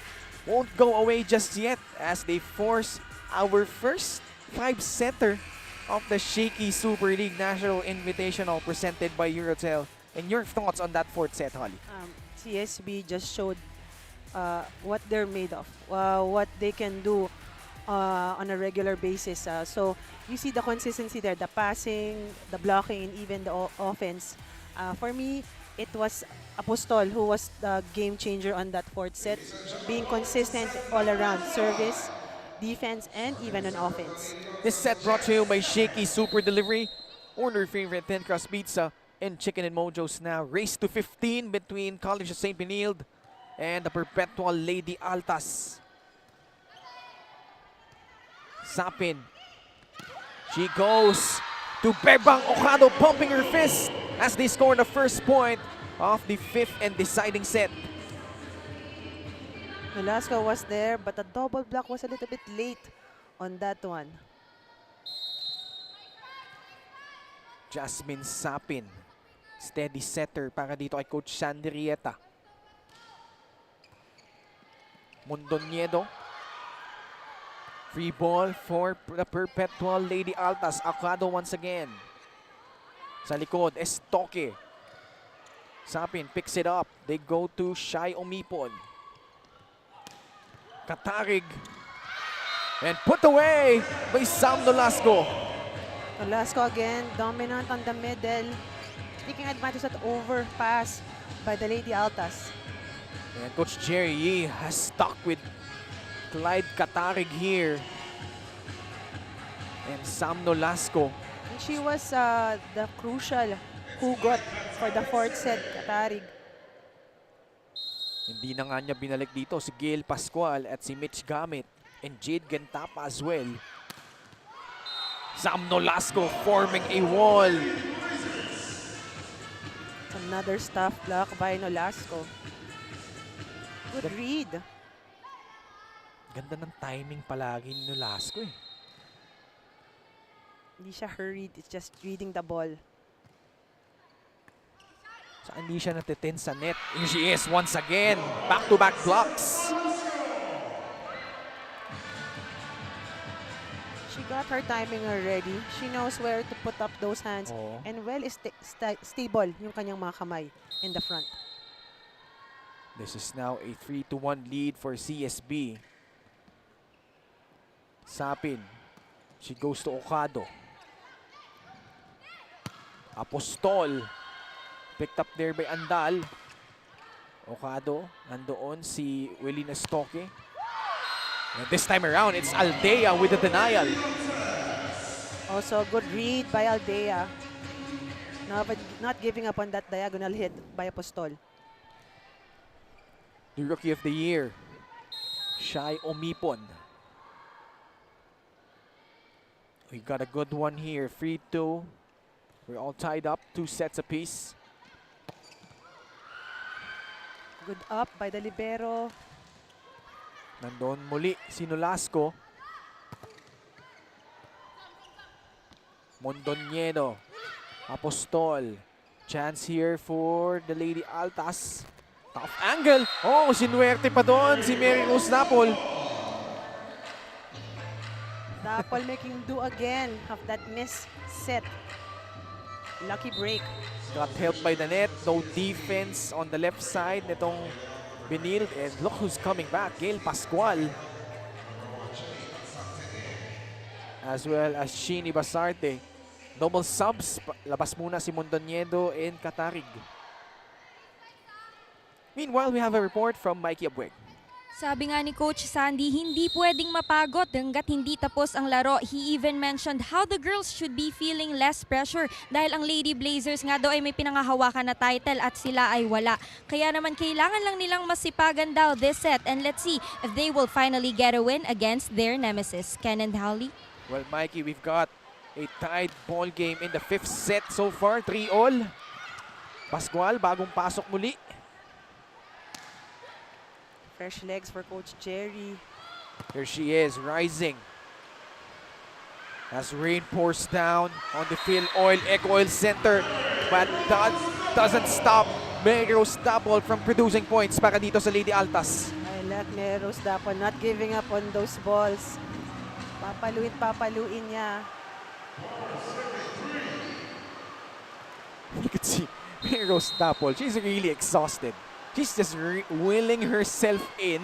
won't go away just yet as they force our first 5-setter of the Shakey Super League National Invitational presented by Eurotel. And your thoughts on that 4th set, Holly? CSB just showed what they're made of, what they can do on a regular basis. So you see the consistency there, the passing, the blocking, and even the offense. For me, it was Apostol who was the game changer on that 4th set, being consistent all around, service, defense, and even on offense. This set brought to you by Shakey Super Delivery. Order your favorite thin crust pizza and chicken and mojos now. Race to 15 between College of St. Benilde and the Perpetual Lady Altas. Sapin. She goes to Bebang Ocado, pumping her fist as they score the first point of the 5th and deciding set. Nolasco was there, but the double block was a little bit late on that one. Jasmine Sapin. Steady setter para dito kay Coach Sandy Rieta. Mondoniedo. Free ball for the Perpetual Lady Altas. Ocado once again. Sa likod, Estoque. Sapin picks it up. They go to Shai Omipon. Katarig. And put away by Sam Nolasco. Nolasco again, dominant on the middle. Taking advantage of the overpass by the Lady Altas. And Coach Jerry Yee has stuck with Clyde Katarig here. And Sam Nolasco. And she was the crucial hugot for the 4th set, Katarig. Hindi na nga niya binalik dito si Gail Pascual at si Mitch Gamit and Jade Gentapa as well. Sam Nolasco forming a wall. Another stuff block by Nolasco. Good read. Ganda ng timing palagi ni Nolasco eh. Hindi siya hurried, it's just reading the ball. So hindi siya natitin sa net. Here she is once again. Back-to-back blocks. got her timing already. She knows where to put up those hands. Oo. And well, is stable yung kanyang mga kamay in the front. This is now a 3-1 lead for CSB. Sapin. She goes to Okado. Apostol. Picked up there by Andal. Okado. Nandoon si Welina Stoke. And this time around, it's Aldea with the denial. Also, good read by Aldea. Not giving up on that diagonal hit by Apostol. The Rookie of the Year, Shai Omipon. We got a good one here. 3-2. We're all tied up. 2 sets apiece. Good up by the libero. Nandun muli si Nolasco. Mondoñedo. Apostol. Chance here for the Lady Altas. Tough angle. Oh, sinuwerte pa doon si Mary Rose Napol. Dapol making do again of that miss set. Lucky break. Got helped by the net. No defense on the left side nitong Benil. And look who's coming back. Gail Pascual. As well as Sheeny Basarte. Double subs. Labas muna si Mondoñedo and Katarig. Meanwhile, we have a report from Mikey Abueg. Sabi nga ni Coach Sandy, hindi pwedeng mapagod hanggat hindi tapos ang laro. He even mentioned how the girls should be feeling less pressure dahil ang Lady Blazers nga daw ay may pinangahawakan na title at sila ay wala. Kaya naman kailangan lang nilang masipagan daw this set, and let's see if they will finally get a win against their nemesis. Ken and Holly? Well, Mikey, we've got a tied ball game in the 5th set so far. 3-all. Pascual, bagong pasok muli. Fresh legs for Coach Jerry. Here she is, rising. As rain pours down on the Phil Eco Oil Center. But that doesn't stop Meros Dapol from producing points para dito sa Lady Altas. I like Meros Dapol not giving up on those balls. Papaluin niya. You could see Meros Dapol, she's really exhausted. She's just willing herself in.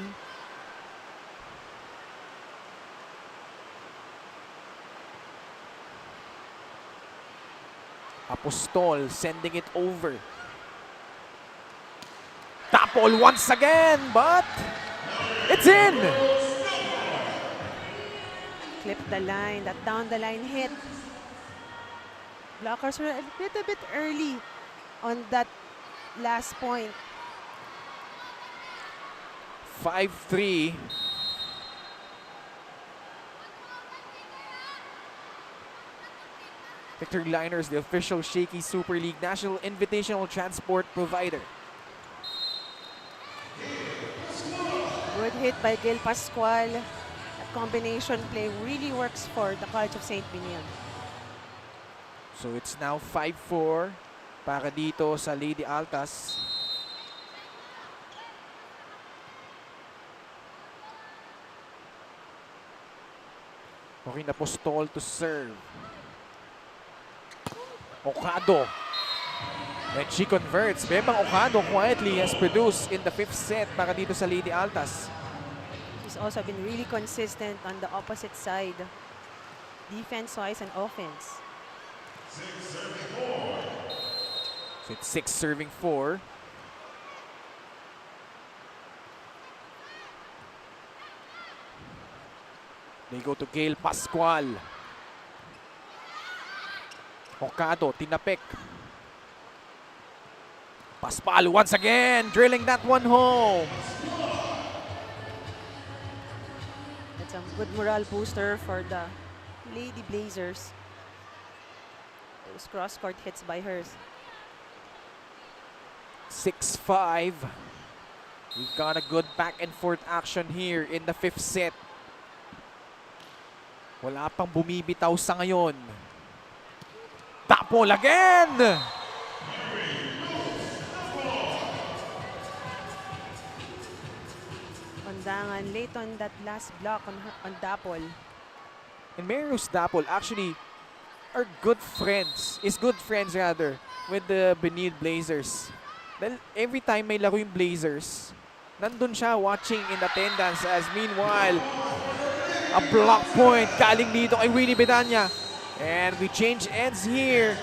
Apostol sending it over. Dapol once again, but it's in! Clip the line, that down the line hit. Blockers were a little bit early on that last point. 5-3. Victor Liners, the official Shakey Super League National Invitational Transport provider. Good hit by Gail Pascual. That combination play really works for the College of St. Minion. So it's now 5-4 para dito sa Lady Altas. Okay na Apostol to serve. Okado. And she converts. Bebang Okado quietly has produced in the 5th set para dito sa Lady Altas. She's also been really consistent on the opposite side. Defense-wise and offense. So it's 6 serving 4. They go to Gail Pascual. Okado, tinapik. Pascual once again, drilling that one home. That's a good morale booster for the Lady Blazers. Those cross-court hits by hers. 6-5. We've got a good back and forth action here in the 5th set. Wala pang bumibitaw sa ngayon. Dapol again! Kondangan late on that last block on Dapol. and Mary Rose Dapol actually are good friends rather, with the Benil Blazers. Dahil every time may laro yung Blazers, nandun siya watching in attendance as meanwhile, a block point galing dito kay Winnie Bedanya. And we change ends here.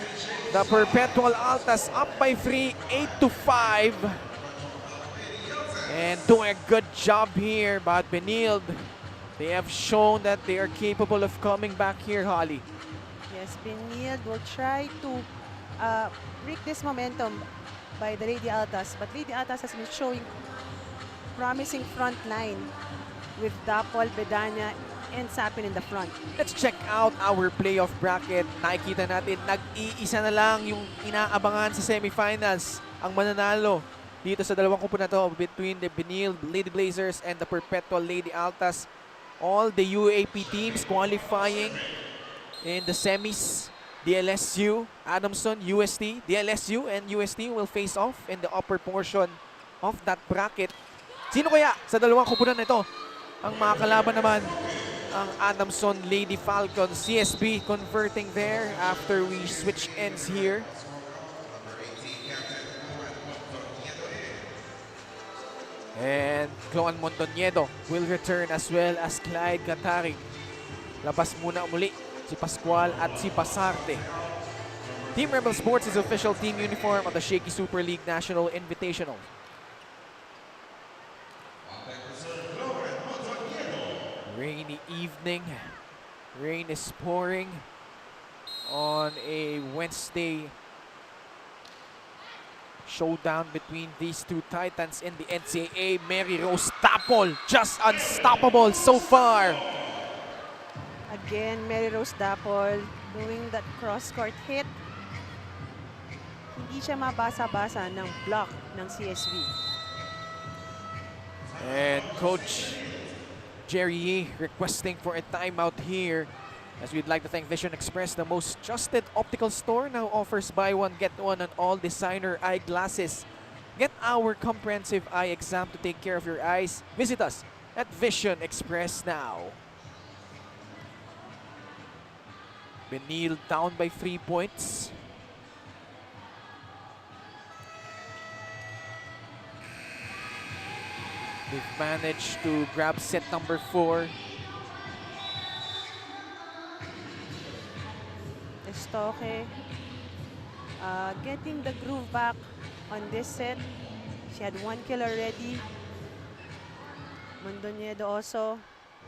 The Perpetual Altas up by 3, 8-5. And doing a good job here, but Benilde, they have shown that they are capable of coming back here, Holly. Yes, Benilde will try to break this momentum by the Lady Altas, but Lady Altas has been showing promising front line with Dapol, Bedanya, and Sapin in the front. Let's check out our playoff bracket. Nakikita natin, nag-iisa na lang yung inaabangan sa semifinals. Ang mananalo dito sa dalawang kupo na to between the Benil Lady Blazers and the Perpetual Lady Altas. All the UAP teams qualifying in the semis. DLSU, Adamson, UST. DLSU and UST will face off in the upper portion of that bracket. Sino kaya sa dalawang kupunan na ito ang makakalaban naman? Ang Adamson Lady Falcons, CSB converting there after we switch ends here. And Cloan Montoniedo will return as well as Clyde Gatarig. Labas muna muli si Pascual at si Pasarte. Team Rebel Sports is official team uniform of the Shakey Super League National Invitational. Rainy evening. Rain is pouring on a Wednesday. Showdown between these two titans in the NCAA. Mary Rose Dapol, just unstoppable so far. Again, Mary Rose Dapol doing that cross-court hit. Hindi siya mabasa-basa ng block ng CSB. And Coach Jerry Yee requesting for a timeout here, as we'd like to thank Vision Express, the most trusted optical store, now offers buy one get one on all designer eyeglasses. Get our comprehensive eye exam to take care of your eyes. Visit us at Vision Express now. Benil down by 3 points. They've managed to grab set number 4. Estoque getting the groove back on this set. She had 1 kill already. Mondoniedo also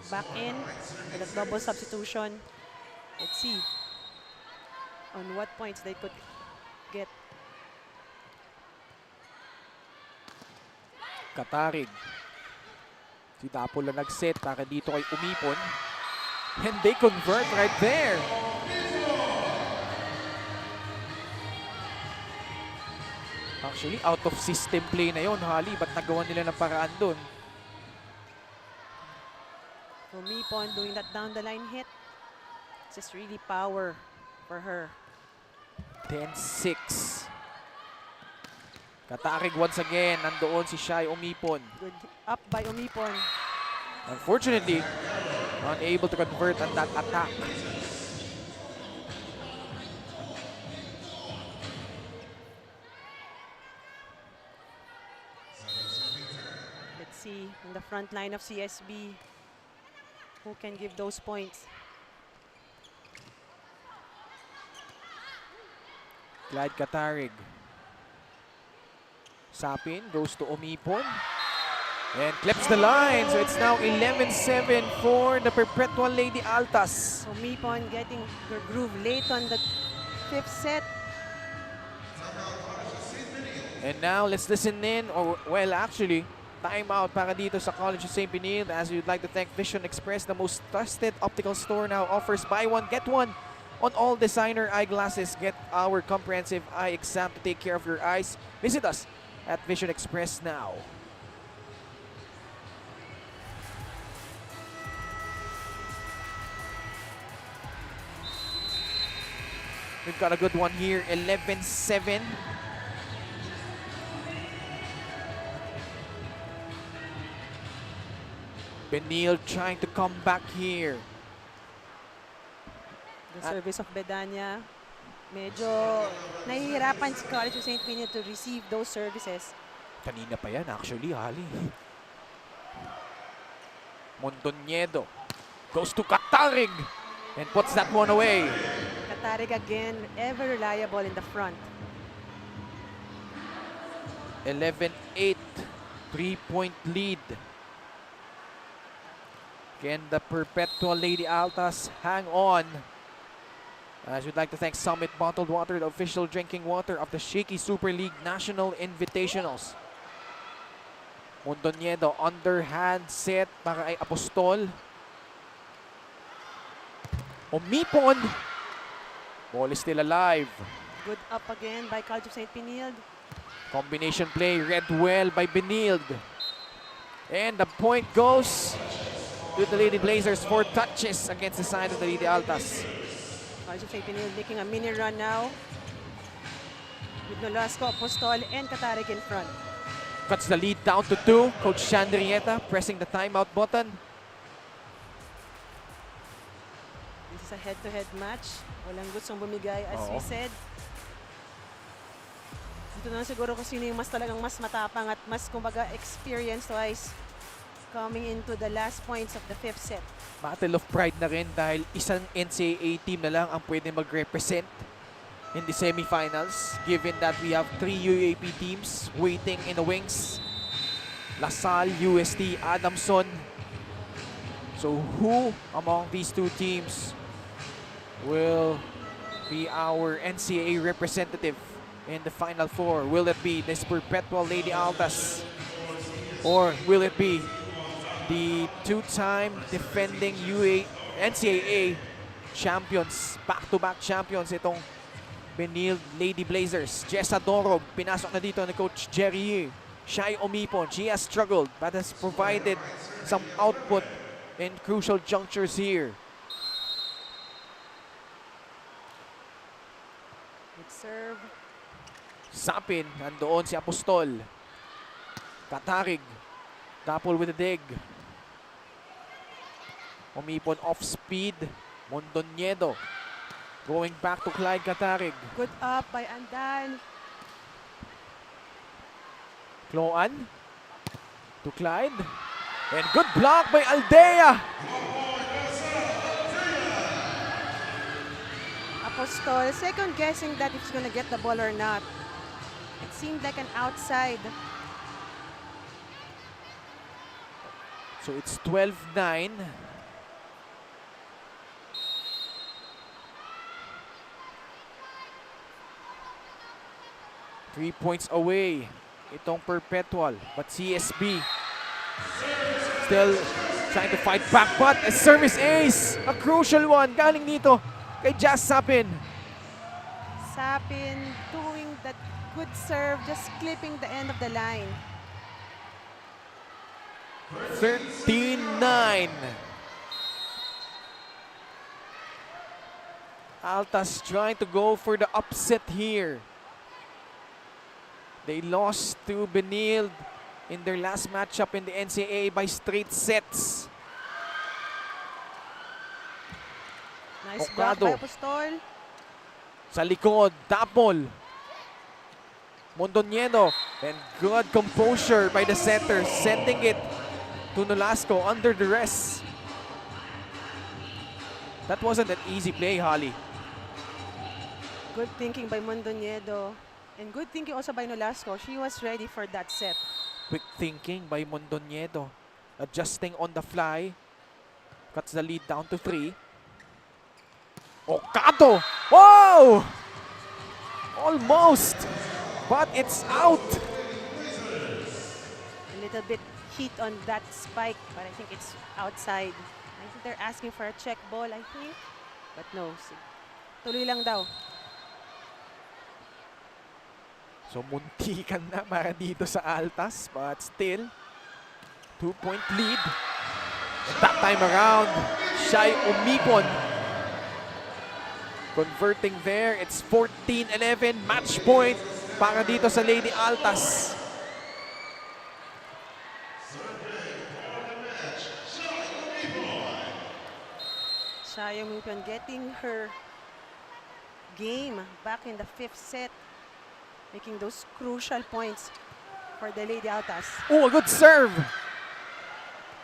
back in with a double substitution. Let's see on what points they could get. Katarig. Si Dapol na nag-set para dito kay Umipon. And they convert right there. Actually, out of system play na yon, Holly. Ba't nagawa nila ng paraan doon? Umipon doing that down the line hit. It's just really power for her. 10-6. Katarig once again. Nandoon si Shai Umipon. Good up by Umipon. Unfortunately, unable to convert on that attack. Let's see in the front line of CSB who can give those points. Clyde Katarig. Sapin goes to Umipon. And clips the line. So it's now 11-7 for the Perpetual Lady Altas. Umipon getting her groove late on the 5th set. And now let's listen in, or well actually, timeout para dito sa College of St. Benilde, as we'd like to thank Vision Express, the most trusted optical store, now offers buy one get one on all designer eyeglasses. Get our comprehensive eye exam to take care of your eyes. Visit us at Vision Express now. We've got a good one here, 11-7. Benil trying to come back here. The service of Bedanya. Medyo nahihirapan si College of St. Pino to receive those services. Kanina pa yan actually, Ali. Mondoñedo goes to Katarig and puts that one away. Katarig again, ever reliable in the front. 11-8, 3-point lead. Can the Perpetual Lady Altas hang on? As we'd like to thank Summit Bottled Water, the official drinking water of the Shakey Super League National Invitationals. Mondoñedo, underhand set para kay Apostol. Umipon. Ball is still alive. Good up again by College of St. Pinild. Combination play read well by Benild. And the point goes to the Lady Blazers. 4 touches against the side of the Lady Altas. College of St. Pinild making a mini run now. With Nolasco, Apostol, and Katarig in front. Cuts the lead down to 2. Coach Chandrieta pressing the timeout button. This is a head-to-head match. Walang gustong bumigay as we Oo. said. Dito na siguro kung sino yung mas talagang mas matapang at mas kumbaga experience-wise coming into the last points of the 5th set. Battle of pride na rin dahil isang NCAA team na lang ang pwede mag-represent in the semifinals, given that we have 3 UAP teams waiting in the wings. LaSalle, UST, Adamson. So who among these 2 teams will be our NCAA representative in the Final 4? Will it be this Perpetual Lady Altas? Or will it be the 2-time defending NCAA champions, back-to-back champions, itong Benild Lady Blazers? Jessa Dorog, pinasok na dito ni Coach Jerry Yee. Shai Omipon, she has struggled but has provided some output in crucial junctures here. Good serve. Sapin, nandoon si Apostol. Katarig, Dapol with a dig. Umipon off speed. Mondoñedo going back to Clyde Katarig. Good up by Andan. Cloan to Clyde. And good block by Aldea. Apostol second guessing that if he's gonna get the ball or not. It seemed like an outside. So it's 12-9. Three points away itong Perpetual, but CSB still trying to fight back, but a service ace, a crucial one galing dito kay Jazz Sapin. Sapin doing that good serve, just clipping the end of the line. 13-9. Altas trying to go for the upset here. They lost to Benild in their last matchup in the NCAA by straight sets. Nice block Ocado. by Apostol. Sa likod, Dapol. Mondoñedo. And good composure by the setter, sending it to Nolasco under duress. That wasn't an easy play, Holly. Good thinking by Mondoñedo. And good thinking also by Nolasco. She was ready for that set. Quick thinking by Mondoñedo. Adjusting on the fly. Cuts the lead down to 3. Ocado! Whoa! Almost! But it's out! A little bit heat on that spike, but I think it's outside. I think they're asking for a check ball, I think. But no. Tuloy lang daw. So muntikan na para dito sa Altas, but still 2-point lead. That time around, Shai Umipon converting there. It's 14-11, match point para dito sa Lady Altas. Shai Umipon getting her game back in the 5th set, making those crucial points for the Lady Altas. Oh, a good serve.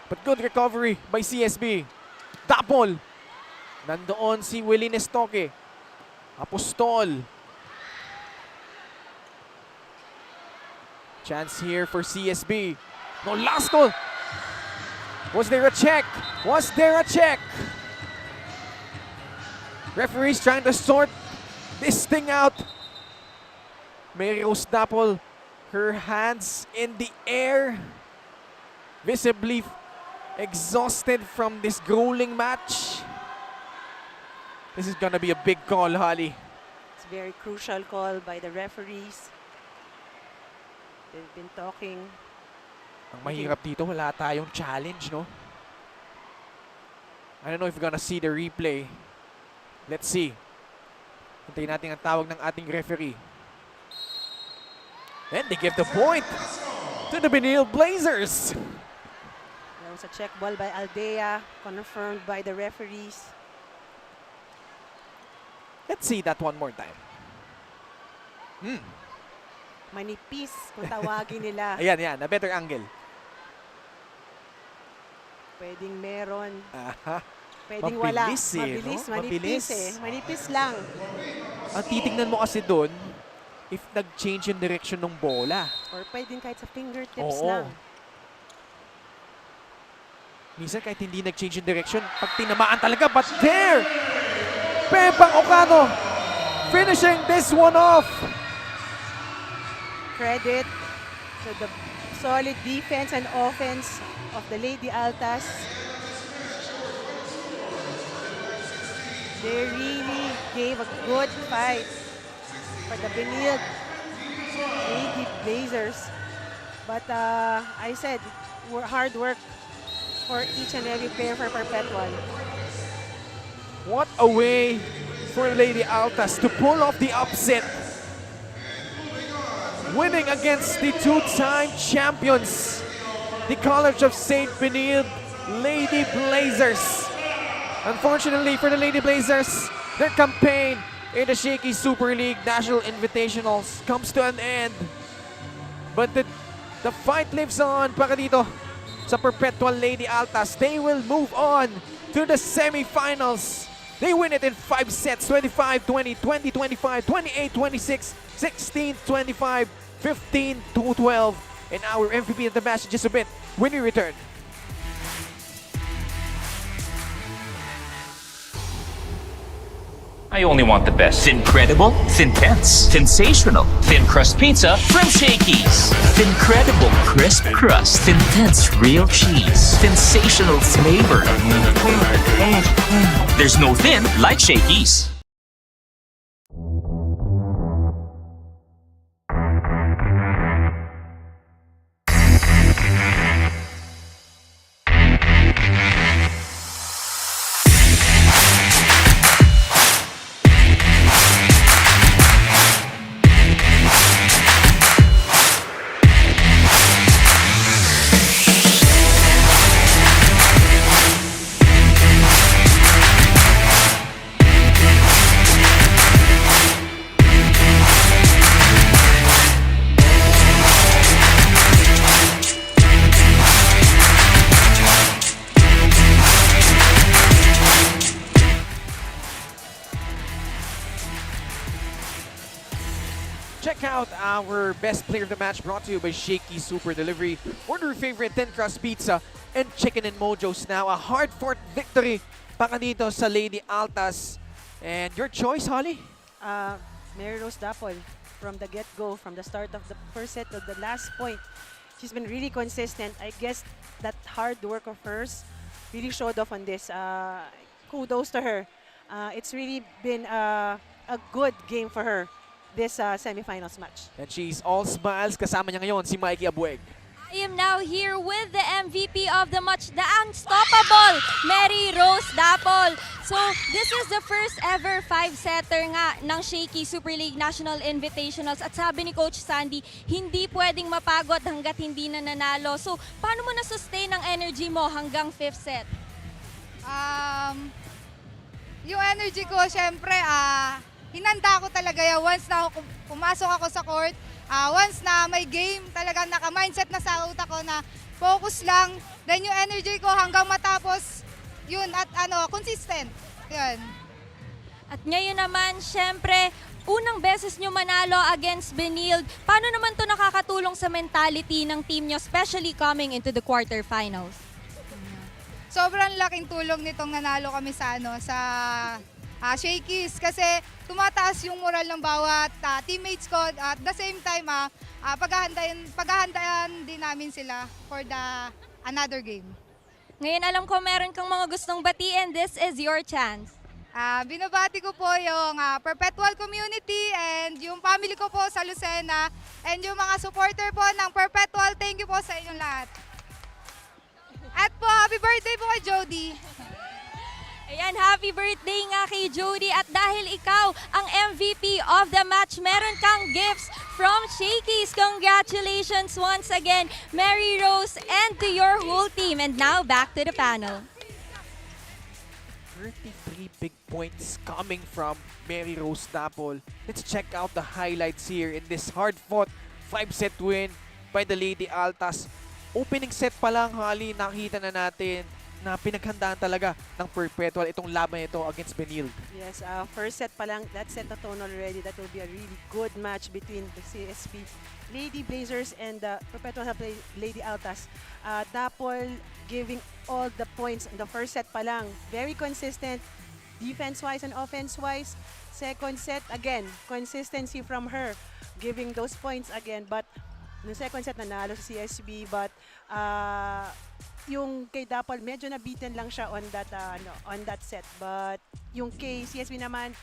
But good recovery by CSB. Double. Nandoon si Willie Nestoque. Apostol. Chance here for CSB. No, last goal. Was there a check? Was there a check? Referee's trying to sort this thing out. Mary Rose Dapol, her hands in the air, visibly exhausted from this grueling match. This is gonna be a big call, Holly. It's a very crucial call by the referees. They've been talking. Ang mahirap dito, wala tayong challenge, no? I don't know if we're gonna see the replay. Let's see. Hintayin natin ang tawag ng ating referee. And they give the point to the Benil Blazers. There was a check ball by Aldea, confirmed by the referees. Let's see that one more time. Manipis kung tawagin nila. Ayan, yan. A better angle. Pwedeng meron. Aha. Pwedeng wala. Mabilis eh, Mabilis, no? manipis Mabilis. eh. Manipis lang. Ang titignan mo kasi doon, if nag-change yung direction ng bola. Or pwedeng kahit sa fingertips Oo. lang. Minsan kahit hindi nag-change yung direction, pag tinamaan talaga, but there! Pepang Ocado finishing this one off. Credit to the solid defense and offense of the Lady Altas. They really gave a good fight for the Benil Lady Blazers. But I said, hard work for each and every player for Perpetual. What a way for Lady Altas to pull off the upset. Winning against the two-time champions, the College of St. Benil Lady Blazers. Unfortunately for the Lady Blazers, their campaign in the Shakey Super League National Invitationals comes to an end. But the fight lives on para dito sa Perpetual Lady Altas. They will move on to the semifinals. They win it in 5 sets, 25-20, 20-25, 28-26, 16-25, 15-12. And our MVP of the match in just a bit when we return. I only want the best. Incredible, intense, sensational, thin crust pizza from Shakey's. Incredible crisp crust, intense real cheese, sensational flavor. There's no thin like Shakey's. Check out our best player of the match brought to you by Shakey Super Delivery. Order your favorite thin crust pizza and chicken and mojos now. A hard-fought victory para dito sa Lady Altas. And your choice, Holly? Mary Rose Dapol, from the get-go, from the start of the first set to the last point, she's been really consistent. I guess that hard work of hers really showed off on this. Kudos to her. It's really been a good game for her, this semifinals match. And she's all smiles. Kasama niya ngayon si Mikey Abueg. I am now here with the MVP of the match, the unstoppable Mary Rose Dapol. So, this is the first ever 5-setter nga ng Shakey Super League National Invitationals. At sabi ni Coach Sandy, hindi pwedeng mapagod hanggat hindi na nanalo. So, paano mo na-sustain ang energy mo hanggang 5th set? Yung energy ko, syempre, hinanda ko talaga yan. Once na pumasok ako sa court, once na may game, talagang naka-mindset na sa utak ko na focus lang. Then yung energy ko hanggang matapos, yun, at consistent. Yun. At ngayon naman, syempre, unang beses nyo manalo against Benilde. Paano naman to nakakatulong sa mentality ng team nyo, especially coming into the quarterfinals? Sobrang laking tulong nitong nanalo kami sa Shakey's kasi tumataas yung moral ng bawat teammates ko at the same time paghahandaan din namin sila for the another game. Ngayon alam ko meron kang mga gustong batiin. This is your chance. Binabati ko po yung Perpetual community and yung family ko po sa Lucena and yung mga supporter po ng Perpetual. Thank you po sa inyong lahat. At po, happy birthday po kay Jody. Ayan, happy birthday nga kay Jody. At dahil ikaw ang MVP of the match, meron kang gifts from Shakey's. Congratulations once again, Mary Rose, and to your whole team. And now, back to the panel. 33 big points coming from Mary Rose Dapol. Let's check out the highlights here in this hard-fought 5-set win by the Lady Altas. Opening set pa lang, Holly, nakita na natin na pinaghandaan talaga ng Perpetual itong laban ito against Benilde. Yes, first set pa lang, that set the tone already. That will be a really good match between the CSB Lady Blazers and the Perpetual Lady Altas. Dapol giving all the points in the first set pa lang. Very consistent, defense-wise and offense-wise. Second set, again, consistency from her, giving those points again. But no second set nanalo sa CSB, but yung kay Dapol medyo nabitin lang siya on that set, but yung kay CSB naman,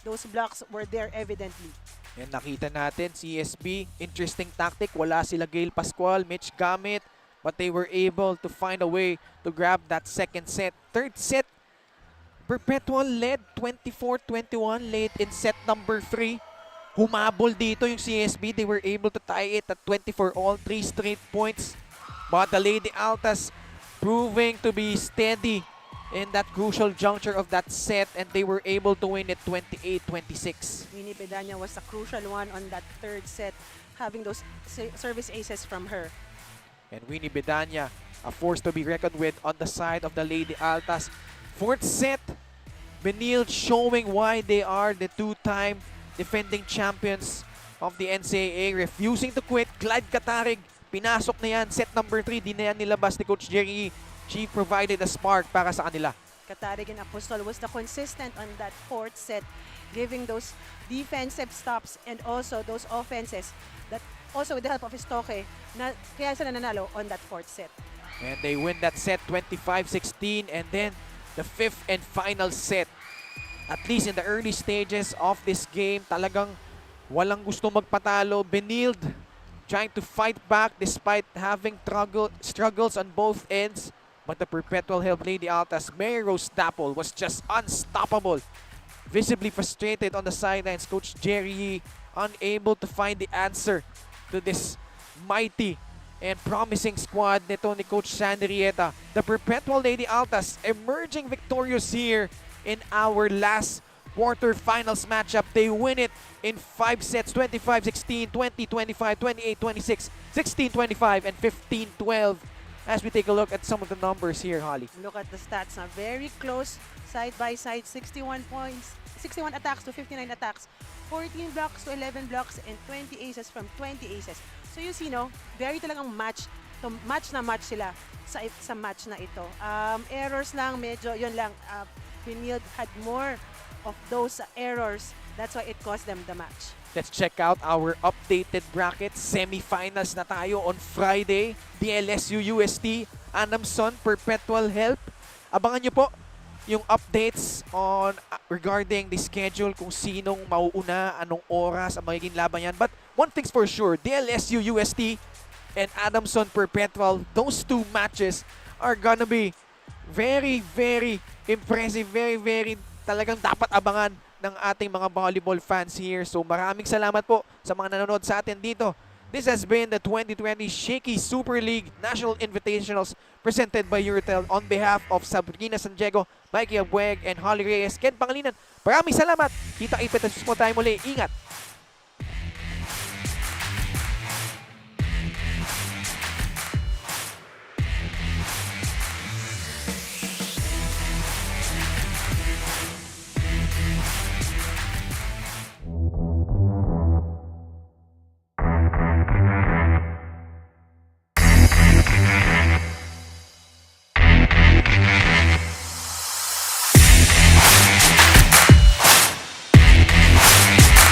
those blocks were there evidently. Yan, nakita natin, CSB, interesting tactic. Wala sila Gail Pascual, Mitch Gamit, but they were able to find a way to grab that second set. Third set, Perpetual led 24-21 late in set number 3. Humabol dito yung CSB. They were able to tie it at 24 all, 3 straight points. But the Lady Altas proving to be steady in that crucial juncture of that set, and they were able to win it 28-26. Winnie Bedanya was a crucial one on that third set, having those service aces from her. And Winnie Bedanya, a force to be reckoned with on the side of the Lady Altas. Fourth set, Benilde showing why they are the two-time defending champions of the NCAA, refusing to quit. Clyde Katarig, pinasok na yan. Set number 3, di na yan nilabas ni Coach Jerry. She provided a spark para sa kanila. Katarig and Apostol was the consistent on that fourth set, giving those defensive stops and also those offenses that also with the help of Stoke, na kaya sila nanalo on that fourth set. And they win that set 25-16, and then the fifth and final set. At least in the early stages of this game, talagang walang gusto magpatalo. Benilde trying to fight back despite having struggles on both ends. But the Perpetual help Lady Altas, Mary Rose Dapol, was just unstoppable. Visibly frustrated on the sidelines, Coach Jerry unable to find the answer to this mighty and promising squad nito ni Coach Sandy Rieta. The Perpetual Lady Altas emerging victorious here in our last quarterfinals matchup. They win it in 5 sets, 25-16, 20-25, 28-26, 16-25, and 15-12. As we take a look at some of the numbers here, Holly. Look at the stats na very close, side by side, 61 points, 61 attacks to 59 attacks, 14 blocks to 11 blocks, and 20 aces from 20 aces. So you see, no, very talagang match na match sila sa match na ito. Errors lang, medyo, yun lang, Benilde had more of those errors. That's why it cost them the match. Let's check out our updated bracket. Semifinals na tayo on Friday. DLSU UST, Adamson, Perpetual Help. Abangan nyo po yung updates on regarding the schedule, kung sinong mauuna, anong oras ang magiging laban yan. But one thing's for sure, DLSU UST and Adamson Perpetual, those two matches are gonna be very, very impressive, very talagang dapat abangan ng ating mga volleyball fans here. So maraming salamat po sa mga nanonood sa atin dito. This has been the 2020 Shakey Super League National Invitationals presented by Euratel on behalf of Sabrina San Diego, Mikey Abueg, and Holly Reyes. Ken Pangilinan, Maraming salamat. Kita-kita po tayo muli. Ingat.